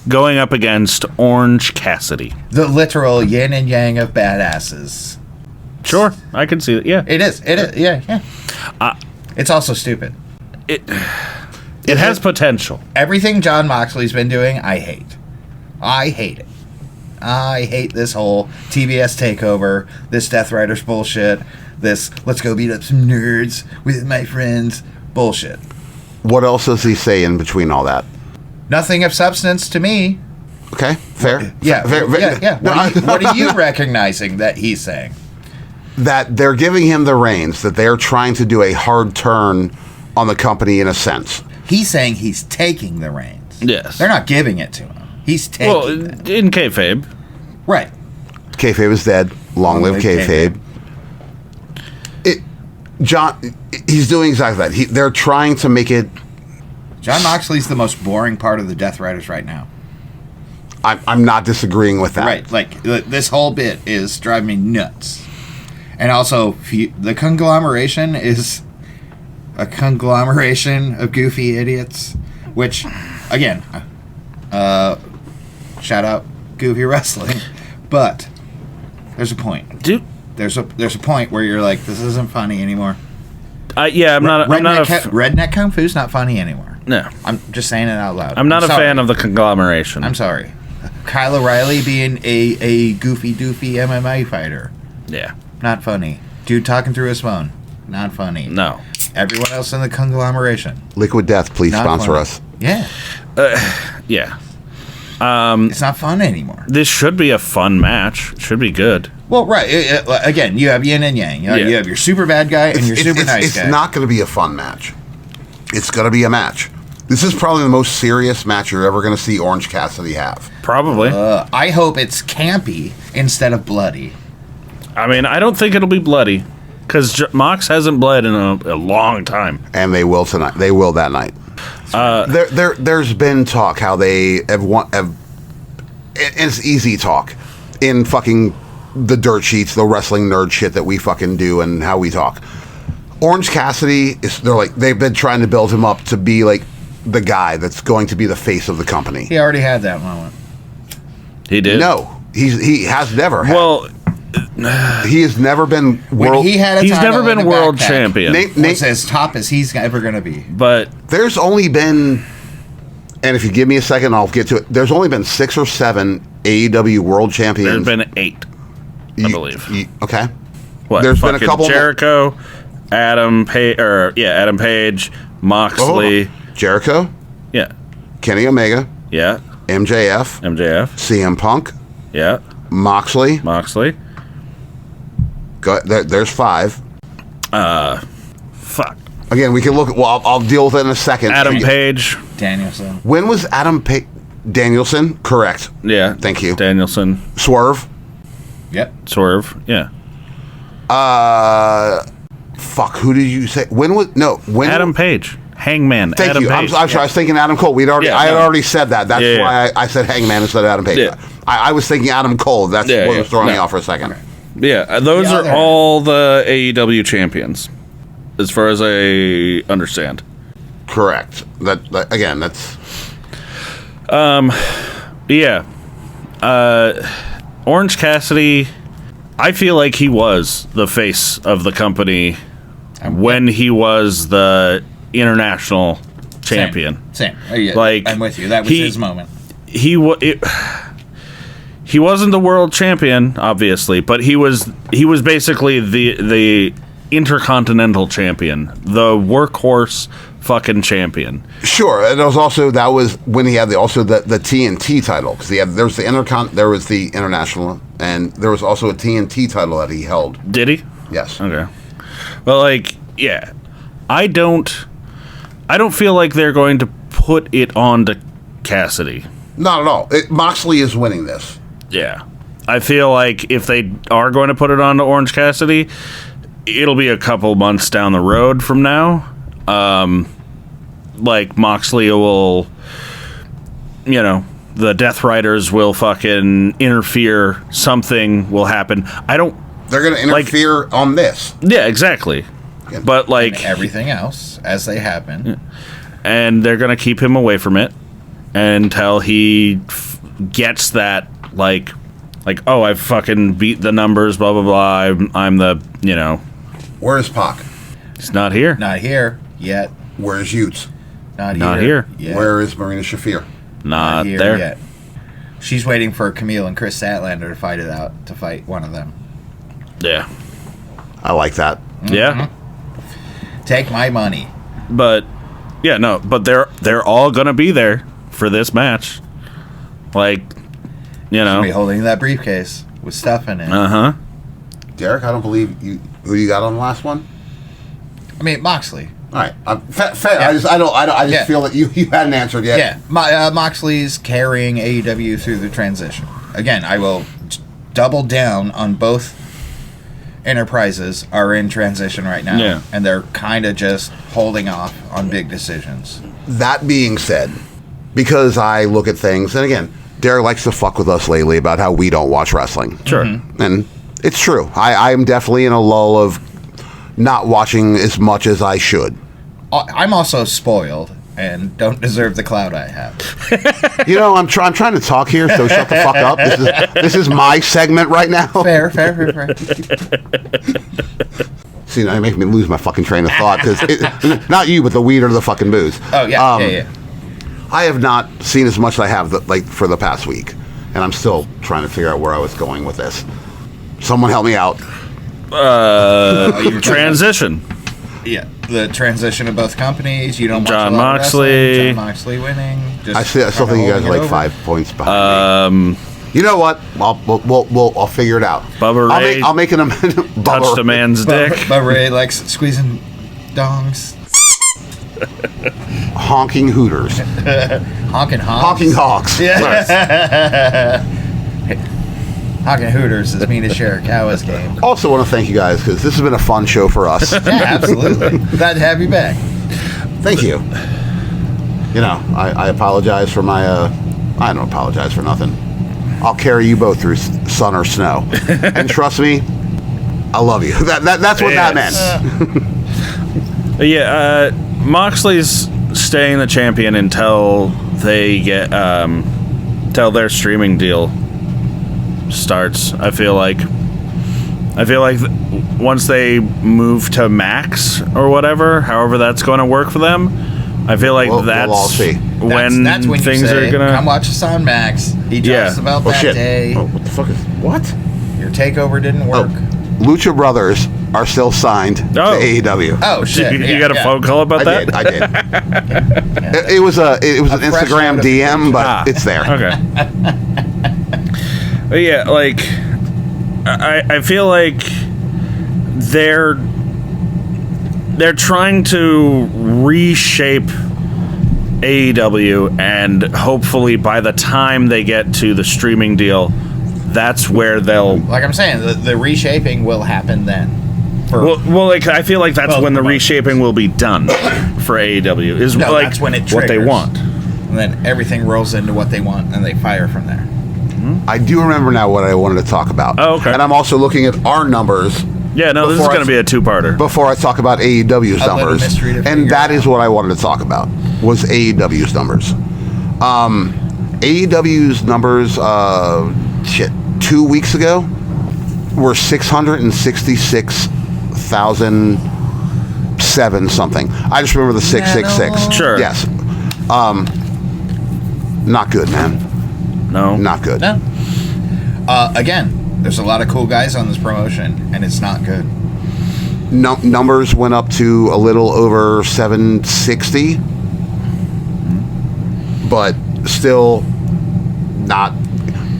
Going up against Orange Cassidy. The literal yin and yang of badasses. Sure, I can see it. Yeah. It is. Yeah. It's also stupid. It has potential. Everything Jon Moxley's been doing, I hate. I hate it. I hate this whole TBS takeover, this Death Riders bullshit, this let's go beat up some nerds with my friends bullshit. What else does he say in between all that? Nothing of substance to me. Okay, fair. Yeah, fair. Yeah. What are you recognizing that he's saying? That they're giving him the reins, that they're trying to do a hard turn on the company in a sense. He's saying he's taking the reins. Yes. They're not giving it to him. He's taking it. In kayfabe. Right. Kayfabe is dead. Long live kayfabe. He's doing exactly that. They're trying to make it... Jon Moxley's the most boring part of the Death Riders right now. I'm not disagreeing with that. Right. Like, this whole bit is driving me nuts. And also, the conglomeration is a conglomeration of goofy idiots, which, again, shout out Goofy Wrestling, but there's a point. Dude, there's a point where you're like, this isn't funny anymore. Redneck Kung Fu's not funny anymore. No, I'm just saying it out loud. I'm not a fan of the conglomeration. I'm sorry. Kyle O'Reilly being a goofy doofy MMA fighter. Yeah. Not funny. Dude talking through his phone. Not funny. No. Everyone else in the conglomeration. Liquid Death, please Not sponsor funny. us. Yeah. Yeah. It's not fun anymore. This should be a fun match. It should be good. Well, right. Again, you have yin and yang. You have your super bad guy and your super nice guy. It's not going to be a fun match. It's going to be a match. This is probably the most serious match you're ever going to see Orange Cassidy have. Probably. I hope it's campy instead of bloody. I mean, I don't think it'll be bloody because Mox hasn't bled in a long time. And they will tonight. They will that night. There's been talk how they have it's easy talk in fucking the dirt sheets, the wrestling nerd shit that we fucking do and how we talk. Orange Cassidy they've been trying to build him up to be like the guy that's going to be the face of the company. He already had that moment. He did? No, he has never had. Well, he has never been world. He's never been world champion. It's as top as he's ever going to be. But there's only been, and if you give me a second, I'll get to it. There's only been 6 or 7 AEW world champions. There's been 8, I believe. Okay. What? There's been a couple. Jericho, Adam Page, Moxley, Jericho. Yeah. Kenny Omega. Yeah. MJF. CM Punk. Yeah. Moxley. There's 5. Fuck. Again, we can look at. Well, I'll deal with it in a second. Adam Page. Danielson. When was Adam Page? Danielson? Correct. Yeah. Thank you. Danielson. Swerve. Yep. Swerve. Yeah. Fuck. Who did you say? When Adam Page. Hangman. Thank Adam you. Page. I'm sorry. I was thinking Adam Cole. I had already said that. That's why I said Hangman instead of Adam Page. Yeah. I was thinking Adam Cole. That's what was throwing me off for a second. Okay. Yeah. Those are all the AEW champions, as far as I understand. Correct. That again. That's. Yeah. Orange Cassidy, I feel like he was the face of the company when he was the international champion. Same. Yeah, like, I'm with you. That was his moment. He wasn't the world champion, obviously, but he was basically the intercontinental champion, the workhorse fucking champion. Sure, and that was when he had the TNT title, because there was the international, and there was also a TNT title that he held. Did he? Yes. Okay. Well, yeah, I don't feel like they're going to put it on to Cassidy. Not at all. Moxley is winning this. Yeah, I feel like if they are going to put it on to Orange Cassidy, it'll be a couple months down the road from now. Like Moxley will, the Death Riders will fucking interfere. Something will happen. They're going to interfere on this. Yeah, exactly. But and everything else as they happen. Yeah. And they're going to keep him away from it until he gets that, oh, I fucking beat the numbers, blah, blah, blah. I'm the, Where's Pac? He's not here. Not here yet. Where's Utes? Not here. Yet. Where is Marina Shafir? Not here there. Yet. She's waiting for Camille and Chris Statlander to fight one of them. Yeah. I like that. Yeah. Take my money. But but they're all gonna be there for this match. She'll be holding that briefcase with stuff in it. Uh-huh. Derek, I don't believe you. Who you got on the last one? I mean, Moxley. All right, fair. Yeah. I just feel that you hadn't answered yet. Yeah, Moxley's carrying AEW through the transition. Again, I will double down on both enterprises are in transition right now, and they're kind of just holding off on big decisions. That being said, because I look at things, and again, Derek likes to fuck with us lately about how we don't watch wrestling. Sure. And it's true. I'm definitely in a lull of not watching as much as I should. I'm also spoiled and don't deserve the clout I have. I'm trying to talk here, so shut the fuck up. This is my segment right now. Fair. See, now you make me lose my fucking train of thought, because not you, but the weed or the fucking booze. Oh yeah, yeah. I have not seen as much as I have for the past week, and I'm still trying to figure out where I was going with this. Someone help me out. Transition. Yeah, the transition of both companies. You don't watch John a lot of Moxley. John Moxley winning. I still think you guys are like 5 points behind me. You know what? I'll figure it out. Bubba Ray. I'll make an amendment. Touched a man's dick. Bubba Ray likes squeezing dongs. Honking hooters. Honking hogs. Honking hogs. Yeah. Honking hooters is mean to share Kawa's game. Also want to thank you guys, because this has been a fun show for us. Yeah, absolutely. Glad to have you back. Thank you. I apologize for my I don't apologize for nothing. I'll carry you both through sun or snow. And trust me, I love you. That's what that meant. Yeah, Moxley's staying the champion until they get till their streaming deal starts. I feel like once they move to Max or whatever, however that's going to work for them, I feel like we'll all see. When things are gonna come watch us on Max. He talks about that day. Oh, what the fuck is what? Your takeover didn't work. Lucha Brothers are still signed to AEW. Oh shit! You got a phone call about that? I did. It was an Instagram DM, but it's there. Okay. But yeah, like I feel like they're trying to reshape AEW, and hopefully by the time they get to the streaming deal, that's where they'll... Like I'm saying, the reshaping will happen then. Well, like I feel like that's when the reshaping will be done for AEW. That's when it triggers. What they want. And then everything rolls into what they want, and they fire from there. I do remember now what I wanted to talk about. Oh, okay. And I'm also looking at our numbers. Yeah, no, this is going to be a two-parter. Before I talk about AEW's numbers. And that is what I wanted to talk about, was AEW's numbers. AEW's numbers, 2 weeks ago, were 666,007 something. I just remember the 666. Sure. Yes. Not good, man. No. Not good. No. Again, there's a lot of cool guys on this promotion, and it's not good. Numbers went up to a little over 760, but still not,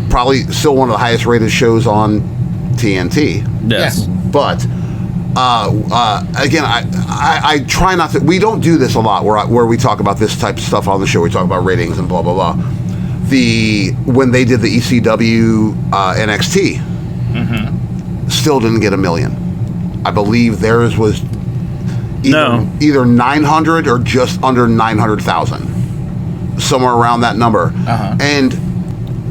probably still one of the highest rated shows on TNT. Yes. But again, I try not to. We don't do this a lot where we talk about this type of stuff on the show. We talk about ratings and blah blah blah. When they did the ECW NXT, still didn't get 1 million. I believe theirs was either 900 or just under 900,000, somewhere around that number. And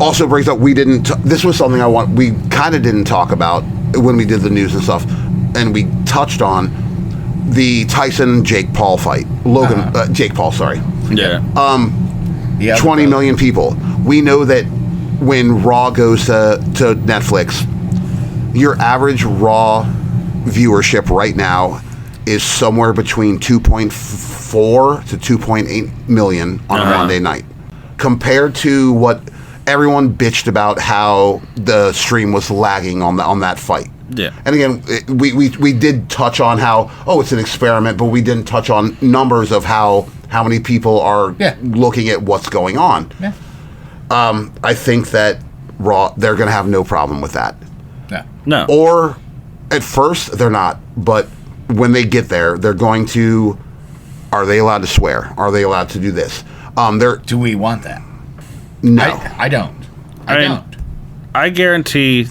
also brings up, this was something we kind of didn't talk about when we did the news and stuff, and we touched on the Tyson Jake Paul fight. Jake Paul, sorry. Yeah. 20 million people. We know that when Raw goes to Netflix, your average Raw viewership right now is somewhere between 2.4 to 2.8 million on a Monday night, compared to what everyone bitched about how the stream was lagging on that fight. Yeah. And again, we did touch on how it's an experiment, but we didn't touch on numbers of how many people are looking at what's going on. Yeah. I think that Raw, they're going to have no problem with that. No. Or at first they're not, but when they get there, they're going to. Are they allowed to swear? Are they allowed to do this? Do we want that? No, I don't. I don't. I guarantee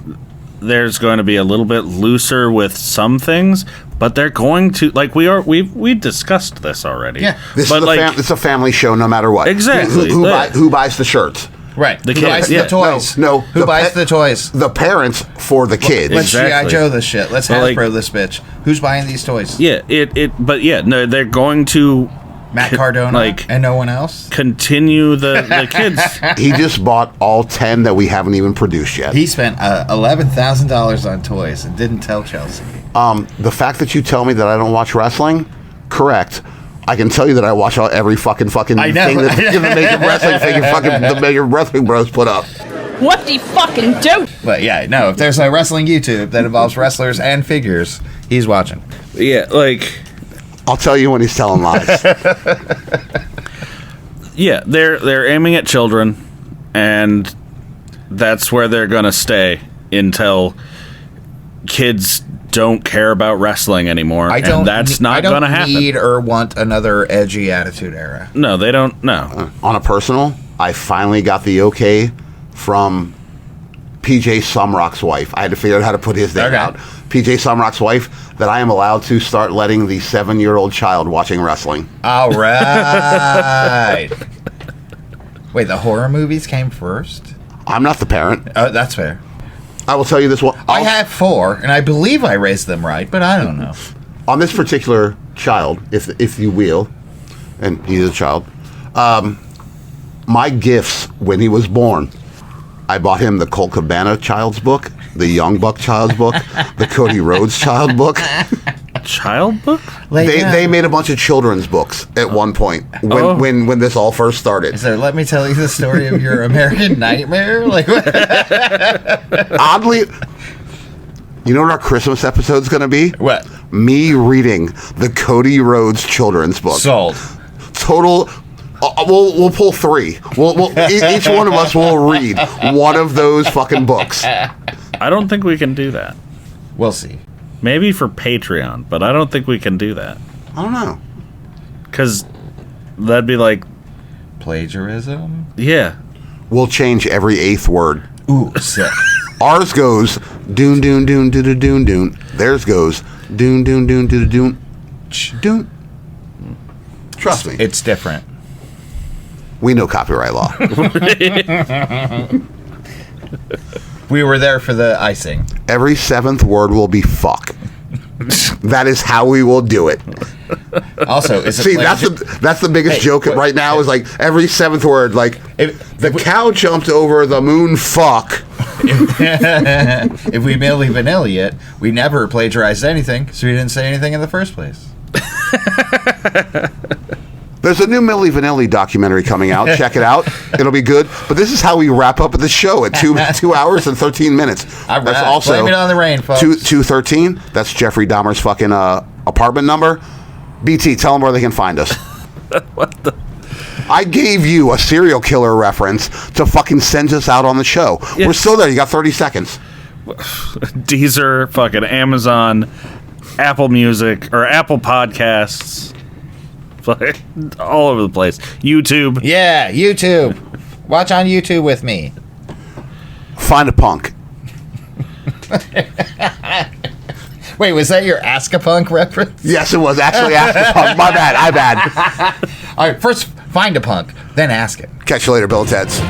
there's going to be a little bit looser with some things, but they're going to, like, we discussed this already. Yeah, it's a family show, no matter what. Exactly. Who buys the shirts? Right. The Who kids. buys the toys? No. Who buys the toys? The parents for the kids. Let's G.I. Joe this shit. Let's Hasbro this bitch. Who's buying these toys? Yeah. No, they're going to. Matt Cardona, and no one else. Continue the kids. He just bought all 10 that we haven't even produced yet. He spent $11,000 on toys and didn't tell Chelsea. The fact that you tell me that I don't watch wrestling, correct. I can tell you that I watch every fucking thing that the Major Wrestling Bros put up. What the fucking do? But yeah, no, if there's a wrestling YouTube that involves wrestlers and figures, he's watching. Yeah, like, I'll tell you when he's telling lies. Yeah, they're aiming at children, and that's where they're gonna stay until kids don't care about wrestling anymore. That's not gonna happen. I don't need or want another edgy Attitude Era. No, they don't. No. On a personal, I finally got the okay from PJ Sumrock's wife. I had to figure out how to put his name out. PJ Sumrock's wife, that I am allowed to start letting the 7-year-old child watching wrestling. All right. Wait, the horror movies came first? I'm not the parent. That's fair. I will tell you this one. I have 4, and I believe I raised them right, but I don't know. On this particular child, if you will, and he's a child, my gifts when he was born, I bought him the Colt Cabana child's book, the Young Buck child's book, the Cody Rhodes child book. Child book? They made a bunch of children's books at one point when this all first started. So let me tell you the story of your American Nightmare. Like, oddly, you know what our Christmas episode's going to be? What? Me reading the Cody Rhodes children's book. Sold. Total. We'll pull 3. Each one of us will read one of those fucking books. I don't think we can do that. We'll see. Maybe for Patreon, but I don't think we can do that. I don't know. Because that'd be like... plagiarism? Yeah. We'll change every 8th word. Ooh, sick. Ours goes doon doon doon doon doon doon doon. Theirs goes doon doon doon doon doon doon. Trust me. It's different. We know copyright law. We were there for the icing. Every 7th word will be fuck. That is how we will do it. Also, is it see, that's the biggest joke right now is like every 7th word, like the cow jumped over the moon. Fuck. If we Milli Vanilli it, we never plagiarized anything, so we didn't say anything in the first place. There's a new Milli Vanilli documentary coming out. Check it out. It'll be good. But this is how we wrap up the show at 2 hours and 13 minutes. That's also Blame it on the rain, folks. 213. That's Jeffrey Dahmer's fucking apartment number. BT, tell them where they can find us. What the? I gave you a serial killer reference to fucking send us out on the show. Yes. We're still there. You got 30 seconds. Deezer, fucking Amazon, Apple Music, or Apple Podcasts. All over the place. YouTube. Yeah, YouTube. Watch on YouTube with me. Find a punk. Wait, was that your Ask a Punk reference? Yes, it was actually Ask a Punk. My bad. All right, first find a punk, then ask it. Catch you later, Bill and Teds.